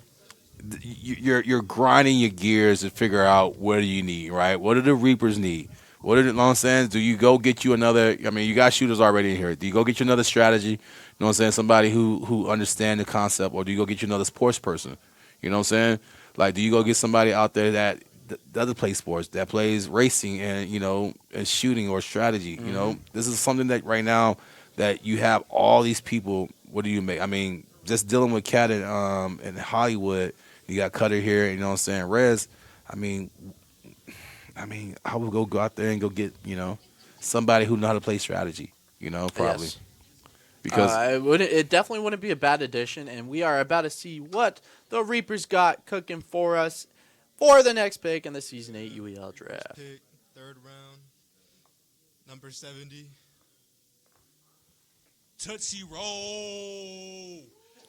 you're grinding your gears to figure out what do you need, right? What do the Reapers need? What are the long saying? Do you go get you another? I mean, you got shooters already in here. Do you go get you another strategy? You know what I'm saying? Somebody who understand the concept, or do you go get you another sports person? You know what I'm saying? Like, do you go get somebody out there that doesn't play sports, that plays racing and and shooting or strategy? You know, this is something that right now that you have all these people. What do you make? I mean, just dealing with Cat in Hollywood. You got Cutter here. You know what I'm saying? Rez. I mean, I would go out there and go get somebody who know how to play strategy. Probably. Yes. Because it definitely wouldn't be a bad addition, and we are about to see what the Reapers got cooking for us for the next pick in the Season 8 UEL draft. Pick, 3rd round, number 70, Tootsie Roll.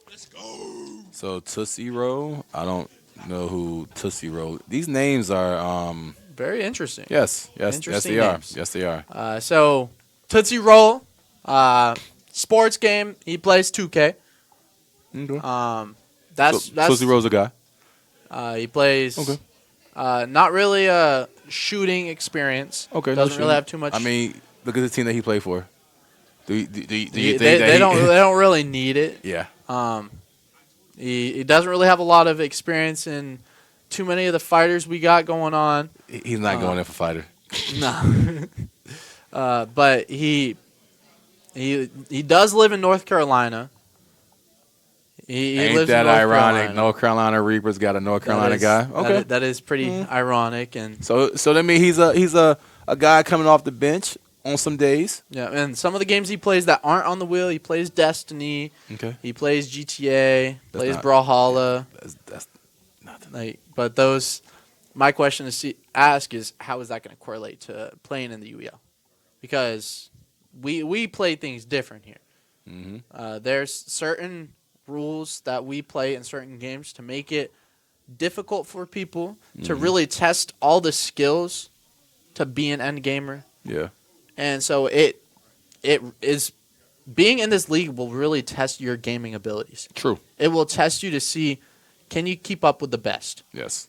Let's go. So Tootsie Roll. I don't know who Tootsie Roll. These names are Very interesting. Yes, Interesting they are. names. Yes, they are. So Tootsie Roll, sports game. He plays 2K. That's Tootsie Roll's a guy. He plays. Okay. Not really a shooting experience. Okay, no Doesn't shooting. really have too much. I mean, look at the team that he played for. Do you think they that he, don't really need it. Yeah. He doesn't really have a lot of experience in too many of the fighters we got going on. He's not going there for fighter. No. But he does live in North Carolina. He Ain't lives that in North ironic? Carolina. North Carolina Reapers got a North Carolina guy. Okay, that is pretty ironic. And so that means he's a guy coming off the bench on some days. yeah, and some of the games he plays that aren't on the wheel, he plays Destiny. Okay. He plays GTA. That's Plays not- Brawlhalla. That's nothing. Like, but those. My question to ask is, how is that going to correlate to playing in the UEL? Because we play things different here. Mm-hmm. There's certain rules that we play in certain games to make it difficult for people to really test all the skills to be an end gamer. Yeah. And so it is being in this league will really test your gaming abilities. True. It will test you to see, can you keep up with the best? Yes.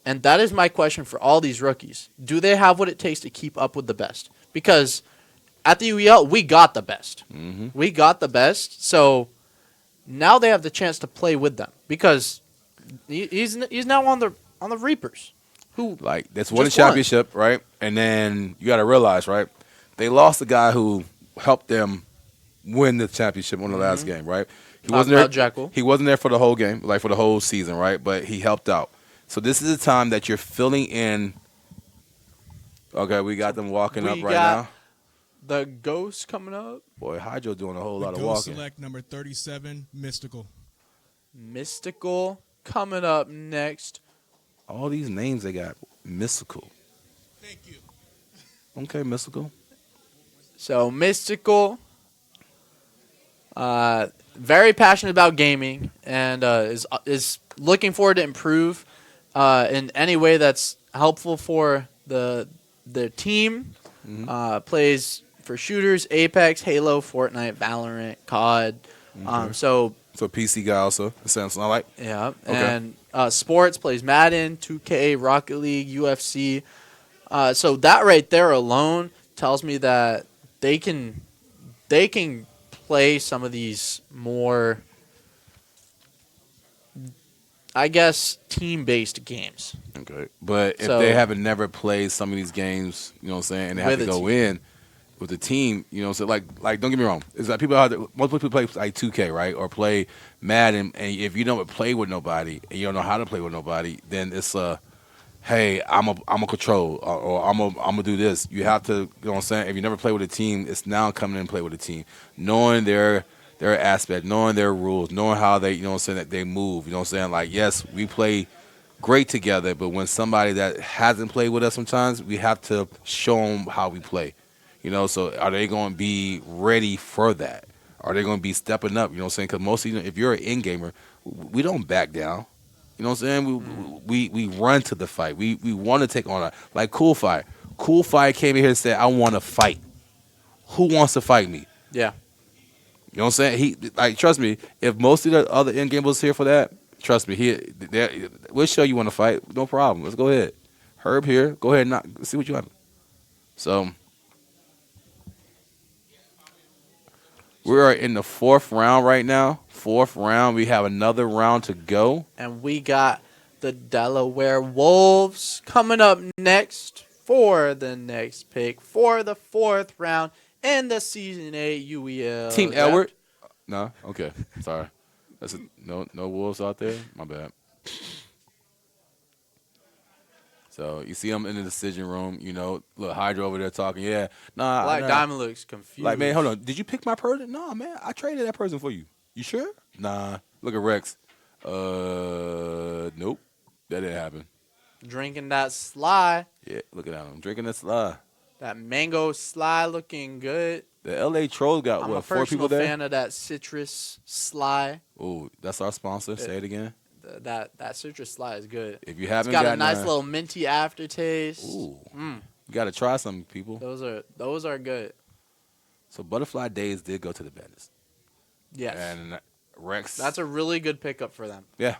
And that is my question for all these rookies. Do they have what it takes to keep up with the best? Because at the UEL, we got the best. Mm-hmm. We got the best. So now they have the chance to play with them because he's now on the Reapers. Who Like that's won a just won. championship, right? And then you got to realize, right? They lost the guy who helped them win the championship on the last game, right? He Talk wasn't there. about Jekyll. He wasn't there for the whole game, like for the whole season, right? But he helped out. So this is the time that you're filling in. Okay, we got them walking We up right got now. the Ghost coming up. Boy, Hydro doing a whole The lot of Ghost walking. select number 37, Mystical. Mystical coming up next. All these names they got mystical. Thank you. Okay, mystical. So Mystical, very passionate about gaming and is looking forward to improve in any way that's helpful for the team. Plays for shooters, Apex, Halo, Fortnite, Valorant, COD. Okay. So PC guy also. It sounds like. yeah, Okay. and sports plays Madden, 2K, Rocket League, UFC. So that right there alone tells me that they can play some of these more, I guess, team-based games. Okay. But if So- they haven't never played some of these games, you know what I'm saying, and they have With to a go team. in with the team, you know, so like don't get me wrong. It's like people out there, most people play like 2K, right? Or play Madden, and if you don't play with nobody and you don't know how to play with nobody, then it's hey, I'm a control or I'm a do this. You have to, you know what I'm saying? If you never play with a team, it's now coming in and play with a team. Knowing their aspect, knowing their rules, knowing how they, you know what I'm saying, that they move. You know what I'm saying? Like, yes, we play great together, but when somebody that hasn't played with us sometimes, we have to show them how we play. You know, so are they going to be ready for that? Are they going to be stepping up? You know what I'm saying? Because most of you, if you're an in gamer, we don't back down. You know what I'm saying? We run to the fight. We want to take on like Cool Fight. Cool Fight came in here and said, "I want to fight." Who wants to fight me? Yeah. You know what I'm saying? He like trust me. If most of the other in gamers here for that, trust me. We'll show you want to fight. No problem. Let's go ahead. Herb here. Go ahead and see what you have. So. We are in the 4th round right now. 4th round. We have another round to go. And we got the Delaware Wolves coming up next for the next pick for the 4th round in the Season 8 UEL. Team draft. Edward. No? Okay. Sorry. That's no Wolves out there? My bad. So you see them in the decision room, you know, look, Hydro over there talking, yeah. Nah. Black nah. Diamond looks confused. Like, man, hold on. Did you pick my person? No, man. I traded that person for you. You sure? Nah. Look at Rex. Nope. That didn't happen. Drinking that Sly. Yeah, look at him. Drinking that Sly. That mango Sly looking good. The LA Trolls got I'm what, a 4 people personal there? fan of that Citrus Sly. Ooh, that's our sponsor. Say it again. That Citrus Sly is good. If you haven't it's got a gotten nice a- little minty aftertaste. Ooh. Mm. You got to try some, people. Those are good. So Butterfly Days did go to the Bandits. Yes. And Rex. That's a really good pickup for them. Yeah.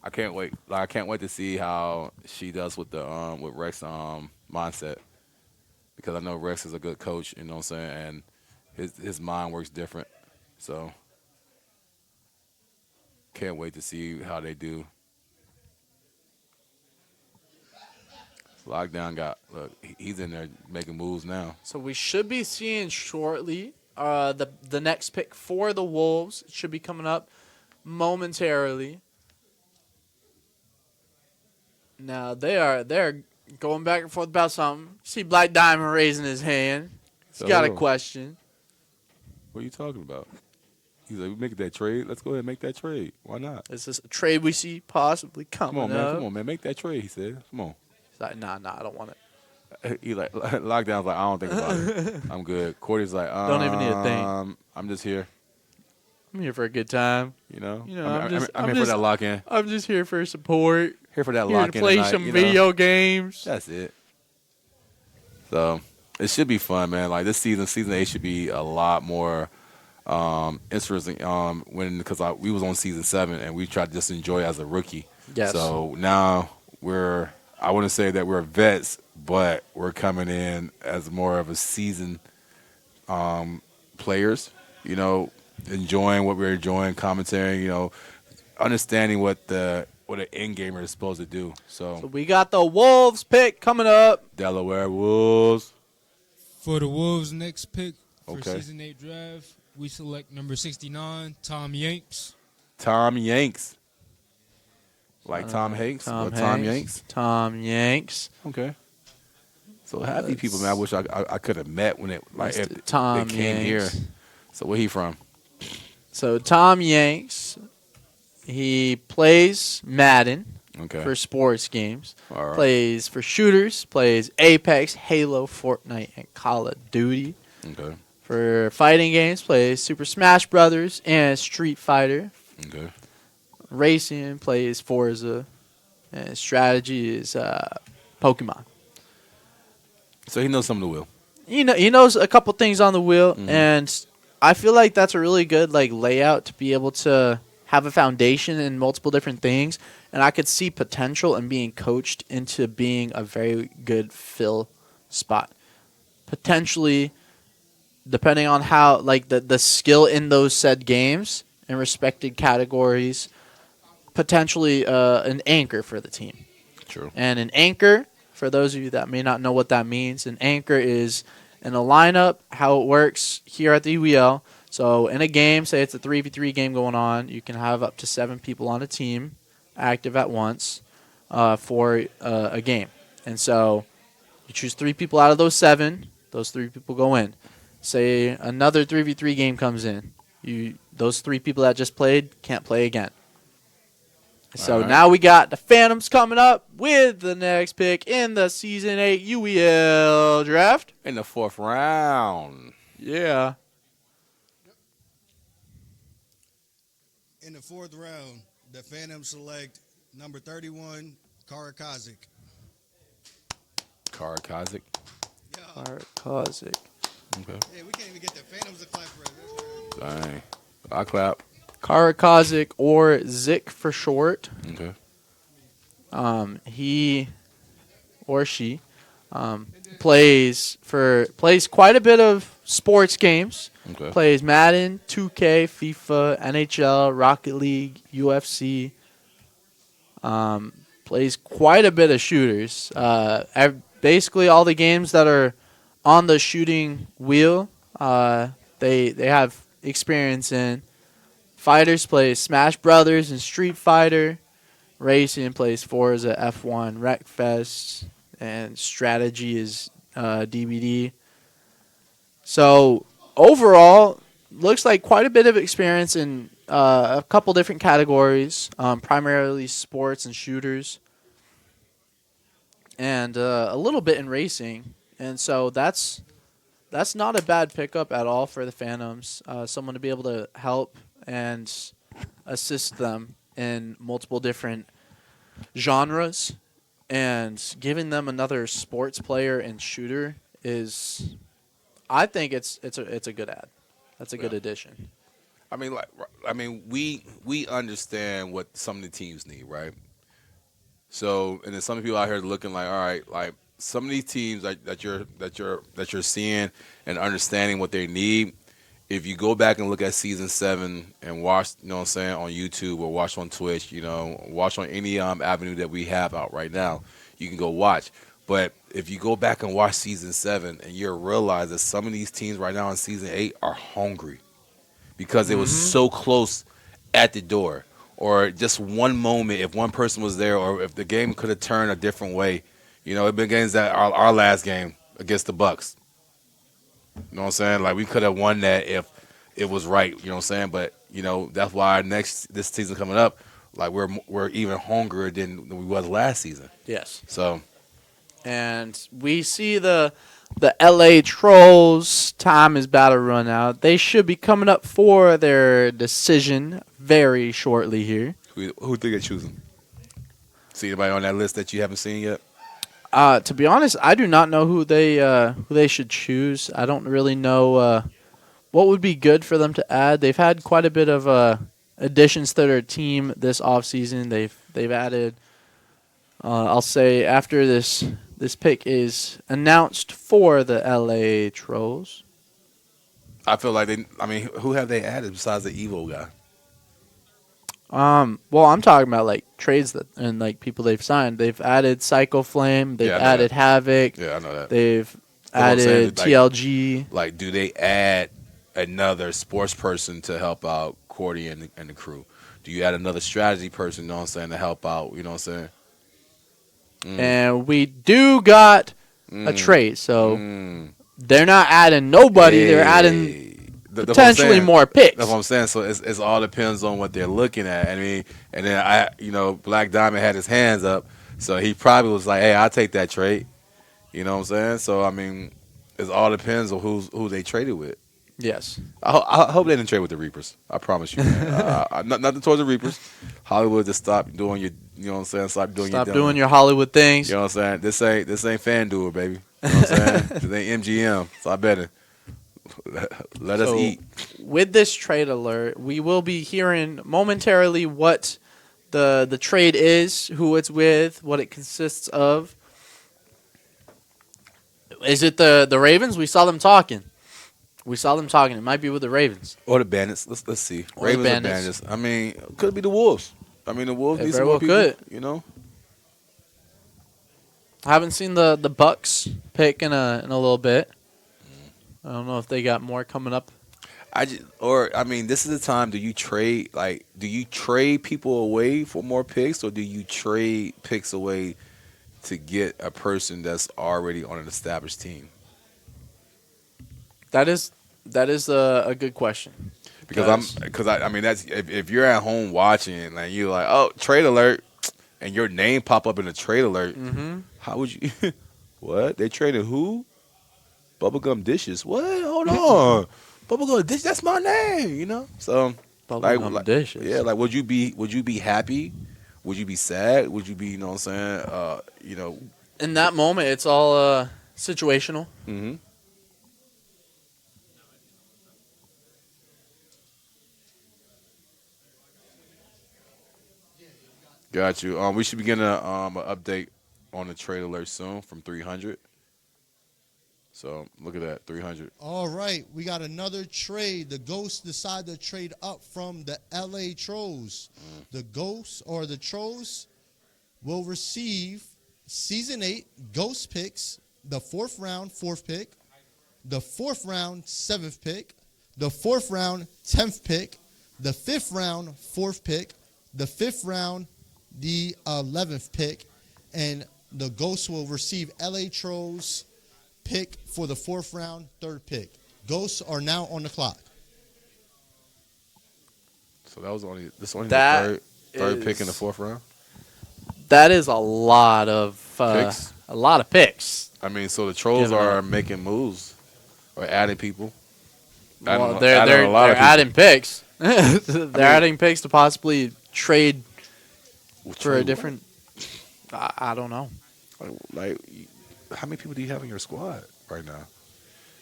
I can't wait. Like, I can't wait to see how she does with the with Rex mindset, because I know Rex is a good coach. You know what I'm saying? And his mind works different. So can't wait to see how they do. Lockdown he's in there making moves now. So we should be seeing shortly the next pick for the Wolves. It should be coming up momentarily. Now they're going back and forth about something. See Black Diamond raising his hand. He's got a question. What are you talking about? He's like, we making that trade. Let's go ahead and make that trade. Why not? Is this a trade we see possibly coming Come on, man. up? Come on, man. Make that trade, he said. Come on. He's like, nah, I don't want it. He like Lockdown's like, I don't think about it. I'm good. Cordy's like, Don't even need a thing. I'm just here. I'm here for a good time. You know, I'm here for that lock in. I'm just here for support. Here for that Here lock to in. play tonight, some you know? video games. That's it. So it should be fun, man. Like this season 8 should be a lot more interesting. Because we was on season 7 and we tried to just enjoy it as a rookie. Yes. So now I wouldn't say that we're vets, but we're coming in as more of a seasoned players. You know, enjoying what we're enjoying, commentating. You know, understanding what an end gamer is supposed to do. So we got the Wolves pick coming up. Delaware Wolves. For the Wolves' next pick for Okay. season 8 draft, we select number 69, Tom Yanks. Tom Yanks. Like Tom Hanks? Or Tom Yanks? Tom Yanks. Okay. So happy people, man. I wish I could have met when if Tom they came here. Yanks. So where he from? So Tom Yanks, he plays Madden Okay. for sports games. All right. Plays for shooters. Plays Apex, Halo, Fortnite, and Call of Duty. Okay. For fighting games, plays Super Smash Brothers and Street Fighter. Okay. Racing, plays Forza, and strategy is Pokemon. So he knows some of the wheel. He knows a couple things on the wheel, Mhm. and I feel like that's a really good layout to be able to have a foundation in multiple different things. And I could see potential in being coached into being a very good fill spot. Potentially, depending on how the skill in those said games and respected categories, potentially an anchor for the team. True. And an anchor, for those of you that may not know what that means, an anchor is in a lineup, how it works here at the UEL. So in a game, say it's a 3v3 game going on, you can have up to 7 people on a team active at once for a game. And so you choose 3 people out of those 7, those 3 people go in. Say another 3v3 game comes in. Those 3 people that just played can't play again. So Alright. now we got the Phantoms coming up with the next pick in the Season 8 UEL draft. In the 4th round. Yeah. In the 4th round, the Phantoms select number 31, Kara Kazik. Kara Kazik. Kazik. Okay. Hey, we can't even get the Phantoms to clap for it. Dang. I clap. Karakazik, or Zik for short. Okay. He or she plays quite a bit of sports games. Okay. Plays Madden, 2K, FIFA, NHL, Rocket League, UFC. Plays quite a bit of shooters. Basically, all the games that are on the shooting wheel, they have experience in. Fighters plays Smash Brothers and Street Fighter. Racing plays Forza, F1, Wreckfest, and strategy is DBD. So overall, looks like quite a bit of experience in a couple different categories, primarily sports and shooters, and a little bit in racing. And so that's that's not a bad pickup at all for the Phantoms. Someone to be able to help and assist them in multiple different genres, and giving them another sports player and shooter is, I think it's a good ad. That's a good addition. We understand what some of the teams need, right? So, and then some people out here looking like, all right, like some of these teams that you're seeing and understanding what they need. If you go back and look at season 7 and watch, you know what I'm saying, on YouTube or watch on Twitch, you know, watch on any avenue that we have out right now, you can go watch. But if you go back and watch season 7, and you'll realize that some of these teams right now in season 8 are hungry because it was so close at the door, or just one moment, if one person was there, or if the game could have turned a different way. You know, it been games that our last game against the Bucks. You know what I'm saying? Like, we could have won that if it was right. You know what I'm saying? But, you know, that's why this season coming up, like, we're even hungrier than we was last season. Yes. So. And we see the LA Trolls, time is about to run out. They should be coming up for their decision very shortly here. Who think they're choosing? See anybody on that list that you haven't seen yet? To be honest, I do not know who they should choose. I don't really know what would be good for them to add. They've had quite a bit of additions to their team this offseason. They've added, I'll say, after this pick is announced for the LA Trolls. I feel like who have they added besides the Evo guy? Well, I'm talking about like trades and like people they've signed. They've added Psycho Flame. They've added Havoc. Yeah, I know that. They've added TLG. Like, do they add another sports person to help out Cordy and the crew? Do you add another strategy person, you know what I'm saying, to help out, you know what I'm saying? And we do got a trade, so they're not adding nobody. They're adding potentially more picks. That's what I'm saying. So it all depends on what they're looking at. I mean, and then Black Diamond had his hands up, so he probably was like, "Hey, I'll take that trade." You know what I'm saying? So I mean, it all depends on who they traded with. Yes. I hope they didn't trade with the Reapers. I promise you. Nothing towards the Reapers. Hollywood, just stop doing your, you know what I'm saying? Stop doing your Hollywood things. You know what I'm saying? This ain't FanDuel, baby. You know what I'm saying? This ain't MGM. So I better let us eat. With this trade alert, we will be hearing momentarily what the trade is, who it's with, what it consists of. Is it the Ravens? We saw them talking. It might be with the Ravens. Or the Bandits. Let's see. Or Ravens the or Bandits. Bandits. I mean, could be the Wolves. I mean, the Wolves It need very some more well people. could. You know? I haven't seen the Bucks pick in a little bit. I don't know if they got more coming up. This is the time. Do you trade people away for more picks, or do you trade picks away to get a person that's already on an established team? That is a good question. Because that's if you're at home watching and you're like, oh, trade alert, and your name pop up in the trade alert, how would you? What, they traded who? Bubblegum Dishes. What? Hold on, Bubblegum Dishes. That's my name. You know. So Bubblegum Dishes. Yeah. Like, would you be happy? Would you be sad? Would you be, you know what I'm saying? In that moment, it's all situational. Mm-hmm. Got you. We should be getting an update on the trade alert soon from 300. So look at that, 300. All right, we got another trade. The Ghosts decide to trade up from the LA Trolls. The Ghosts or the Trolls will receive Season 8 Ghost picks, the 4th round 4th pick, the 4th round 7th pick, the 4th round 10th pick, the 5th round 4th pick, the 5th round the 11th pick, and the Ghosts will receive LA Trolls pick for the 4th round 3rd pick. Ghosts are now on the clock. So that was only the third pick in the 4th round. That is a lot of picks. A lot of picks. I mean, so the Trolls are making moves. or adding people. Adding Well, a- they're adding a they're, lot they're of people. adding picks. They're adding picks to possibly trade for trade a what? different. I don't know. Like, how many people do you have in your squad right now?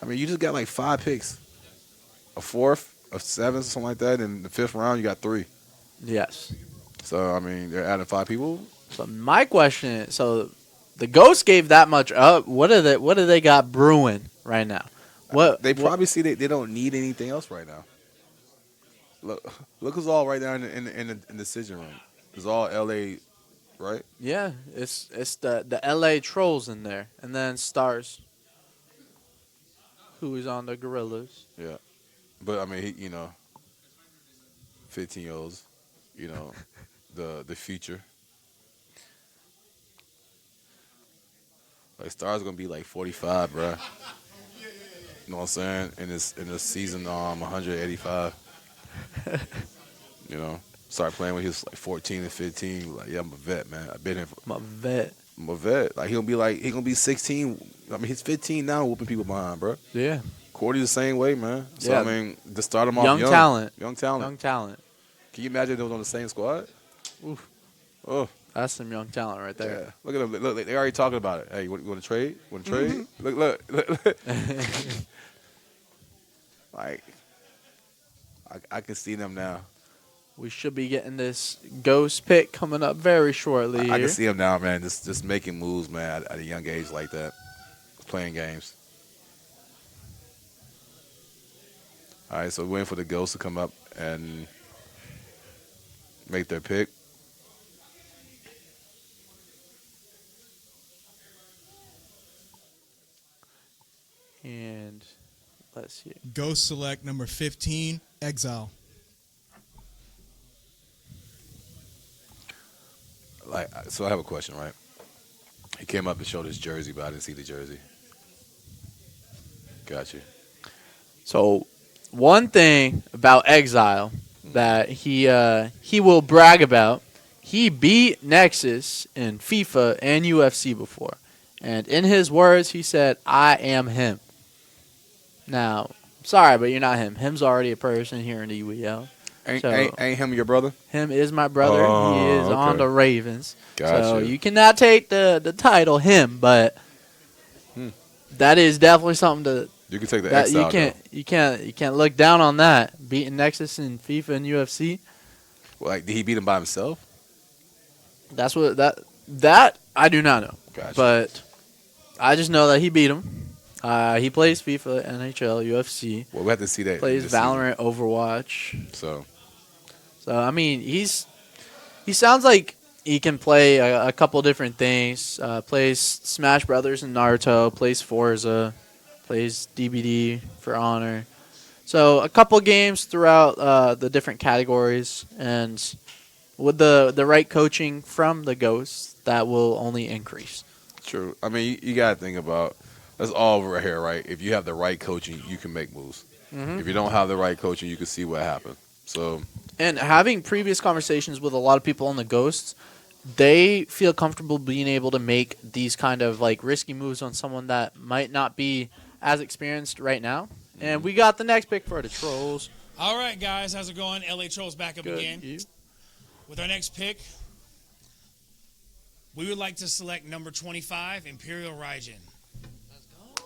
I mean, you just got like 5 picks, a 4th, a 7th, something like that. In the 5th round, you got 3. Yes. So I mean, they're adding 5 people. So my question is: so the Ghosts gave that much up. What do they got brewing right now? What They probably see they don't need anything else right now. Look who's all right now in the decision room. It's all LA, right? Yeah, it's the LA Trolls in there, and then Stars, who is on the Gorillas. Yeah, but I mean, 15-year-olds, the future. Like Stars gonna be like 45, bruh. You know what I'm saying? In this season, 185. Start playing when he was like 14 and 15. Like, yeah, I'm a vet, man. I've been here. I'm a vet. I'm a vet. Like he gonna be 16. I mean, he's 15 now, whooping people behind, bro. Yeah. Cordy's the same way, man. So Yeah. I mean, to start him off Young young talent. young talent. Young talent. Can you imagine if they was on the same squad? Oof. Oh, that's some young talent right there. Yeah. Look at them. Look, they already talking about it. Hey, you want to trade? Want to trade? Look. Like, I can see them now. We should be getting this Ghost pick coming up very shortly. I here. can see him now, man. Just making moves, man, at a young age like that, playing games. All right, so we're waiting for the Ghosts to come up and make their pick. And let's see. Ghost select number 15, Exile. So I have a question, right? He came up and showed his jersey, but I didn't see the jersey. Got you. So, one thing about Exile that he will brag about, he beat Nexus in FIFA and UFC before. And in his words, he said, "I am him." Now, sorry, but you're not him. Him's already a person here in the UEL. Ain't him your brother? Him is my brother. Oh, he is on okay. the Ravens. Gotcha. So you cannot take the title him, but that is definitely something to You can take the that Exile. you can't look down on that. Beating Nexus in FIFA and UFC. Well, like, did he beat him by himself? That's what that I do not know. Gotcha. But I just know that he beat him. He plays FIFA, NHL, UFC. Well, we have to see that. Plays this Valorant, Overwatch. So I mean, he sounds like he can play a couple different things. Plays Smash Brothers and Naruto. Plays Forza. Plays DBD for Honor. So a couple games throughout the different categories, and with the right coaching from the Ghosts, that will only increase. True. I mean, you got to think about that's all right here, right? If you have the right coaching, you can make moves. Mhm. If you don't have the right coaching, you can see what happens. So And having previous conversations with a lot of people on the Ghosts, they feel comfortable being able to make these kind of like risky moves on someone that might not be as experienced right now. And we got the next pick for the Trolls. All right, guys, how's it going? LA Trolls back up Good. again. With our next pick, we would like to select number 25, Imperial Raijin.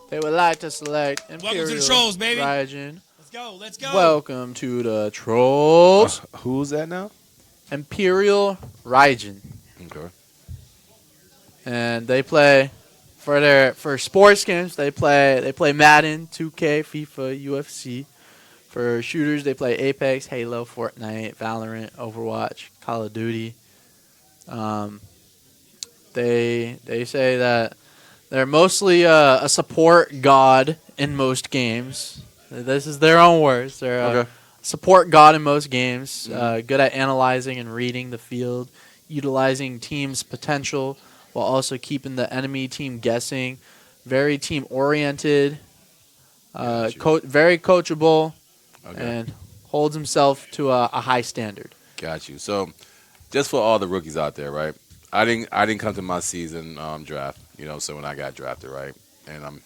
They would like to select Imperial Welcome to the Trolls, baby. Raijin. Let's go. Welcome to the Trolls. Who's that now? Imperial Raijin. Okay. And they play for sports games. They play Madden, 2K, FIFA, UFC. For shooters, they play Apex, Halo, Fortnite, Valorant, Overwatch, Call of Duty. They say that they're mostly a support god in most games. This is their own words. They're a support god in most games. Good at analyzing and reading the field, utilizing team's potential while also keeping the enemy team guessing. Very team oriented. Very coachable, and holds himself to a high standard. Got you. So, just for all the rookies out there, right? I didn't come to my season draft, so when I got drafted, right? And I'm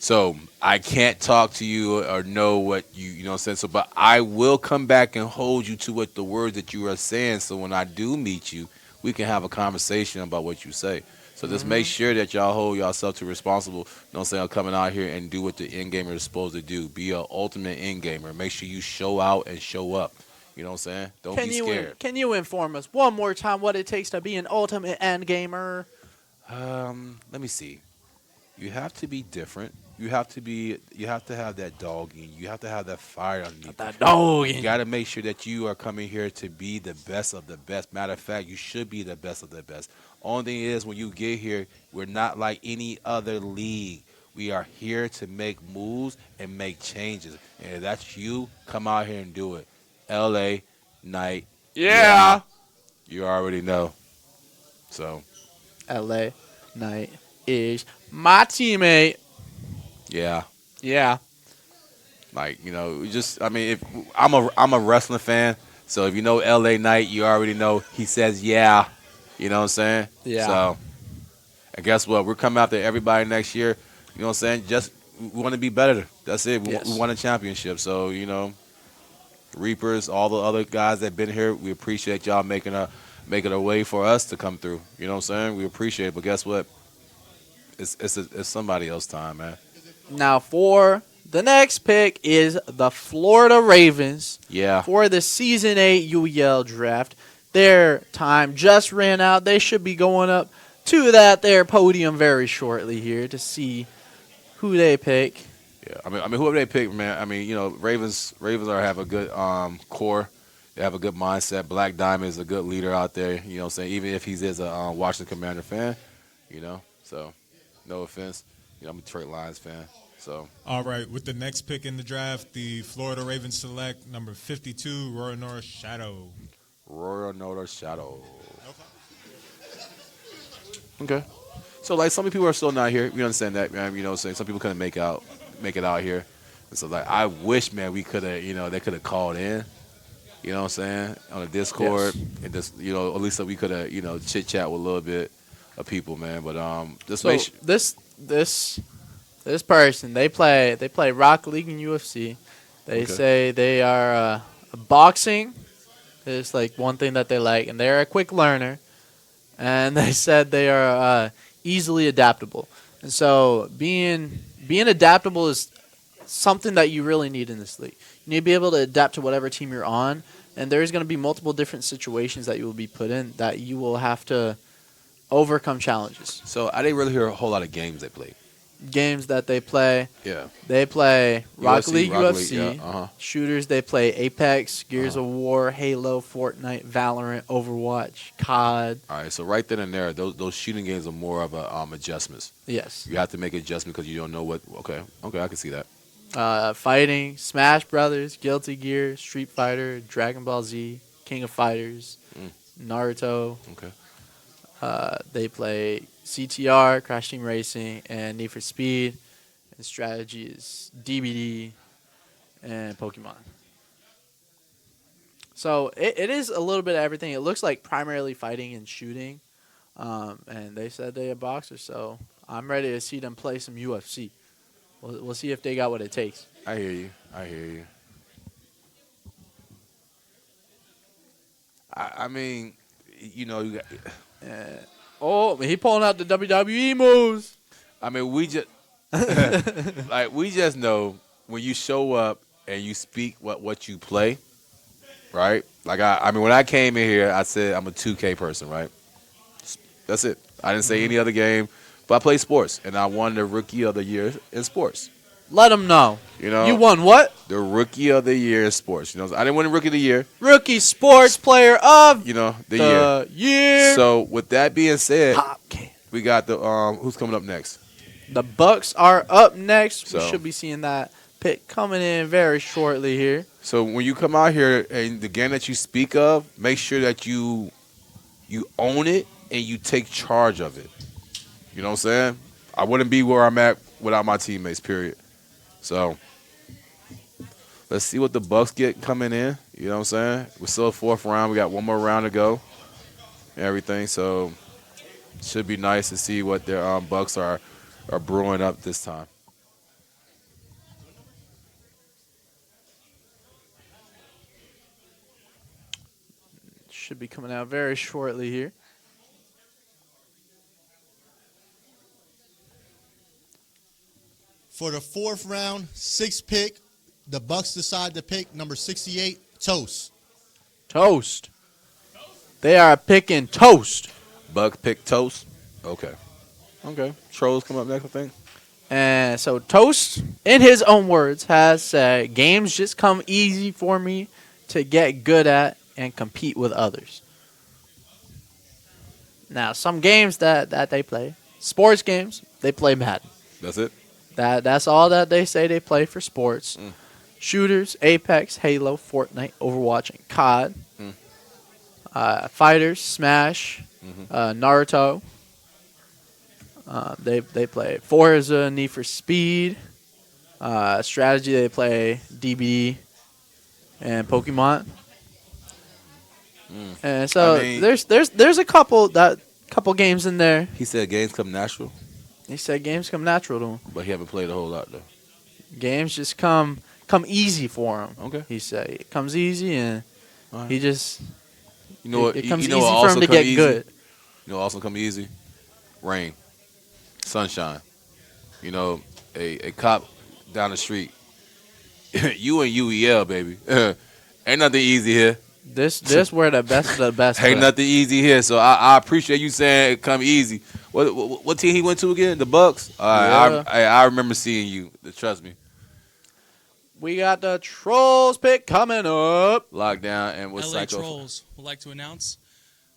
So I can't talk to you or know what you know what I'm saying. So, but I will come back and hold you to what the words that you are saying. So when I do meet you, we can have a conversation about what you say. So just make sure that y'all hold yourself to responsible. You know what I'm saying? Coming out here and do what the end gamer is supposed to do. Be an ultimate end gamer. Make sure you show out and show up. You know what I'm saying? Don't be scared. Can you inform us one more time what it takes to be an ultimate end gamer? Let me see. You have to be different. You have to have that dog in you. You have to have that fire underneath. That dog in you got to make sure that you are coming here to be the best of the best. Matter of fact, you should be the best of the best. Only thing is, when you get here, we're not like any other league. We are here to make moves and make changes. And if that's you, come out here and do it. LA Knight. Yeah. You already know. So. LA Knight is my teammate. Yeah. Yeah. Like, you know, just I mean, if I'm a wrestling fan, so if you know LA Knight, you already know he says yeah. You know what I'm saying? Yeah. So, and guess what? We're coming after everybody next year. You know what I'm saying? Just we want to be better. That's it. We won a championship. So, you know, Reapers, all the other guys that been here, we appreciate y'all making a way for us to come through. You know what I'm saying? We appreciate it. But guess what? It's somebody else's time, man. Now for the next pick is the Florida Ravens. Yeah. For the Season 8 UEL draft. Their time just ran out. They should be going up to their podium very shortly here to see who they pick. Yeah, I mean, whoever they pick, man. I mean, you know, Ravens have a good core. They have a good mindset. Black Diamond is a good leader out there. You know what I'm saying? Even if he's a Washington Commander fan, you know. So, no offense. You know, I'm a Detroit Lions fan. So. All right, with the next pick in the draft, the Florida Ravens select number 52, Royal North Shadow. Royal North Shadow. Okay. So, like, some people are still not here. We understand that, man. You know what I'm saying? Some people couldn't make it out here. And so, like, I wish, man, we could have, you know, they could have called in. You know what I'm saying? On the Discord. Yes. And just, you know, at least so we could have, you know, chit-chat with a little bit of people, man. But just make sure. This person, they play Rock League and UFC. They say they are boxing is like one thing that they like, and they're a quick learner. And they said they are easily adaptable. And so being adaptable is something that you really need in this league. You need to be able to adapt to whatever team you're on, and there's going to be multiple different situations that you will be put in that you will have to overcome challenges. So I didn't really hear a whole lot of games they played. Games that they play. Yeah. They play Rocket UFC, League, Rocket UFC. League, yeah, Shooters, they play Apex, Gears of War, Halo, Fortnite, Valorant, Overwatch, COD. All right, so right then and there, those shooting games are more of a adjustments. Yes. You have to make adjustments because you don't know what. Okay, I can see that. Fighting, Smash Brothers, Guilty Gear, Street Fighter, Dragon Ball Z, King of Fighters, Naruto. Okay. They play CTR, Crash Team Racing, and Need for Speed. And strategy is DBD and Pokemon. So it is a little bit of everything. It looks like primarily fighting and shooting. And they said they're a boxer, so I'm ready to see them play some UFC. We'll see if they got what it takes. I hear you. I mean, you know, you got. He pulling out the WWE moves. I mean, we just we just know when you show up and you speak what you play, right? Like I mean, when I came in here, I said I'm a 2K person, right? That's it. I didn't say any other game, but I play sports, and I won the Rookie of the Year in sports. Let them know. You know, you won what? The Rookie of the Year in sports. You know, I didn't win the Rookie of the Year. Rookie Sports Player of the year. So with that being said, we got the who's coming up next? The Bucks are up next. So, we should be seeing that pick coming in very shortly here. So when you come out here and the game that you speak of, make sure that you own it and you take charge of it. You know what I'm saying? I wouldn't be where I'm at without my teammates, period. So let's see what the Bucks get coming in. You know what I'm saying? We're still fourth round. We got one more round to go and everything. So should be nice to see what their Bucks are brewing up this time. should be coming out very shortly here. For the 4th round, 6th pick, the Bucks decide to pick number 68, Toast. Toast. They are picking Toast. Buck pick Toast. Okay. Okay. Trolls come up next, I think. And so Toast, in his own words, has said, games just come easy for me to get good at and compete with others. Now, some games that they play, sports games, they play Madden. That's it? That's all that they say they play for sports. Shooters, Apex, Halo, Fortnite, Overwatch, and COD. Fighters, Smash, Naruto. They play Forza, Need for Speed. Strategy, they play DBD and Pokemon. And so I mean, there's a couple games in there. He said games come natural, He said games come natural to him. but he haven't played a whole lot though. Games just come easy for him. Okay. He said it comes easy, and Alright. he just You know what? it comes you know easy what for also him to come get easy? good. You know what also come easy? Rain, sunshine. You know, a cop down the street. You and UEL, baby. Ain't nothing easy here. This where the best of the best. Ain't at. nothing easy here. So I appreciate you saying it come easy. What team he went to again? The Bucks. All right, I remember seeing you. Trust me. We got the Trolls pick coming up. Lockdown and with LA Psycho. Trolls would like to announce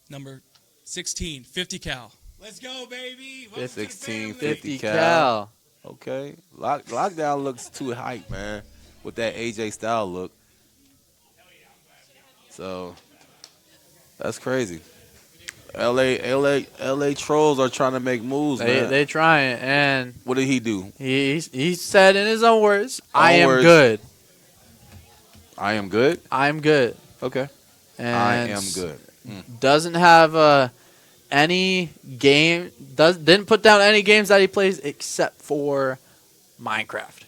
number 16, 50 cal. Let's go, baby. Welcome to the 16, family. 50 cal. Okay. Lockdown looks too hype, man, with that AJ style look. So that's crazy. LA Trolls are trying to make moves, man. They trying, and what did he do? He said in his own words, "I Own am words. good. I am good. I am good." Okay. And I am good. Doesn't have any game. Didn't put down any games that he plays except for Minecraft.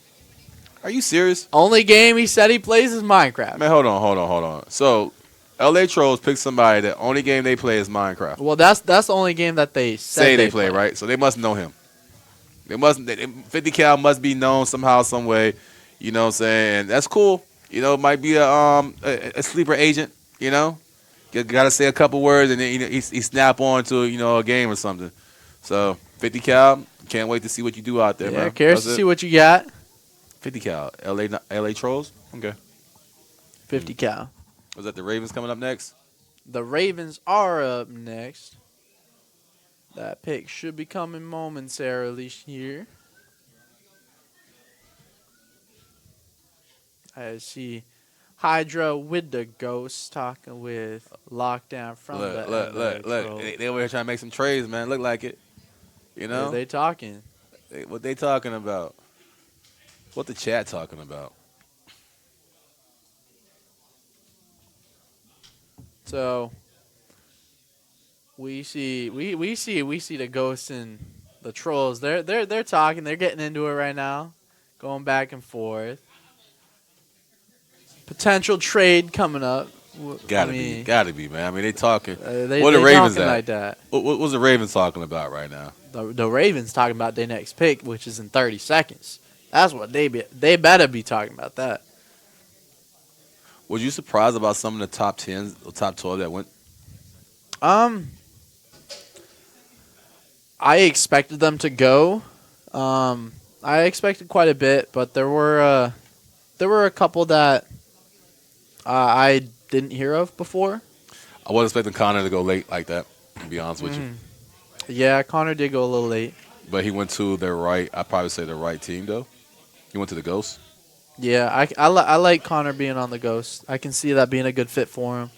Are you serious? Only game he said he plays is Minecraft. Man, hold on. So, LA Trolls pick somebody that only game they play is Minecraft. Well, that's the only game that they Say they play, right? So they must know him. 50 cal must be known somehow, some way. You know what I'm saying? And that's cool. You know, it might be a sleeper agent. You know, you gotta say a couple words and then he snap on to a game or something. So 50 cal, can't wait to see what you do out there, Yeah, man. curious to see what you got. 50 cal, LA Trolls. Okay. 50 cal. Was that the Ravens coming up next? The Ravens are up next. That pick should be coming momentarily here. I see Hydra with the Ghost talking with Lockdown from the Look. Trolls. They over here trying to make some trades, man. Look like it. You know? They talking. What they talking about? What the chat talking about? So we see the Ghosts and the Trolls. They're talking. They're getting into it right now, going back and forth. Potential trade coming up. Gotta be, man. I mean, they talking. They what the Ravens talking at? like that. What's the Ravens talking about right now? The Ravens talking about their next pick, which is in 30 seconds. That's what they better be talking about that. Was you surprised about some of the top 10s, or top 12 that went? I expected them to go. I expected quite a bit, but there were a couple that I didn't hear of before. I wasn't expecting Connor to go late like that, to be honest with you. Yeah, Connor did go a little late. But he went to the right, I'd probably say the right team, though. He went to the Ghosts. Yeah, I like Connor being on the Ghost. I can see that being a good fit for him.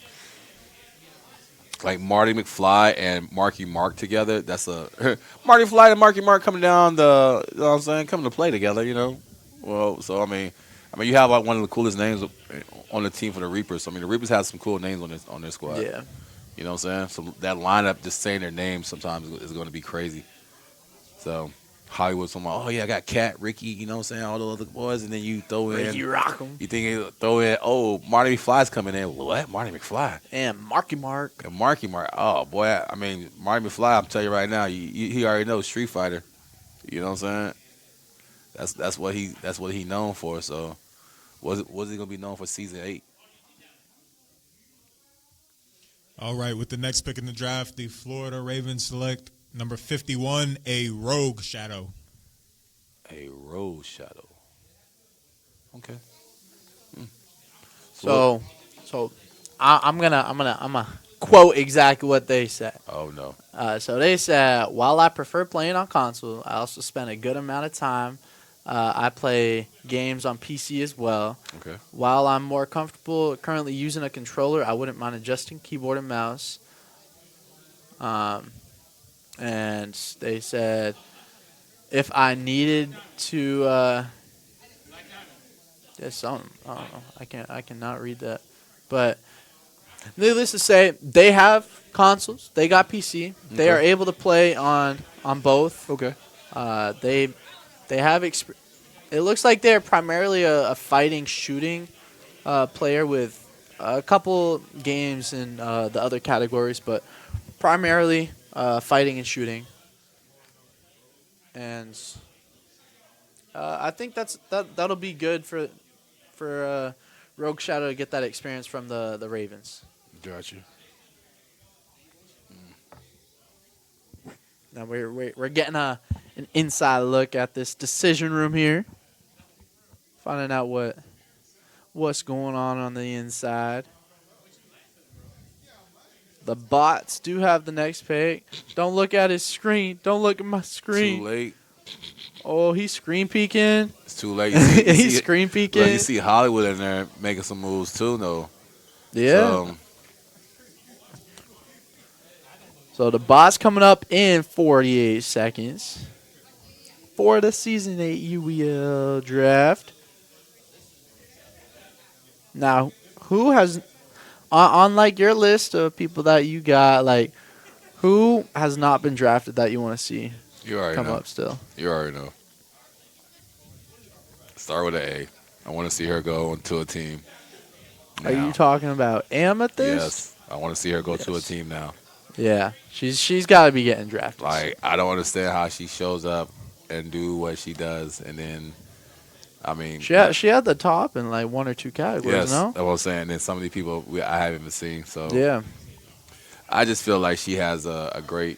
Like Marty McFly and Marky Mark together. That's a Marty McFly and Marky Mark coming down the, you know what I'm saying, coming to play together, you know. Well, so I mean you have like one of the coolest names on the team for the Reapers. I mean, the Reapers have some cool names on their squad. Yeah. You know what I'm saying? So that lineup, just saying their names sometimes is going to be crazy. So Hollywood talking about, oh yeah, I got Cat, Ricky, you know what I'm saying, all the other boys, and then you throw in Ricky Rockham. You think you throw in, oh, Marty McFly's coming in. What? Marty McFly? And Marky Mark. And Marky Mark. Oh boy, I mean Marty McFly. I'm telling you right now, he already knows Street Fighter. You know what I'm saying? That's what he known for. So, was he gonna be known for season 8? All right, with the next pick in the draft, the Florida Ravens select number 51, a Rogue Shadow. A Rogue Shadow. Okay. So I'm gonna quote exactly what they said. Oh no. So they said, while I prefer playing on console, I also spend a good amount of time. I play games on PC as well. Okay. While I'm more comfortable currently using a controller, I wouldn't mind adjusting keyboard and mouse. And they said if I needed to, there's something, I don't know. I cannot read that. But needless to say, they have consoles. They got PC. They are able to play on both. Okay. They have it looks like they're primarily a fighting shooting player with a couple games in the other categories, but primarily fighting and shooting. And I think that'll be good for Rogue Shadow to get that experience from the Ravens. Gotcha. Now we're getting an inside look at this decision room here, finding out what's going on the inside. The bots do have the next pick. Don't look at his screen. Don't look at my screen. Too late. Oh, he's screen peeking. It's too late. He's screen peeking. Look, you see Hollywood in there making some moves too, though. Yeah. So the bots coming up in 48 seconds for the Season 8 UEL draft. Now, who has, on like your list of people that you got, like, who has not been drafted that you want to see come up still? You already know. Start with an A. I want to see her go to a team. Are you talking about Amethyst? Yes. I want to see her go to a team now. Yeah, she's got to be getting drafted. Like, I don't understand how she shows up and do what she does, and then, I mean, she had the top in like one or two categories. yes, No, that's what I'm saying. And then some of the people I haven't even seen. So yeah, I just feel like she has a great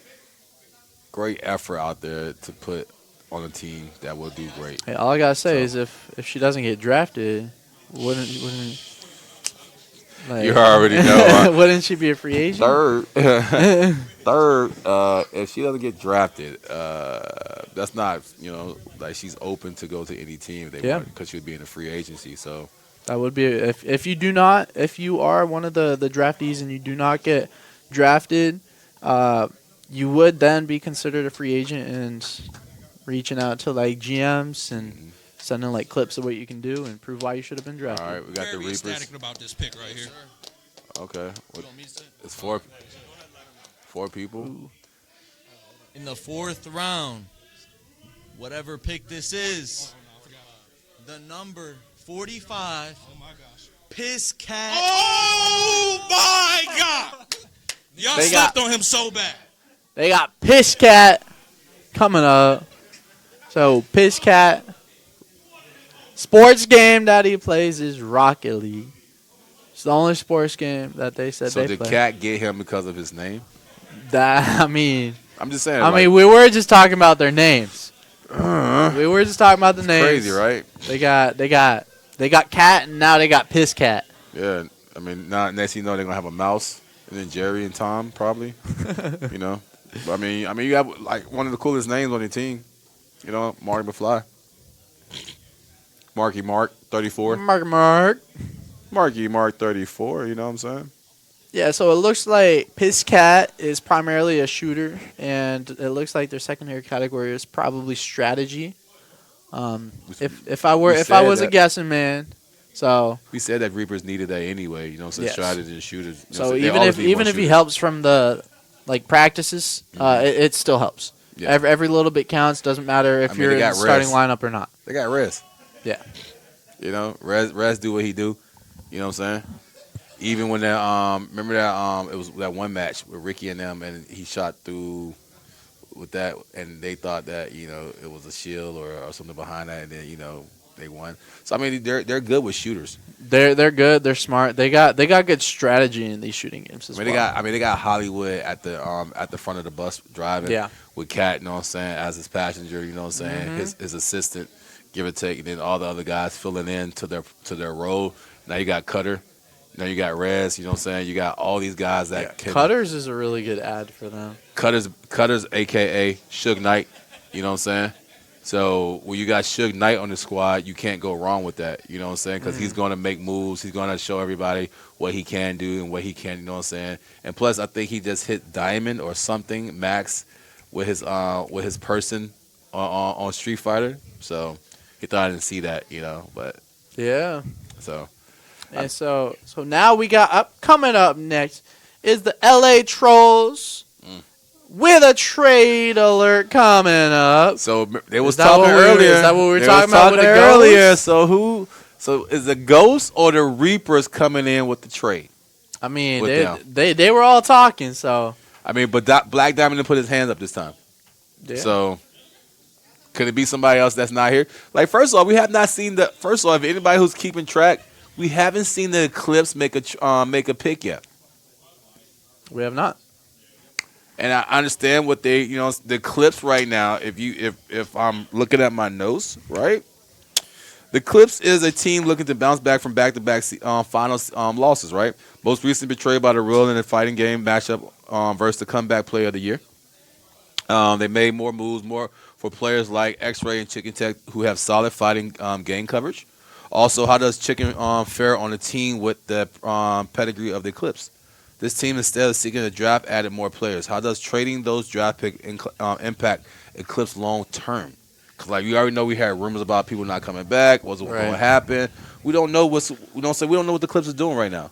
effort out there to put on a team that will do great. Hey, all I gotta say is if she doesn't get drafted, wouldn't like, you already know. Huh? Wouldn't she be a free agent? Third, if she doesn't get drafted, that's not, like she's open to go to any team if they want, because she would be in a free agency. So that would be if you are one of the draftees and you do not get drafted, you would then be considered a free agent and reaching out to like GMs and sending like clips of what you can do and prove why you should have been drafted. All right, we got the Reapers. Ecstatic about this pick right here. Okay, it's four people. In the 4th round, whatever pick this is, the number 45. Oh my gosh. Piss Cat. Oh my God! Y'all slept on him so bad. They got Piss Cat coming up. So Piss Cat, sports game that he plays is Rocket League. It's the only sports game that they said So they did play. Cat get him because of his name? I'm just saying. I mean, we were just talking about their names. We were just talking about the names. Crazy, right? They got Cat, and now they got Piss Cat. Yeah, I mean, next you know they're gonna have a mouse, and then Jerry and Tom probably. But I mean, you have like one of the coolest names on your team. Marty McFly. Marky Mark 34. Marky Mark 34. You know what I'm saying? Yeah, so it looks like Piss Cat is primarily a shooter, and it looks like their secondary category is probably strategy. If I was a guessing man, so we said that Reapers needed that anyway. So Yes. strategy and shooters. so even if he helps from the like practices, it still helps. Yeah. Every little bit counts. Doesn't matter if I mean, you're they in the got starting Rez. lineup or not. They got Rez. Yeah. You know, Rez do what he do. You know what I'm saying? Even when that remember that it was that one match with Ricky and them, and he shot through with that, and they thought that it was a shield or something behind that, and then they won. So I mean, they're good with shooters. They're good. They're smart. They got good strategy in these shooting games as well. They got Hollywood at the front of the bus driving. Yeah. With Cat, you know what I'm saying, as his passenger, you know what I'm saying, Mhm. his assistant, give or take, and then all the other guys filling in to their role. Now you got Cutter. Now you got Rez, you know what I'm saying? You got all these guys that can. Cutters is a really good ad for them. Cutters, a.k.a. Suge Knight, you know what I'm saying? So when you got Suge Knight on the squad, you can't go wrong with that, you know what I'm saying? Because he's going to make moves. He's going to show everybody what he can do and what he can, you know what I'm saying? And plus, I think he just hit Diamond or something, Max, with his person on Street Fighter. So he thought I didn't see that, but Yeah. so. And so now we got coming up next is the LA Trolls with a trade alert coming up. So they was Is that talking what earlier. Is that what we were They talking was about with the earlier? Ghosts? So is the Ghosts or the Reapers coming in with the trade? I mean, With them. they were all talking. So I mean, but Black Diamond didn't put his hands up this time. Yeah. So could it be somebody else that's not here? Like, first of all, we have not seen the. First of all, if anybody who's keeping track, we haven't seen the Eclipse make a pick yet. we have not. And I understand what they, the Clips right now. If I'm looking at my notes, right, the Clips is a team looking to bounce back from back-to-back finals losses, right? Most recently betrayed by the Real in a fighting game matchup versus the comeback player of the year. They made more moves, more for players like X-Ray and Chicken Tech who have solid fighting game coverage. Also, how does Chicken fare on a team with the pedigree of the Eclipse? This team, instead of seeking a draft, added more players. How does trading those draft picks impact Eclipse long term? Because like you already know, we had rumors about people not coming back. What's going to happen? We don't know what the Clips are doing right now.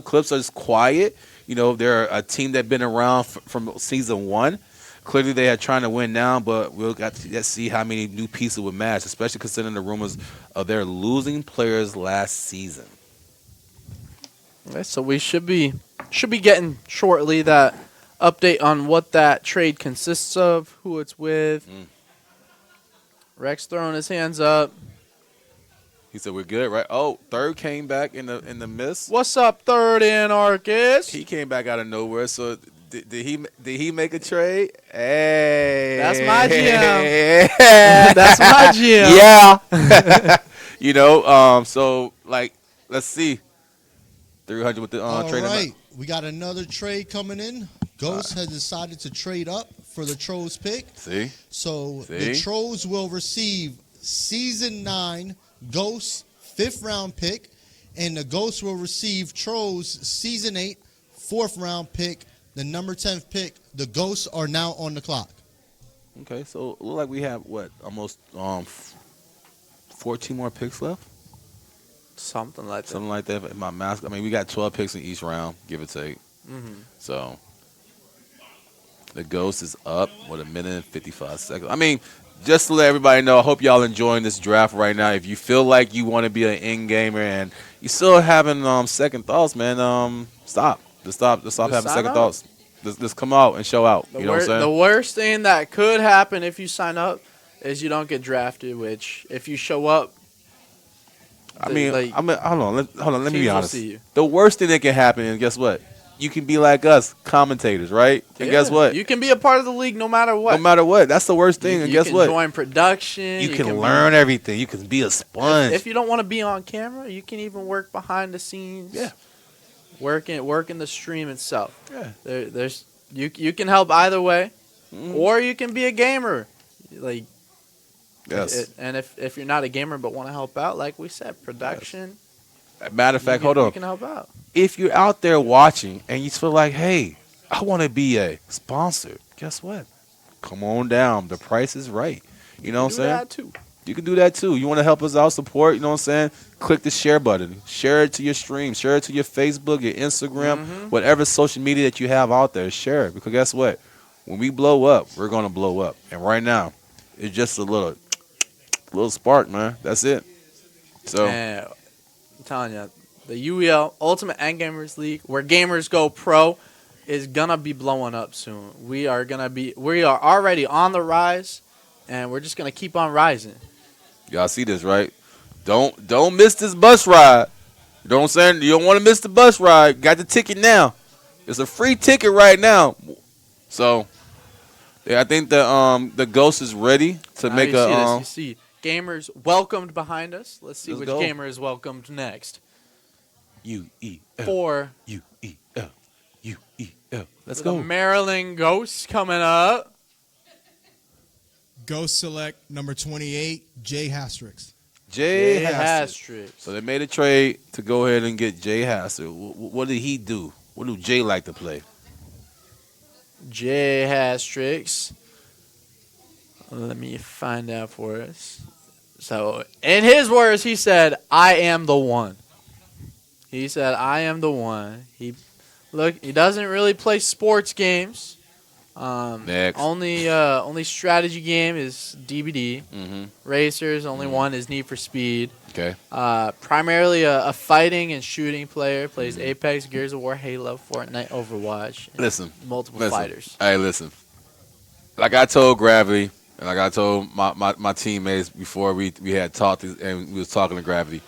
Clips are just quiet. They're a team that's been around from season 1. Clearly, they are trying to win now, but we'll got to see how many new pieces would match, especially considering the rumors of their losing players last season. Okay, so we should be getting shortly that update on what that trade consists of, who it's with. Rex throwing his hands up. He said we're good, right? Oh, Third came back in the miss. What's up, Third in Arcus? He came back out of nowhere. So did he make a trade? Hey, That's my GM. That's my GM. Yeah. So like, let's see. 300 with the trade. All right, we got another trade coming in. Ghost has decided to trade up for the Trolls pick. See? So the Trolls will receive Season 9 Ghost 5th round pick, and the Ghosts will receive Trolls Season 8 4th round pick, the number 10th pick. The Ghosts are now on the clock. Okay, so it look like we have almost 14 more picks left. Something like that. In my math. I mean, we got 12 picks in each round, give or take. So the Ghost is up with 1 minute and 55 seconds. I mean, just to let everybody know, I hope y'all enjoying this draft right now. If you feel like you want to be an in gamer and you still having second thoughts, man, stop. Just stop having second thoughts. Just come out and show out. You know what I'm saying? The worst thing that could happen if you sign up is you don't get drafted. Which, if you show up. I mean, hold on. Let me be teams will honest. see you. The worst thing that can happen is, guess what? You can be like us, commentators, right? And guess what? You can be a part of the league no matter what. No matter what. That's the worst thing. And guess what? You can join production. You can learn everything. You can be a sponge. If you don't want to be on camera, you can even work behind the scenes. Yeah. Working the stream itself. Yeah. There's you can help either way, or you can be a gamer. Like. Yes. And if you're not a gamer but want to help out, like we said, production. Matter of fact, hold on. You can help out. If you're out there watching and you feel like, hey, I want to be a sponsor, guess what? Come on down. The price is right. You know what I'm saying? That too. You can do that too. You want to help us out, support, you know what I'm saying? Click the share button. Share it to your stream. Share it to your Facebook, your Instagram, whatever social media that you have out there. Share it. Because guess what? when we blow up, we're gonna blow up. And right now, it's just a little spark, man. That's it. So And I'm telling you, the UEL Ultimate Endgamers League, where gamers go pro, is gonna be blowing up soon. We are already on the rise, and we're just gonna keep on rising. y'all see this, right? Don't miss this bus ride. You know what I'm saying? You don't want to miss the bus ride. Got the ticket now. It's a free ticket right now. So, yeah, I think the Ghost is ready to Now make you a. see this, you see gamers welcomed behind us. Let's see Let's which go. gamer is welcomed next. UEL. For UEL. UEL. Let's the go. Maryland Ghosts coming up. Ghost select number 28, Jay Hastrix. Jay Jay Hastrix. So they made a trade to go ahead and get Jay Hastrix. What did he do? What do Jay like to play? Jay Hastrix. Let me find out for us. So, in his words, he said, "I am the one." He said, "I am the one." He doesn't really play sports games. Next. Only strategy game is DBD. Racers, only one is Need for Speed. Okay. Primarily a fighting and shooting player. Plays Apex, Gears of War, Halo, Fortnite, Overwatch. and Listen. multiple fighters. Hey, listen. Like I told Gravity, and like I told my teammates before we had talked and we was talking to Gravity.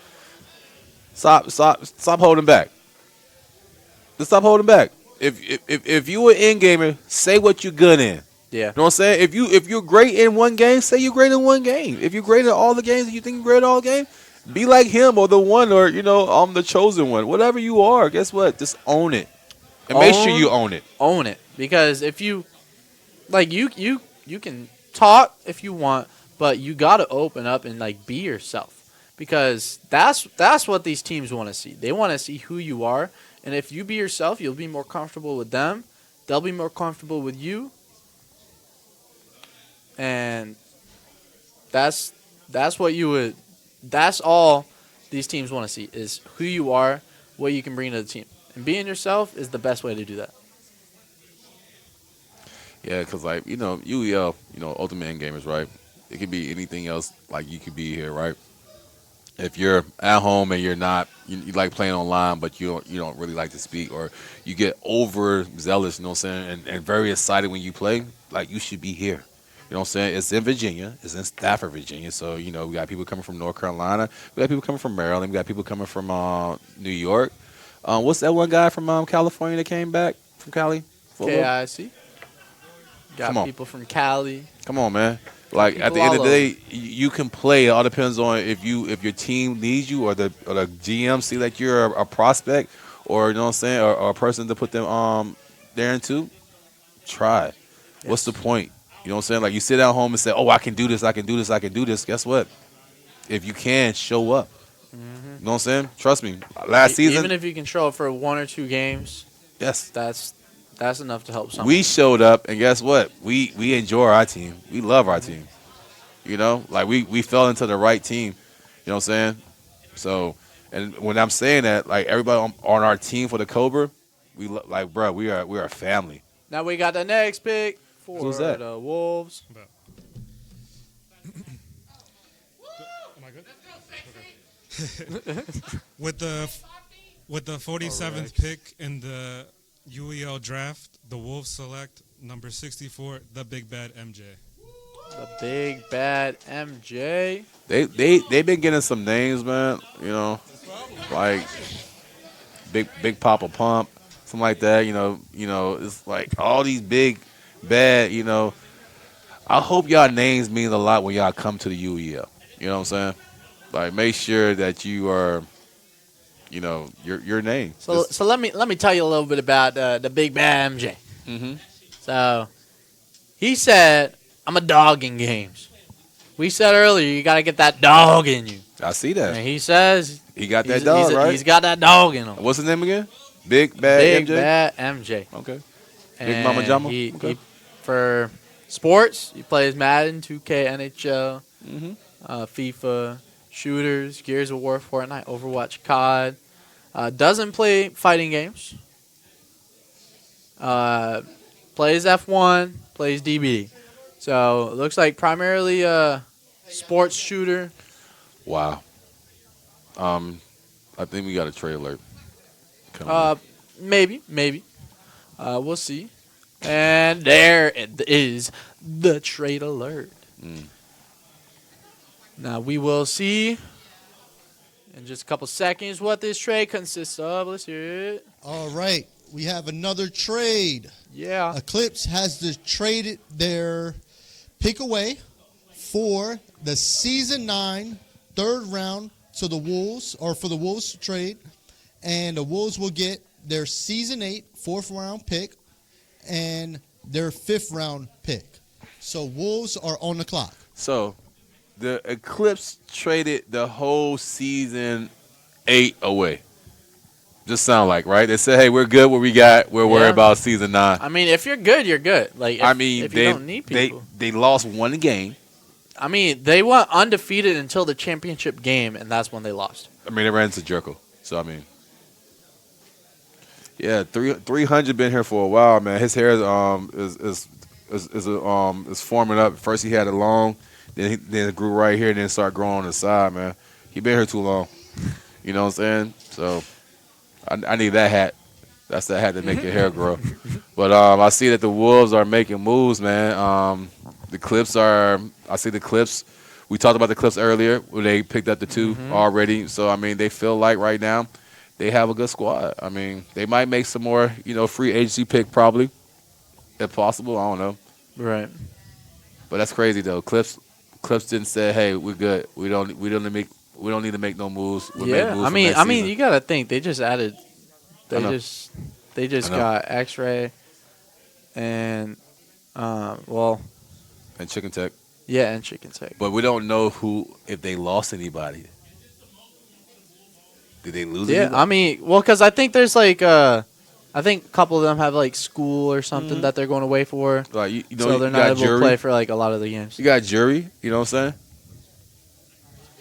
Stop holding back. Just stop holding back. If you an in gamer, say what you're good in. Yeah. You know what I'm saying? If you're great in one game, say you're great in one game. If you're great in all the games and you think you're great in all games, be like him or the one or I'm the chosen one. Whatever you are, guess what? Just own it. And make sure you own it. Own it. Because if you you can talk if you want, but you gotta open up and be yourself. Because that's what these teams want to see. They want to see who you are. And if you be yourself, you'll be more comfortable with them. They'll be more comfortable with you. And that's all these teams want to see is who you are, what you can bring to the team. And being yourself is the best way to do that. Yeah, because UEL, Ultimate End Gamers, right? It could be anything else. Like you could be here, right? If you're at home and you're not, you like playing online, but you don't really like to speak, or you get overzealous, you know what I'm saying, and very excited when you play, like you should be here. You know what I'm saying? It's in Virginia. It's in Stafford, Virginia. So, we got people coming from North Carolina. We got people coming from Maryland. We got people coming from New York. What's that one guy from California that came back from Cali? KIC. Got people from Cali. Come on, man. Like at the end of the day, you can play. It all depends on if your team needs you or the GM see that you're a prospect or you know what I'm saying, or a person to put them there into. Try. Yes. What's the point? You know what I'm saying? Like you sit at home and say, "Oh, I can do this. I can do this. I can do this." Guess what? If you can, show up. You know what I'm saying? Trust me. Last season, even if you can show up for 1 or 2 games, yes, that's enough to help someone. We showed up, and guess what? We enjoy our team. We love our team. We fell into the right team. You know what I'm saying? So, and when I'm saying that, like everybody on our team for the Cobra, we are a family. Now we got the next pick for Who's that? the Wolves. With the 47th pick in the UEL draft, the Wolves select number 64, the Big Bad MJ. The Big Bad MJ. They've been getting some names, man. Like Big Papa Pump, something like that. It's like all these big bad. I hope y'all names mean a lot when y'all come to the UEL. You know what I'm saying? Like make sure that you are. Your name. So let me tell you a little bit about the Big Bad MJ. Mm-hmm. So he said, "I'm a dog in games." We said earlier, you got to get that dog in you. I see that. And he says he got that dog, right? He's got that dog in him. What's his name again? Big Bad MJ. Bad MJ. Okay. And Big Mama Jama. He, Okay. for sports, he plays Madden, 2K, NHL, Mm-hmm. FIFA, shooters, Gears of War, Fortnite, Overwatch, COD. Doesn't play fighting games. Plays F1. plays DB. So it looks like primarily a sports shooter. Wow. I think we got a trade alert. coming up. Maybe. We'll see. And there it is, the trade alert. Now we will see in just a couple seconds what this trade consists of. Let's hear it. All right, we have another trade. Yeah. Eclipse has traded their pick away for the season 9 third round to the Wolves, or for the Wolves to trade, and the Wolves will get their season 8 fourth round pick and their 5th round pick. So Wolves are on the clock. So the Eclipse traded the whole season 8 away. Just sound like, right? They said, hey, we're good what we got. We're worried about season 9. I mean, if you're good, you're good. Like, if you don't need people. They lost one game. I mean, they went undefeated until the championship game, and that's when they lost. I mean, they ran into Jericho. So, I mean. Yeah, 300 been here for a while, man. His hair is forming up. First he had it long, then it grew right here, and then started growing on the side, man. He been here too long. You know what I'm saying? So I need that hat. That's the hat that make your hair grow. But I see that the Wolves are making moves, man. The Clips are. I see the Clips. We talked about the Clips earlier, where they picked up the 2 already. So I mean, they feel like right now they have a good squad. I mean, they might make some more, free agency pick probably, if possible. I don't know. Right. But that's crazy though. Clips didn't say, "Hey, we're good. We don't need to make no moves." We'll make moves I for mean, next season." you gotta think they just added. I know. They just I know. got X-Ray, and and Chicken Tech. Yeah, and Chicken Tech. But we don't know if they lost anybody. Did they lose? Yeah, anybody? I mean, because I think there's like I think a couple of them have like school or something that they're going away for. Like so they're not able to play for like a lot of the games. You got Jury. You know what I'm saying?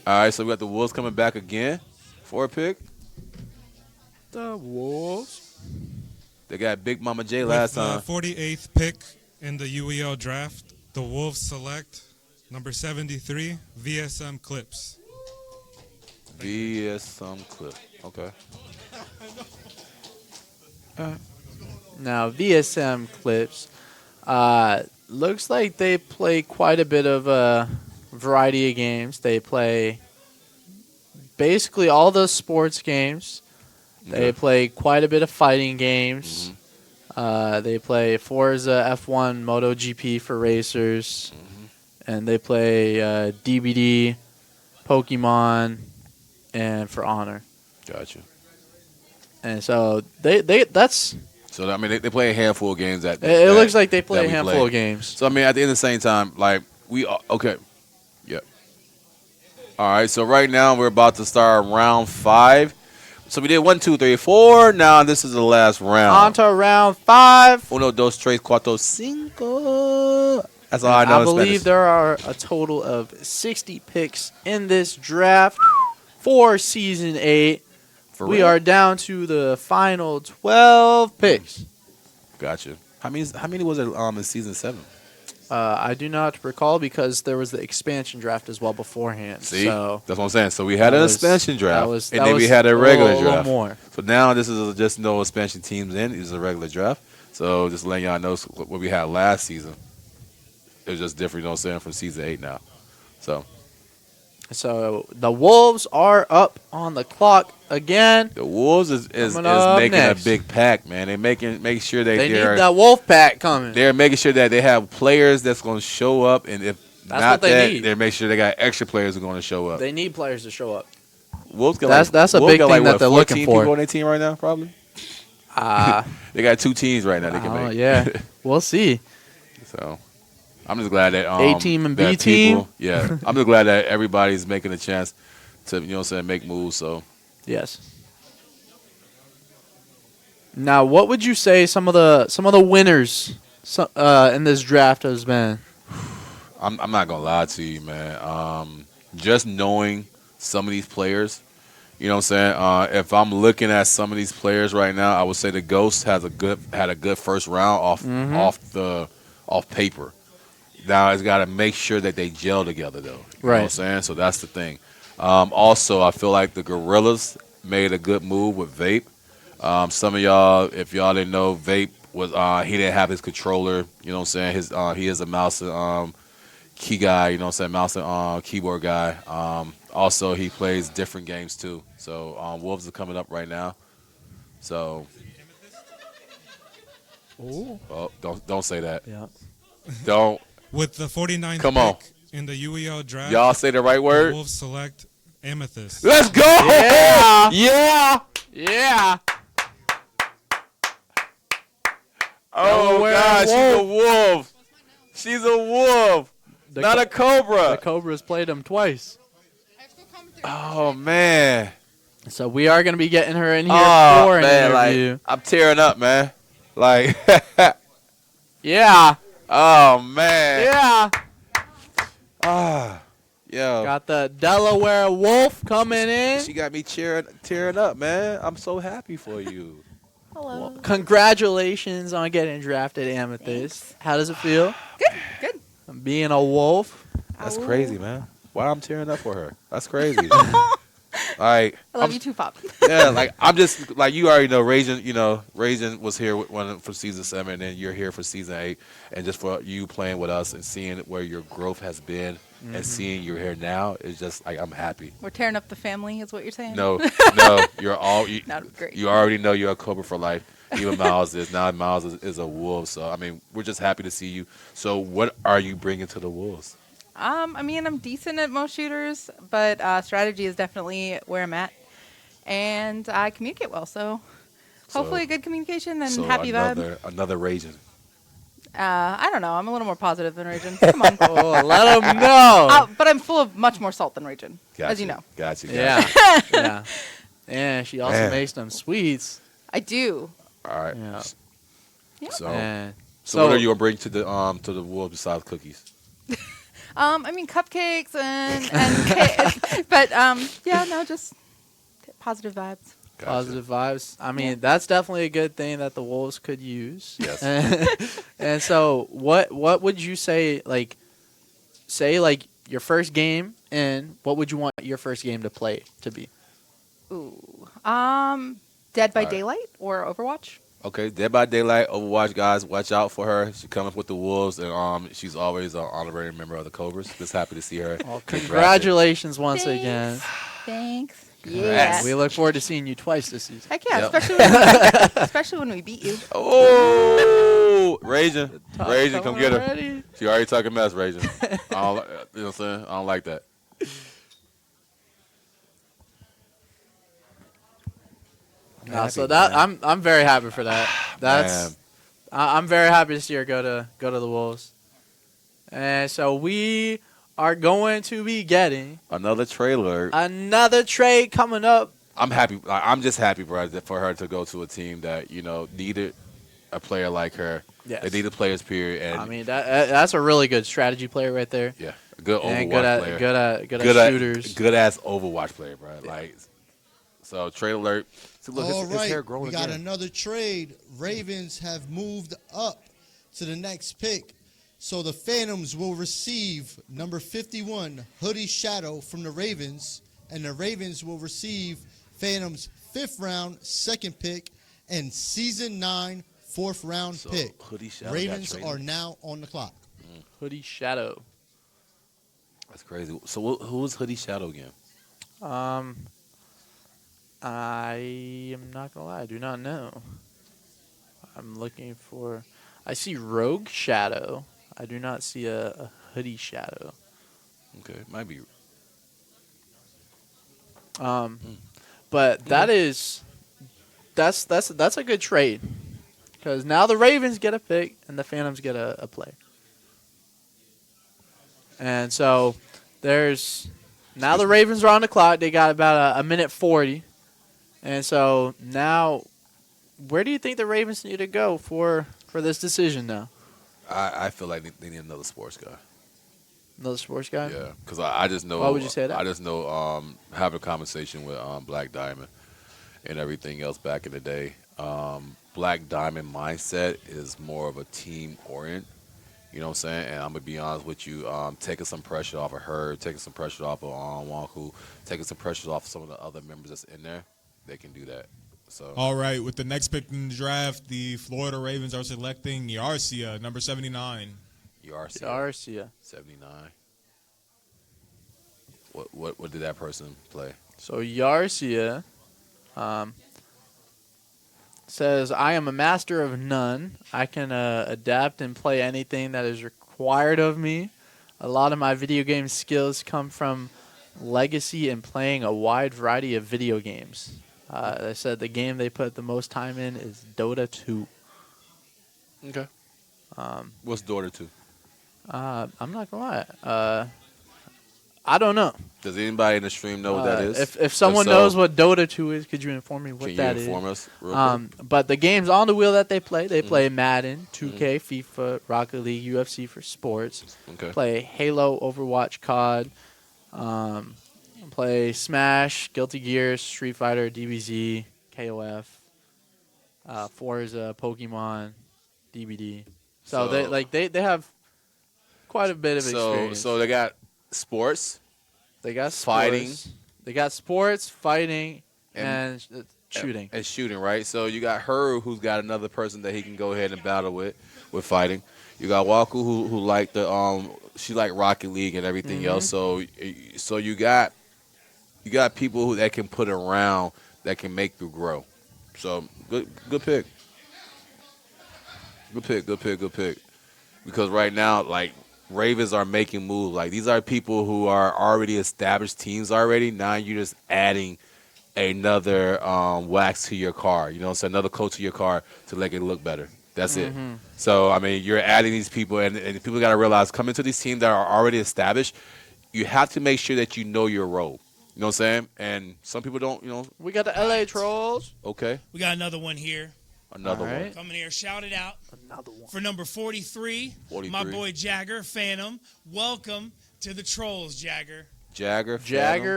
All right, so we got the Wolves coming back again for a pick. The Wolves. They got Big Mama J With last time. the 48th pick in the UEL draft, the Wolves select number 73, VSM Clips. VSM Clip. Okay. Now VSM Clips, looks like they play quite a bit of a variety of games. They play basically all the sports games. They play quite a bit of fighting games. They play Forza F1 MotoGP for racers, and they play DBD, Pokemon, and for Honor. Gotcha. And so that's. So I mean, they play a handful of games. It looks like they play a handful of games. So I mean, at the end of the same time, like okay, yep. All right. So right now we're about to start round 5. So we did 1, 2, 3, 4. Now this is the last round. On to round 5. Uno, dos, tres, cuatro, cinco. That's all I know. I believe there are a total of 60 picks in this draft for season 8. We are down to the final 12 picks. Gotcha. How many was it in season 7? I do not recall because there was the expansion draft as well beforehand. See, so that's what I'm saying. So we had an expansion draft, and that then we was had a regular little draft. more. So now this is just no expansion teams in. It's a regular draft. So just letting y'all know what we had last season. It was just different, you know what I'm saying, from season 8 now. So the Wolves are up on the clock again. The Wolves is making next. a big pack, man. They make sure they need that Wolf pack coming. They're making sure that they have players that's going to show up, and if That's not what they need. they're making sure they got extra players who are going to show up. They need players to show up. Wolves got that's a Wolves big got thing that they're 14 looking for. people on their team right now, probably. They got 2 teams right now they can make. Yeah, we'll see. So I'm just glad that A team and that B team. people- Yeah, I'm just glad that everybody's making a chance to make moves. So Yes. Now, what would you say some of the winners in this draft has been? I'm not gonna lie to you, man. Just knowing some of these players, you know what I'm saying. If I'm looking at some of these players right now, I would say the Ghost had a good first round off off paper. Now it's got to make sure that they gel together, though. You know what I'm saying? So that's the thing. Also, I feel like the Gorillas made a good move with Vape. Some of y'all, if y'all didn't know, Vape was he didn't have his controller. You know what I'm saying? He is a mouse and key guy. You know what I'm saying? Mouse and keyboard guy. Also, he plays different games too. So Wolves are coming up right now. So. Ooh. Oh, don't say that. Yeah. Don't. With the 49th Come pick on. in the UEL draft, Y'all say the right word? the Wolves select Amethyst. Let's go! Yeah. Yeah! Yeah. Oh, Delaware God, she's a Wolf. wolf. She's a wolf. The Not a cobra. The Cobras played him twice. Oh, man. So we are going to be getting her in here Oh, for an man, interview. like, I'm tearing up, man. Like, Yeah. oh, man. Yeah. Ah, yo. Got the Delaware Wolf coming in. She got me tearing up, man. I'm so happy for you. Hello. Congratulations on getting drafted, Amethyst. How does it feel? Good. Being a wolf. That's crazy, man. Why I'm tearing up for her? That's crazy. Like, I love you too, Pop. yeah, like I'm just like you already know. Ragin was here for season 7, and then you're here for season 8, and just for you playing with us and seeing where your growth has been, and seeing you're here now is just like I'm happy. We're tearing up the family, is what you're saying? No, you're all. You, That'd be great. You already know you're a Cobra for life. Even Miles is now. Miles is a Wolf. So I mean, we're just happy to see you. So what are you bringing to the Wolves? I mean, I'm decent at most shooters, but strategy is definitely where I'm at. And I communicate well, so hopefully good communication and happy vibe. Another Ragin. I don't know. I'm a little more positive than Ragin. Come on. Oh, let him know. But I'm full of much more salt than Ragin, as you know. Gotcha. Yeah. Yeah. Yeah, she also Man. makes them sweets. I do. All right. Yeah. Yep. So, Man. so what are you gonna bring to the Wolves besides cookies? I mean, cupcakes and cake. But, yeah, no, just positive vibes. Gotcha. Positive vibes. I mean, that's definitely a good thing that the Wolves could use. Yes. And so, what would you say like your first game, and what would you want your first game to play to be? Ooh. Dead by All right. Daylight or Overwatch? Okay, Dead by Daylight, Overwatch, guys, watch out for her. She's coming with the Wolves, and she's always an honorary member of the Cobras. Just happy to see her. Well, get drafted. congratulations once again. Thanks. Congrats. Yeah. We look forward to seeing you twice this season. Heck yeah, Yep. especially when we beat you. Oh, Ragin, come coming get her. already? She already talking mess, Ragin. You know what I'm saying? I don't like that. No, so that I'm very happy for that. That's Man. I'm very happy to see her go to the Wolves. And so we are going to be getting Another trailer. another trade coming up. I'm happy. I'm just happy, bro, for her to go to a team that needed a player like her. Yes. They needed players, period. And I mean that's a really good strategy player right there. yeah, a good And Overwatch player. good at shooters. Good ass Overwatch player, bro. Like, so trade alert. See, look, All his hair right, growing we got again. another trade. Ravens have moved up to the next pick. So the Phantoms will receive number 51, Hoodie Shadow from the Ravens, and the Ravens will receive Phantoms' 5th round, 2nd pick, and season 9, 4th round So, pick. Hoodie Shadow got Ravens traded. are now on the clock. Hoodie Shadow. That's crazy. So who was Hoodie Shadow again? I am not gonna lie, I do not know. I'm looking for. I see Rogue Shadow. I do not see a Hoodie Shadow. Okay, might be. But that's a good trade, because now the Ravens get a pick and the Phantoms get a play. And so there's now the Ravens are on the clock. They got about a minute 40, and so now where do you think the Ravens need to go for this decision now? I feel like they need another sports guy. Another sports guy? Yeah, because I just know. Why would you say that? I just know having a conversation with Black Diamond and everything else back in the day. Black Diamond mindset is more of a team orient, You know what I'm saying? And I'm gonna be honest with you, taking some pressure off of her, taking some pressure off of Wanku, taking some pressure off some of the other members that's in there. They can do that. So. All right, with the next pick in the draft, the Florida Ravens are selecting Yarcia, number 79. Yarcia. 79. What did that person play? So Yarcia says, I am a master of none. I can adapt and play anything that is required of me. A lot of my video game skills come from legacy and playing a wide variety of video games. They said the game they put the most time in is Dota 2. Okay. What's Dota 2? I'm not going to lie. I don't know. Does anybody in the stream know what that is? If someone knows what Dota 2 is, could you inform me what that is? Can you inform us real quick? But the games on the wheel that they play Madden, 2K, FIFA, Rocket League, UFC for sports. Okay. Play Halo, Overwatch, COD. Play Smash, Guilty Gear, Street Fighter, DBZ, KOF, Forza, Pokemon, DBD. So they have quite a bit of experience. So they got sports. They got fighting. Sports. They got sports, fighting, and shooting. And shooting, right? So you got her, who's got another person that he can go ahead and battle with fighting. You got Waku, who like she like Rocket League and everything else. So you got people that can put around that can make you grow. So good pick. Good pick. Because right now, like, Ravens are making moves. Like, these are people who are already established teams already. Now you're just adding another wax to your car. You know what I'm saying? Another coat to your car to make it look better. That's it. So, I mean, you're adding these people, and people got to realize, coming to these teams that are already established, you have to make sure that you know your role. You know what I'm saying? And some people don't, you know. We got the LA Trolls. Okay. We got another one here. Another one. Coming here, shout it out. Another one. For number 43, my boy Jagger Phantom. Welcome to the Trolls, Jagger. Jagger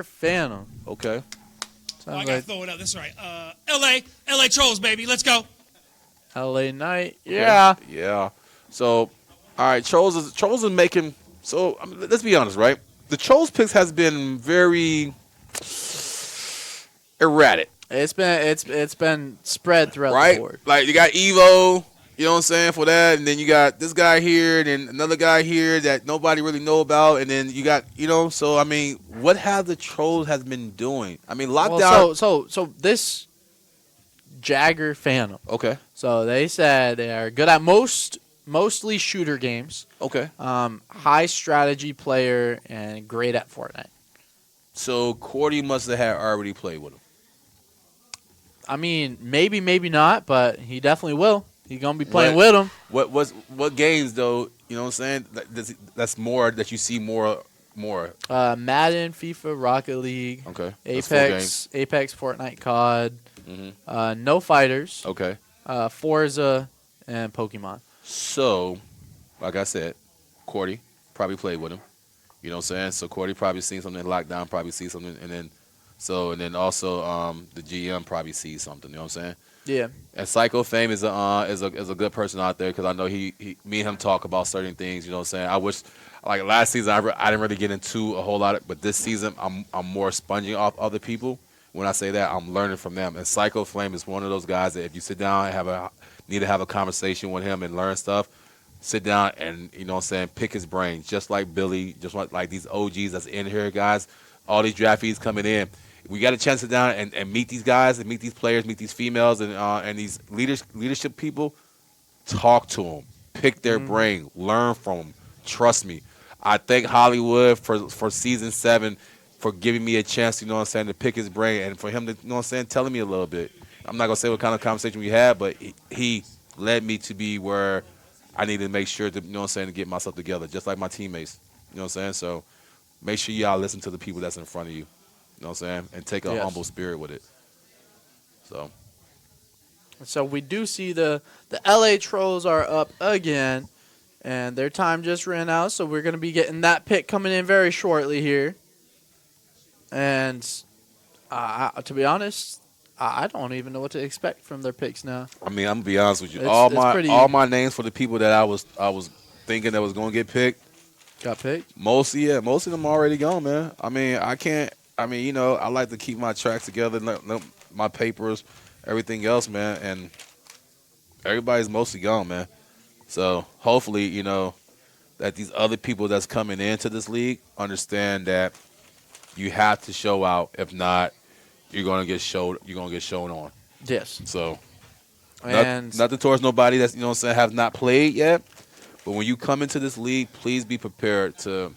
Phantom. Okay. I gotta throw it up. That's right. LA Trolls, baby. Let's go. LA Knight. Okay. Yeah. Yeah. So, all right, Trolls is making. So I mean, let's be honest, right? The Trolls picks has been very erratic. It's been spread throughout right? the board. Like, you got Evo, you know what I'm saying, for that, and then you got this guy here, and then another guy here that nobody really know about, and then you got, you know, so I mean, what have the Trolls has been doing? I mean, lockdown. Well, so this Jagger Phantom. Okay. So they said they are good at mostly shooter games. Okay. High strategy player and great at Fortnite. So Cordy must have had already played with him. I mean, maybe not, but he definitely will. He's gonna be playing with him. What games though? You know what I'm saying? That's more that you see more. Madden, FIFA, Rocket League. Okay. Apex, Fortnite, COD. No fighters. Okay. Forza and Pokemon. So, like I said, Cordy probably played with him. You know what I'm saying? So Cordy probably seen something in lockdown, probably see something, and then also the GM probably sees something. You know what I'm saying? Yeah. And Psycho Fame is a good person out there, because I know me and him talk about certain things. You know what I'm saying? I wish, like last season, I didn't really get into a whole lot but this season I'm more sponging off other people. When I say that, I'm learning from them. And Psycho Flame is one of those guys that if you sit down and need to have a conversation with him and learn stuff, sit down and, you know what I'm saying, pick his brain. Just like Billy, just like these OGs that's in here, guys, all these draftees coming in. We got a chance to sit down and meet these guys and meet these players, meet these females and these leadership people. Talk to them. Pick their brain. Learn from them. Trust me. I thank Hollywood for season 7 for giving me a chance, you know what I'm saying, to pick his brain, and for him to, you know what I'm saying, telling me a little bit. I'm not going to say what kind of conversation we had, but he led me to be where I need to make sure to, you know what I'm saying, to get myself together, just like my teammates. You know what I'm saying? So make sure y'all listen to the people that's in front of you. You know what I'm saying? And take a humble spirit with it. So we do see the LA Trolls are up again, and their time just ran out, so we're going to be getting that pick coming in very shortly here. And to be honest, I don't even know what to expect from their picks now. I mean, I'm gonna be honest with you. It's All my names for the people that I was thinking that was going to get picked. Got picked? Most of them already gone, man. I mean, I like to keep my tracks together, my papers, everything else, man. And everybody's mostly gone, man. So hopefully, that these other people that's coming into this league understand that you have to show out. If not, you're gonna get shown on. Yes. So, And nothing towards nobody that's have not played yet. But when you come into this league, please be prepared to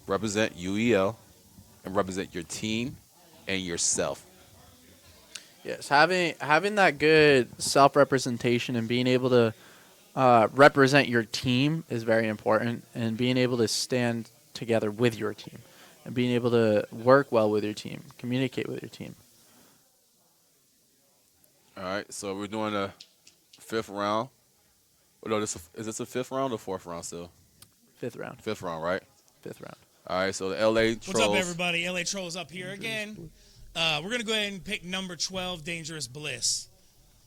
represent UEL and represent your team and yourself. yes, having that good self-representation and being able to represent your team is very important, and being able to stand together with your team and being able to work well with your team, communicate with your team. All right, so we're doing a 5th round. Oh, no, is this a 5th round or 4th round still? 5th round. 5th round, right? 5th round. All right, so the LA Trolls. What's up, everybody? LA Trolls up here again. We're going to go ahead and pick number 12, Dangerous Bliss.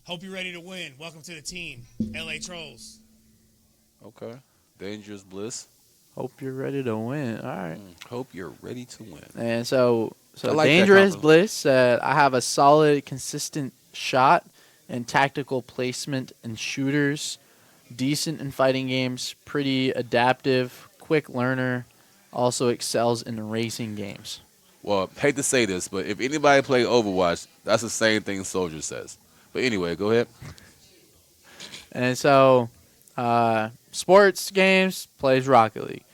Hope you're ready to win. Welcome to the team, LA Trolls. Okay. Dangerous Bliss. Hope you're ready to win. All right. Hope you're ready to win. And so I like that Dangerous compliment. Bliss said, I have a solid, consistent shot and tactical placement and shooters, decent in fighting games, pretty adaptive, quick learner, also excels in racing games. Well, hate to say this, but if anybody play Overwatch, that's the same thing Soldier says. But anyway, go ahead. And so, sports games, plays Rocket League.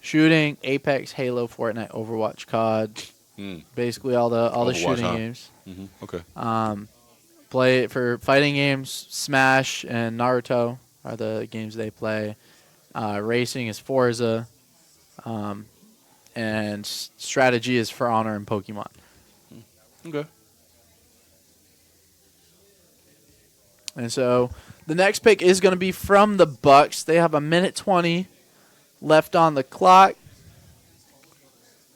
Shooting, Apex, Halo, Fortnite, Overwatch, COD. Basically all the Overwatch, shooting huh? games. Okay. Play for fighting games, Smash and Naruto are the games they play. Racing is Forza. And strategy is For Honor and Pokemon. Okay. And so the next pick is going to be from the Bucks. They have 1:20 left on the clock.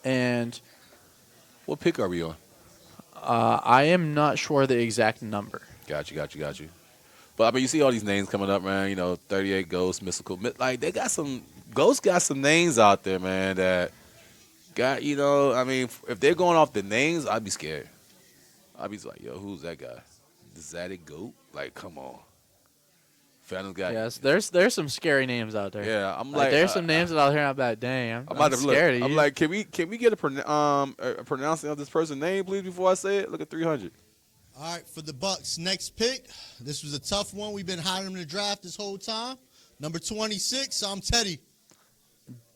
And what pick are we on? I am not sure the exact number. Got you. But I mean, you see all these names coming up, man. 38 Ghost, Mystical. Like they got some Ghost got some names out there, man. That got I mean, if they're going off the names, I'd be scared. I'd be like, yo, who's that guy? Zaddy Goat? Like, come on. Phantom guy. Yes, there's some scary names out there. Yeah, I'm there's some names that I'll hear about. Dang, I'm about to scared look. of I'm you. like, can we get a pronouncing of this person's name, please, before I say it? Look at 300. All right, for the Bucks, next pick. This was a tough one. We've been hiding in the draft this whole time. Number 26, I'm Teddy.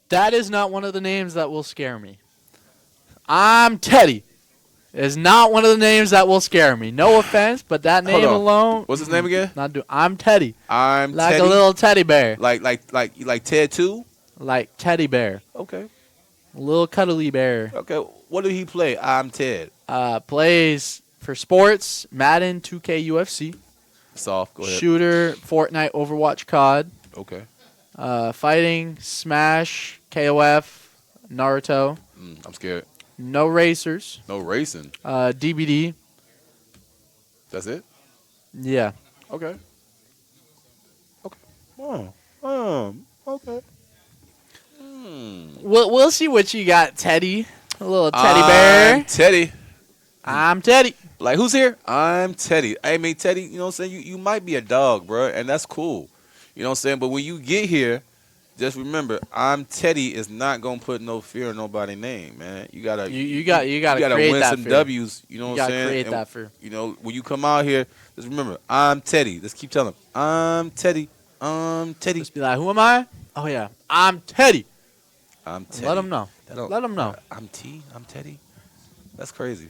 That is not one of the names that will scare me. I'm Teddy. Is not one of the names that will scare me. No offense, but that Hold name on. alone. What's his name again? I'm Teddy. I'm like Teddy? a little teddy bear. Like Ted 2? Like teddy bear. Okay. A little cuddly bear. Okay. What do he play? I'm Ted. Plays for sports, Madden, 2K, UFC. Soft. Go ahead. Shooter, Fortnite, Overwatch, COD. Okay. Fighting, Smash, KOF, Naruto. I'm scared. No racers. No racing. DBD. That's it? Yeah. Okay. Okay. We'll see what you got, Teddy. A little teddy bear. Teddy. I'm Teddy. Like, who's here? I'm Teddy. I mean, Teddy, you know what I'm saying? You might be a dog, bro, and that's cool. You know what I'm saying? But when you get here, just remember, I'm Teddy is not going to put no fear in nobody's name, man. You got to You gotta create win that some fear. W's. You know You what I'm gotta saying? create And, that fear. when you come out here, just remember, I'm Teddy. Just keep telling them, I'm Teddy. I'm Teddy. Just be like, who am I? Oh, yeah. I'm Teddy. I'm Teddy. Let them know. That don't- Let them know. I'm Teddy. That's crazy.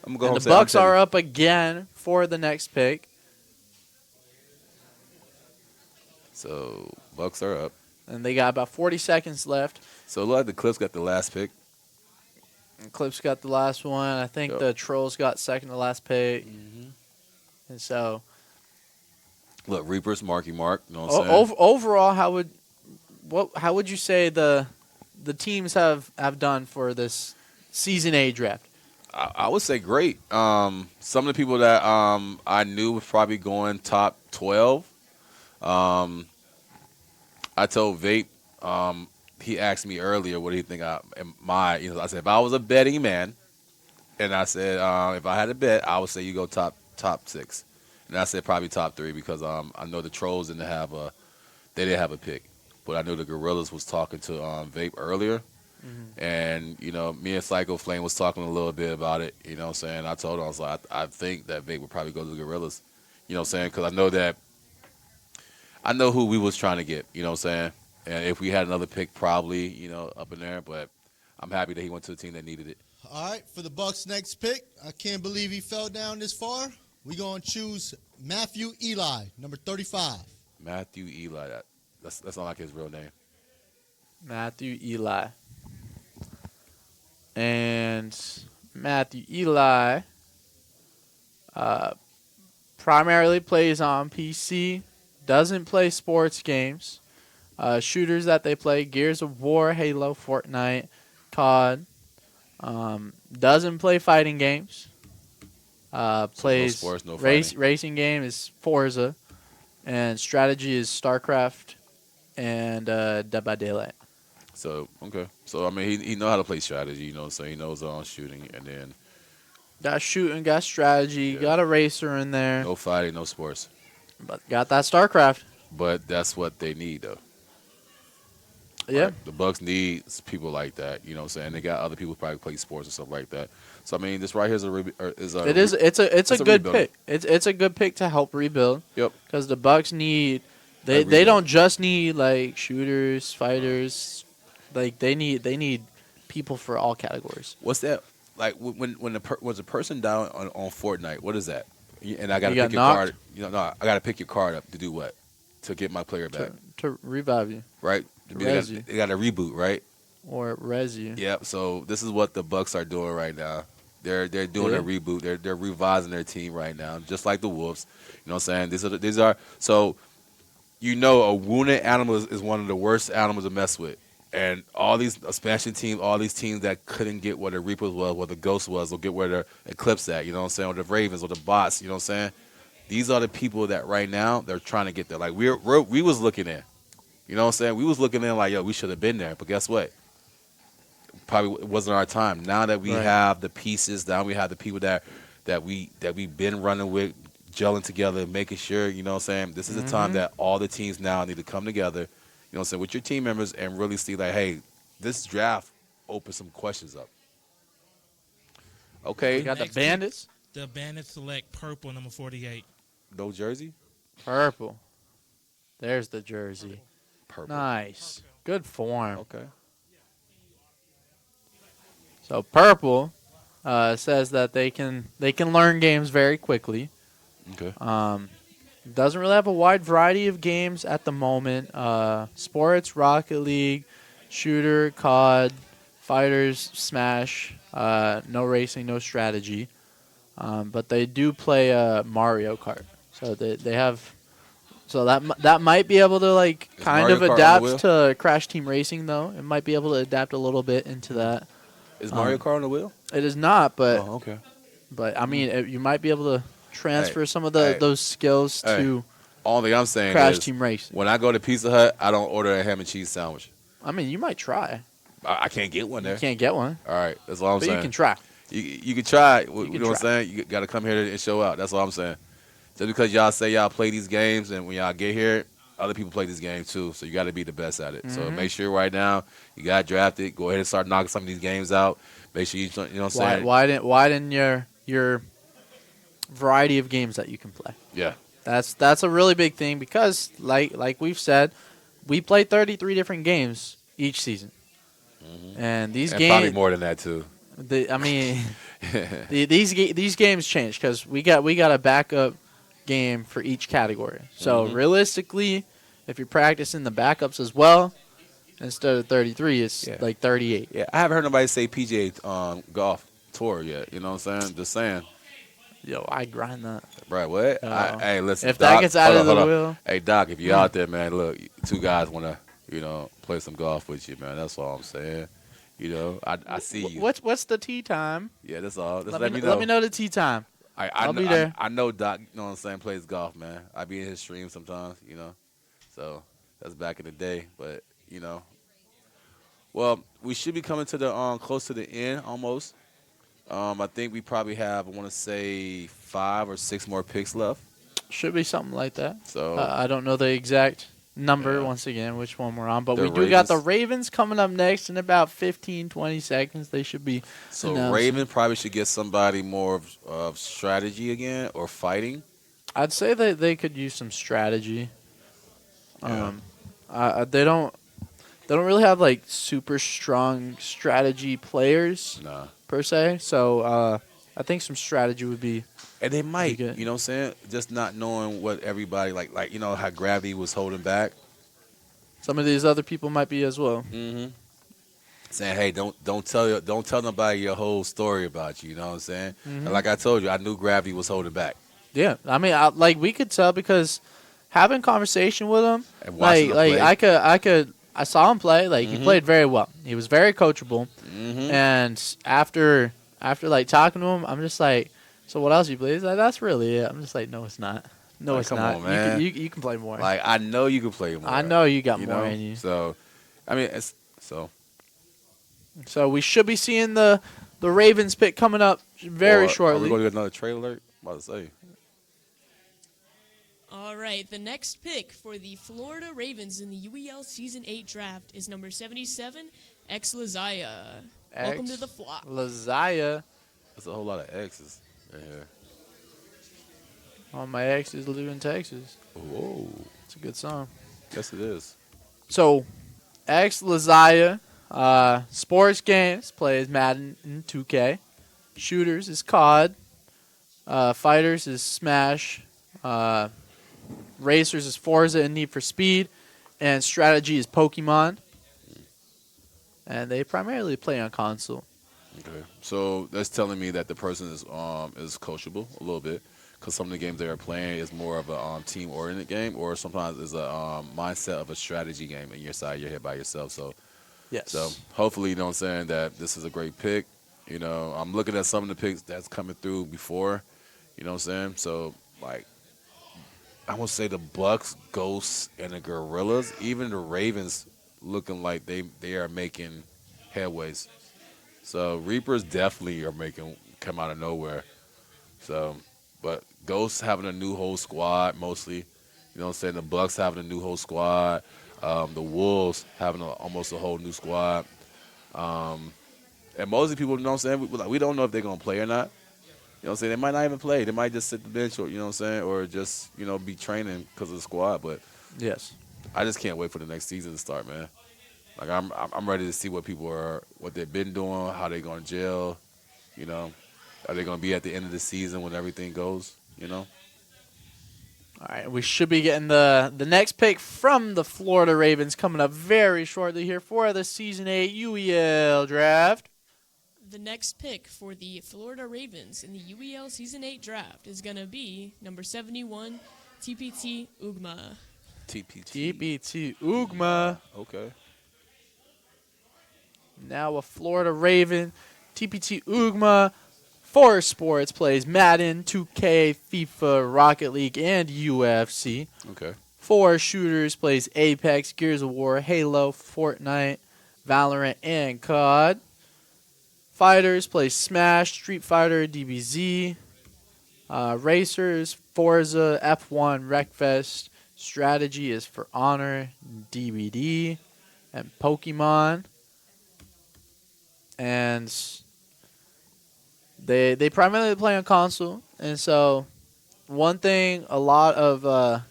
I'm going to go And home the and say, I'm Bucks Teddy. are up again for the next pick. So, Bucks are up. And they got about 40 seconds left. So, it look like the Clips got the last pick. And Clips got the last one. I think Yep. the Trolls got second to last pick. And so, Look, Reapers, Marky Mark. You know what I'm saying? overall, how would you say the teams have done for this Season A draft? I would say great. Some of the people that I knew was probably going top 12. I told Vape. He asked me earlier, what do you think? I said if I was a betting man, and I said if I had a bet, I would say you go top 6, and I said probably top 3 because I know the Trolls didn't have a pick, but I knew the Gorillas was talking to Vape earlier. And, me and Psycho Flame was talking a little bit about it, you know what I'm saying? I told him, I was like, I think that Vape would probably go to the Gorillas, you know what I'm saying? Because I know who we was trying to get, you know what I'm saying? And if we had another pick, probably, up in there. But I'm happy that he went to the team that needed it. All right, for the Bucks' next pick, I can't believe he fell down this far. We're going to choose Matthew Eli, number 35. Matthew Eli, that's not like his real name. Matthew Eli. And Matthew Eli primarily plays on PC, doesn't play sports games. Shooters that they play, Gears of War, Halo, Fortnite, COD. Doesn't play fighting games. Plays no sports, no racing game is Forza. And strategy is StarCraft and Dead by Daylight. So, okay. So, I mean, he know how to play strategy, you know what I'm saying? He knows shooting, and then... Got shooting, got strategy, got a racer in there. No fighting, no sports. But got that StarCraft. But that's what they need, though. Yeah. Right? The Bucks need people like that, you know what I'm saying? They got other people who probably play sports and stuff like that. So, I mean, this right here is It's a good pick. It's a good pick to help rebuild. Yep. Because the Bucks need... They don't just need, like, shooters, fighters... Like they need people for all categories. What's that? Like when was a person down on Fortnite? What is that? And I got to You pick got your knocked? card. No, I got to pick your card up to do what? To get my player back. To revive you. Right. Res you. They got to reboot, right? Or res you. Yep. So this is what the Bucks are doing right now. They're doing a reboot. They're revising their team right now, just like the Wolves. You know what I'm saying? These are so. A wounded animal is one of the worst animals to mess with. And all these expansion teams, all these teams that couldn't get where the Reapers was, where the Ghost was, or get where the Eclipse at, you know what I'm saying, or the Ravens, or the Bots, you know what I'm saying? These are the people that right now, they're trying to get there. Like, we was looking in. You know what I'm saying? We was looking in like, yo, we should have been there. But guess what? Probably it wasn't our time. Now that we have the pieces, now we have the people that we've been running with, gelling together, making sure, you know what I'm saying? This is the time that all the teams now need to come together, you know what I'm saying, with your team members and really see like, hey, this draft opens some questions up. Okay. We got the Bandits. The Bandits select purple, number 48. No jersey? Purple. There's the jersey. Purple. Nice. Good form. Okay. So purple says that they can learn games very quickly. Okay. Doesn't really have a wide variety of games at the moment. Sports, Rocket League, shooter, COD, fighters, Smash. No racing, no strategy. But they do play Mario Kart. So they have. So that might be able to like kind of adapt to Crash Team Racing though. It might be able to adapt a little bit into that. Is Mario Kart on the wheel? It is not, but okay. But I mean, you might be able to transfer some of those skills to. All thing I'm saying Crash is, Team Racing. when I go to Pizza Hut, I don't order a ham and cheese sandwich. I mean, you might try. I can't get one there. You can't get one. All right, that's all I'm But saying. you can try. You can try. You can know what I'm try. saying? You got to come here and show out. That's all I'm saying. Just because y'all say y'all play these games, and when y'all get here, other people play these games too. So you got to be the best at it. So Mhm. make sure right now you got drafted. Go ahead and start knocking some of these games out. Make sure you know what I'm saying. Widen your variety of games that you can play. Yeah. That's a really big thing because like we've said, we play 33 different games each season. And these And games probably more than that too. I mean, these games change because we got a backup game for each category. So Mhm. realistically, if you're practicing the backups as well, instead of 33, it's like 38. Yeah, I haven't heard nobody say PGA golf tour yet. You know what I'm saying? Just saying. Yo, I grind that. Right, what? Hey, listen. If Doc, that gets out hold of on, the hold on. wheel. Hey, Doc, if you're out there, man, look, two guys want to, play some golf with you, man. That's all I'm saying. I see you. What's the tea time? Yeah, that's all. Just Let me know the tea time. I'll be there. I know Doc, you know what I'm saying, plays golf, man. I be in his stream sometimes, So That's back in the day, but well, we should be coming to the close to the end almost. I think we probably have, I want to say, 5 or 6 more picks left. Should be something like that. So I don't know the exact number once again, which one we're on, but The we do got the Ravens. Ravens coming up next in about 15, 20 seconds. They should be. So announcing. Raven probably should get somebody more of strategy again or fighting. I'd say that they could use some strategy. Yeah. They don't really have like super strong strategy players per se. So I think some strategy would be. And they might, good. you know what I'm saying? Just not knowing what everybody, like how Gravity was holding back. Some of these other people might be as well. Mm-hmm. Saying, hey, don't tell nobody your whole story about you. You know what I'm saying? Mhm. And like I told you, I knew Gravity was holding back. Yeah, I mean, we could tell because having conversation with him, And watching like him play. I saw him play. Like he Mhm. played very well. He was very coachable. Mhm. And after like talking to him, I'm just like, so what else you play? He's like, that's really it. I'm just like, no, it's not. No, Like, it's come not. on, man. You can play more. Like, I know you can play more. I know you got more know? in you. So, I mean, it's so. So we should be seeing the Ravens pick coming up very Are we shortly. going to get another trade alert? I'm about to say. All right, the next pick for the Florida Ravens in the UEL Season 8 draft is number 77, X Lazaya. Welcome to the flock. Lazaya. There's a whole lot of X's in here. All my exes live in Texas. Whoa. It's a good song. Yes, it is. So, X Lazaya, sports games plays Madden and 2K. Shooters is COD. Fighters is Smash. Racers is Forza and Need for Speed. And strategy is Pokemon. And they primarily play on console. Okay. So that's telling me that the person is coachable a little bit, because some of the games they are playing is more of a team-oriented game, or sometimes is a mindset of a strategy game, and you're here by yourself. So, yes. So hopefully, you know what I'm saying, that this is a great pick. You know, I'm looking at some of the picks that's coming through before. You know what I'm saying? So, like, I would say the Bucks, Ghosts, and the Gorillas, even the Ravens, looking like they are making headways. So Reapers definitely are come out of nowhere. So, but Ghosts having a new whole squad mostly. You know what I'm saying? The Bucks having a new whole squad. The Wolves having almost a whole new squad. And mostly people, you know what I'm saying? We don't know if they're going to play or not. You know what I'm saying? They might not even play. They might just sit the bench, or you know what I'm saying, or just be training because of the squad. But yes, I just can't wait for the next season to start, man. Like I'm ready to see what they've been doing, how they're going to gel. You know, are they going to be at the end of the season when everything goes? You know. All right, we should be getting the next pick from the Florida Ravens coming up very shortly here for the Season 8 UEL draft. The next pick for the Florida Ravens in the UEL Season 8 draft is going to be number 71, TPT Ugma. TPT Ugma. Okay. Now a Florida Raven. TPT Ugma. For sports plays Madden, 2K, FIFA, Rocket League, and UFC. Okay. For shooters plays Apex, Gears of War, Halo, Fortnite, Valorant, and COD. Fighters plays Smash, Street Fighter, DBZ. Racers, Forza, F1, Wreckfest. Strategy is For Honor, DBD, and Pokemon. And they primarily play on console. And so one thing a lot of a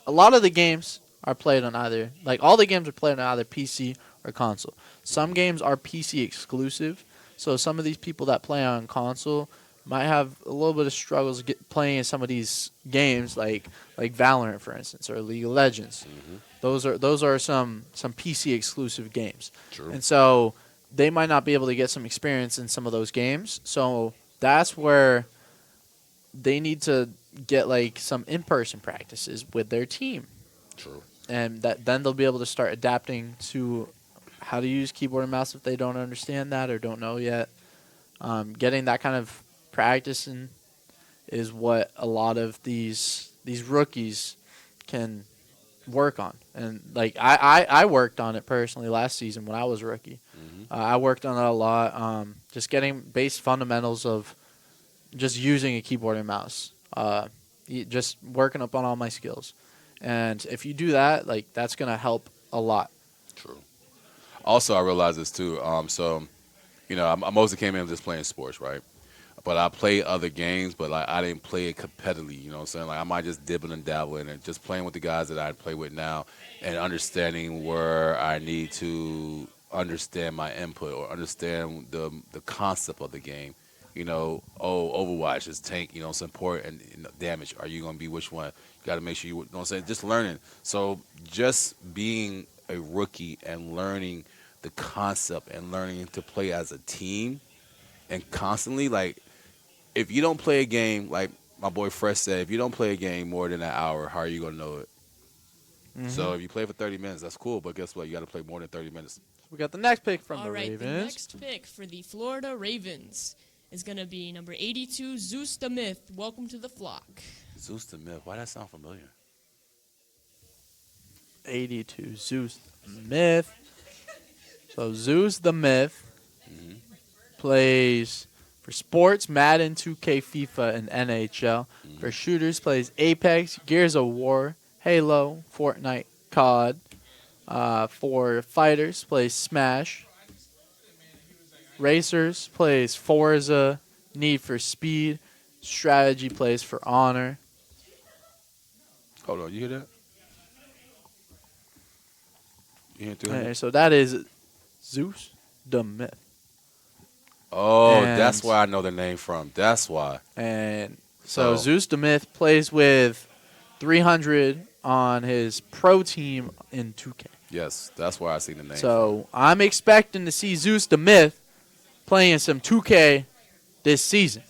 lot of the games are played on either, like all the games are played on either PC or console. Some games are PC exclusive, so some of these people that play on console might have a little bit of struggles playing some of these games, like Valorant, for instance, or League of Legends. Those are some PC exclusive games, True. and so they might not be able to get some experience in some of those games. So that's where they need to get like some in-person practices with their team. True. And then they'll be able to start adapting to how to use keyboard and mouse if they don't understand that or don't know yet. Getting that kind of practice in is what a lot of these rookies can work on. And like I worked on it personally last season when I was a rookie. I worked on it a lot. Just getting base fundamentals of just using a keyboard and mouse. Just working up on all my skills. And if you do that, like that's gonna help a lot. True. Also, I realized this too. So, I mostly came in just playing sports, right? But I play other games, but like I didn't play it competitively. You know what I'm saying? Like I might just dibble and dabble in it, just playing with the guys that I play with now, and understanding where I need to understand my input or understand the concept of the game. Overwatch is tank, support and damage. Are you going to be which one? You got to make sure you know what I'm saying? Just learning. So just being a rookie and learning the concept and learning to play as a team and constantly, like, if you don't play a game, like my boy Fresh said, if you don't play a game more than an hour, how are you going to know it? So if you play for 30 minutes, that's cool. But guess what? You got to play more than 30 minutes. We got the next pick from the All right, Ravens. the next pick for the Florida Ravens is going to be number 82, Zeus the Myth. Welcome to the flock. Zeus the Myth. Why that sound familiar? 82, Zeus the Myth. So Zeus the Myth plays for sports, Madden, 2K, FIFA, and NHL. For shooters, plays Apex, Gears of War, Halo, Fortnite, COD. For fighters, plays Smash. Racers, plays Forza, Need for Speed. Strategy, plays for Honor. Hold on, you hear that? You hear 300? Okay, so that is Zeus the Myth. Oh, that's where I know the name from. That's why. And so Zeus the Myth plays with 300 on his pro team in 2K. Yes, that's why I see the name. So I'm expecting to see Zeus the Myth playing some 2K this season.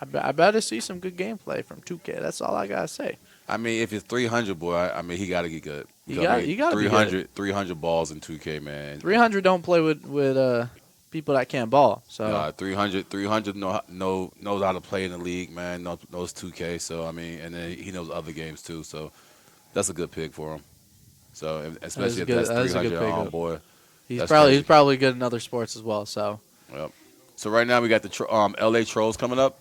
I better see some good gameplay from 2K. That's all I gotta say. I mean, if it's 300, boy, I mean, he got to get good. You got to 300 balls in 2K, man. 300 don't play with people that can't ball. So 300 knows how to play in the league, man. Knows 2K. So I mean, and then he knows other games too. So that's a good pick for him. So especially if that's 300, boy. He's probably good in other sports as well. So. Yep. So right now we got the LA Trolls coming up.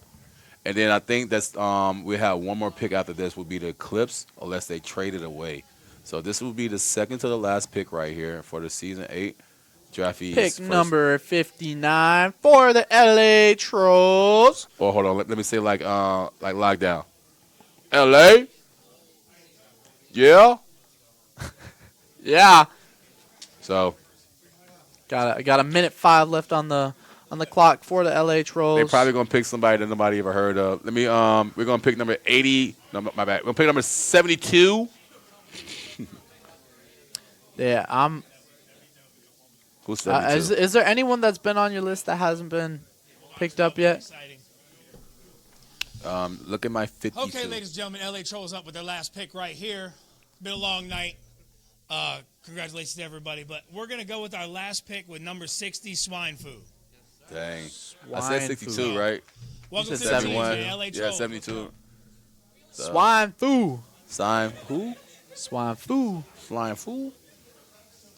And then I think that's we have one more pick after this would be the Clips, unless they trade it away. So this will be the second to the last pick right here for the season 8 draft. Pick number 59 for the LA Trolls. Oh, hold on. Let me say like lockdown. LA. Yeah. Yeah. So. Got a minute 5 left on the clock for the LA Trolls. They're probably gonna pick somebody that nobody ever heard of. Let me we're gonna pick number 80. No, my bad. We're gonna pick number 72. Yeah, Who's 72? Is there anyone that's been on your list that hasn't been picked up yet? Look at my 52. Okay, ladies and gentlemen, LA Trolls up with their last pick right here. Been a long night. Congratulations to everybody. But we're going to go with our last pick with number 60, Swine Food. Dang. I said 62, right? Welcome to 71. the LA Trolls. Yeah, 72. Swine Foo. Swine who? Swine Foo. Flying Foo?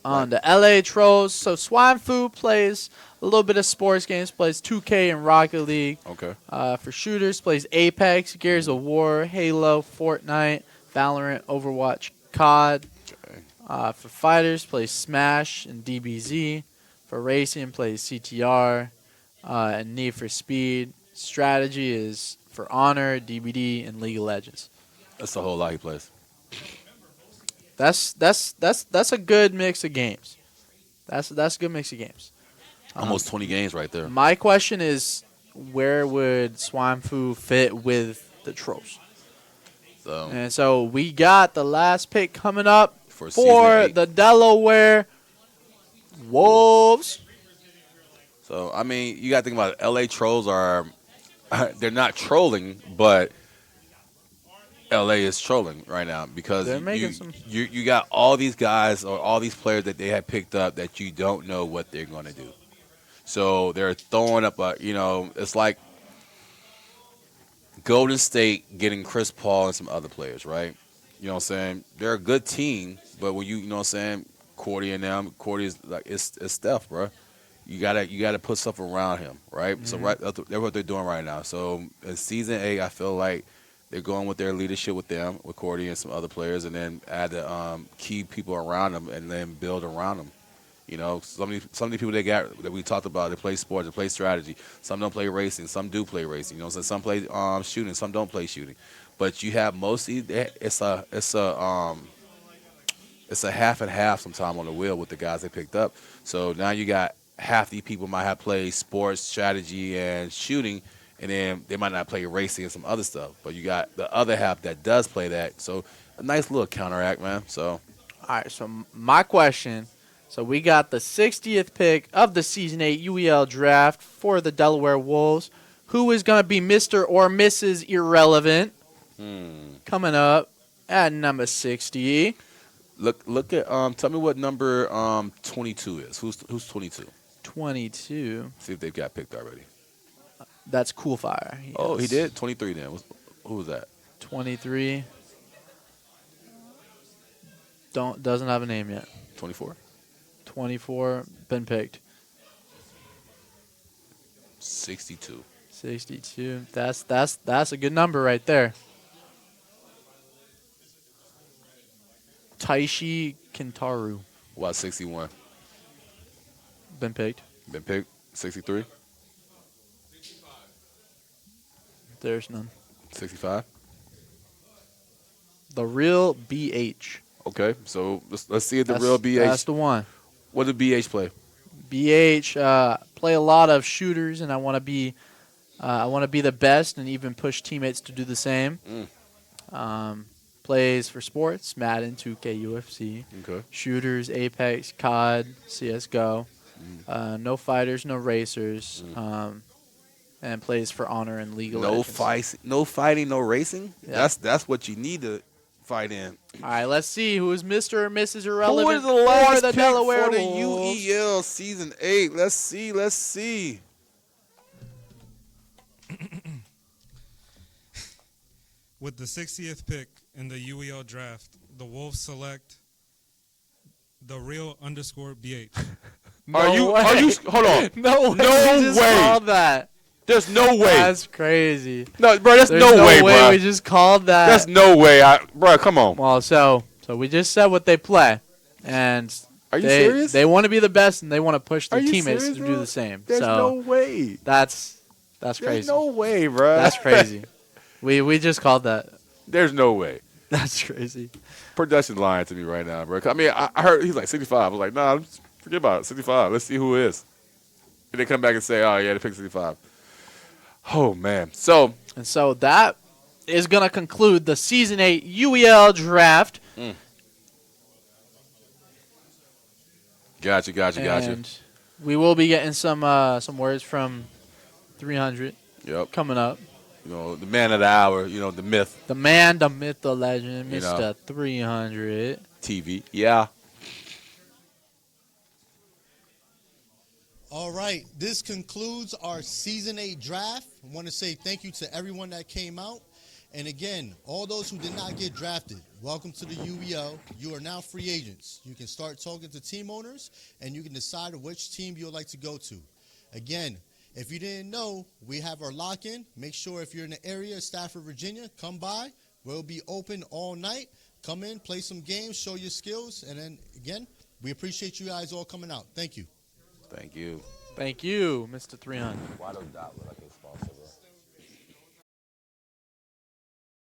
On the LA Trolls. So Swine Foo plays a little bit of sports games, plays 2K and Rocket League. Okay. For shooters, plays Apex, Gears of War, Halo, Fortnite, Valorant, Overwatch, COD. Okay. For fighters, plays Smash and DBZ. For racing, plays CTR and Need for Speed. Strategy is for Honor, DBD, and League of Legends. That's a whole lot he plays. That's a good mix of games. That's a good mix of games. Almost 20 games right there. My question is, where would Swine Foo fit with the Trolls? And so we got the last pick coming up for the Delaware Wolves. So, I mean, you got to think about it. LA Trolls are, they're not trolling, but LA is trolling right now because you got all these guys or all these players that they have picked up that you don't know what they're going to do. So they're throwing up it's like Golden State getting Chris Paul and some other players, right? You know what I'm saying? They're a good team, but when you know what I'm saying, Cordy and them, Cordy is like it's Steph, bro. You gotta put stuff around him, right? So that's what they're doing right now. So in season 8, I feel like they're going with their leadership with them, with Cordy and some other players, and then add the key people around them, and then build around them. You know, some of the people they got that we talked about, they play sports, they play strategy. Some don't play racing, some do play racing. You know, so some play shooting, some don't play shooting. But you have mostly it's a half and half sometime on the wheel with the guys they picked up. So now you got half the people might have played sports, strategy, and shooting, and then they might not play racing and some other stuff. But you got the other half that does play that. So a nice little counteract, man. So, all right. So my question. So we got the 60th pick of the Season 8 UEL draft for the Delaware Wolves. Who is going to be Mr. or Mrs. Irrelevant coming up at number 60? Look at tell me what number 22 is. Who's 22? 22. See if they've got picked already. That's Cool Fire. Oh, he did? 23 then. Who was that? 23. Doesn't have a name yet. 24. 24 been picked. 62. 62. That's a good number right there. Taishi Kintaru. What, 61? Been picked. Been picked. 63? There's none. 65? The real BH. Okay, so let's see if the real BH. That's the one. What did BH play? BH play a lot of shooters, and I want to be the best, and even push teammates to do the same. Plays for sports, Madden, 2K, UFC. Okay. Shooters, Apex, COD, CS:GO. No fighters, no racers. And plays for Honor and League of Legends. No fighting, no racing. Yeah. That's what you need to fight in. All right, let's see who is Mr. or Mrs. Irrelevant Who is the last for the pick Delaware for the Wolves? UEL season 8? Let's see. With the 60th pick in the UEL draft, the Wolves select the real _ BH. Are you hold on? No way. No We just way. called that. There's no way. That's crazy. No, bro, there's There's no way, bro. We just called that. There's no way. Bro, come on. Well, so we just said what they play, and Are you serious? They want to be the best, and they want to push their Are you teammates serious, to bro? do the same. There's so no way. That's crazy. There's no way, bro. That's crazy. We just called that. There's no way. That's crazy. Production lying to me right now, bro. I mean, I heard he's like 65. I was like, nah, forget about it. 65. Let's see who it is. And they come back and say, oh, yeah, they picked 65. Oh, man. So that is going to conclude the Season 8 UEL draft. Gotcha. And we will be getting some words from 300 coming up. You know, the man of the hour, you know, the myth. The man, the myth, the legend, You Mr. know. 300. TV. Yeah. All right, this concludes our Season 8 draft. I want to say thank you to everyone that came out. And again, all those who did not get drafted, welcome to the UEL. You are now free agents. You can start talking to team owners, and you can decide which team you would like to go to. Again, if you didn't know, we have our lock-in. Make sure if you're in the area, Stafford, Virginia, come by. We'll be open all night. Come in, play some games, show your skills. And then, again, we appreciate you guys all coming out. Thank you. Thank you. Thank you, Mr. 300. Why those dots look like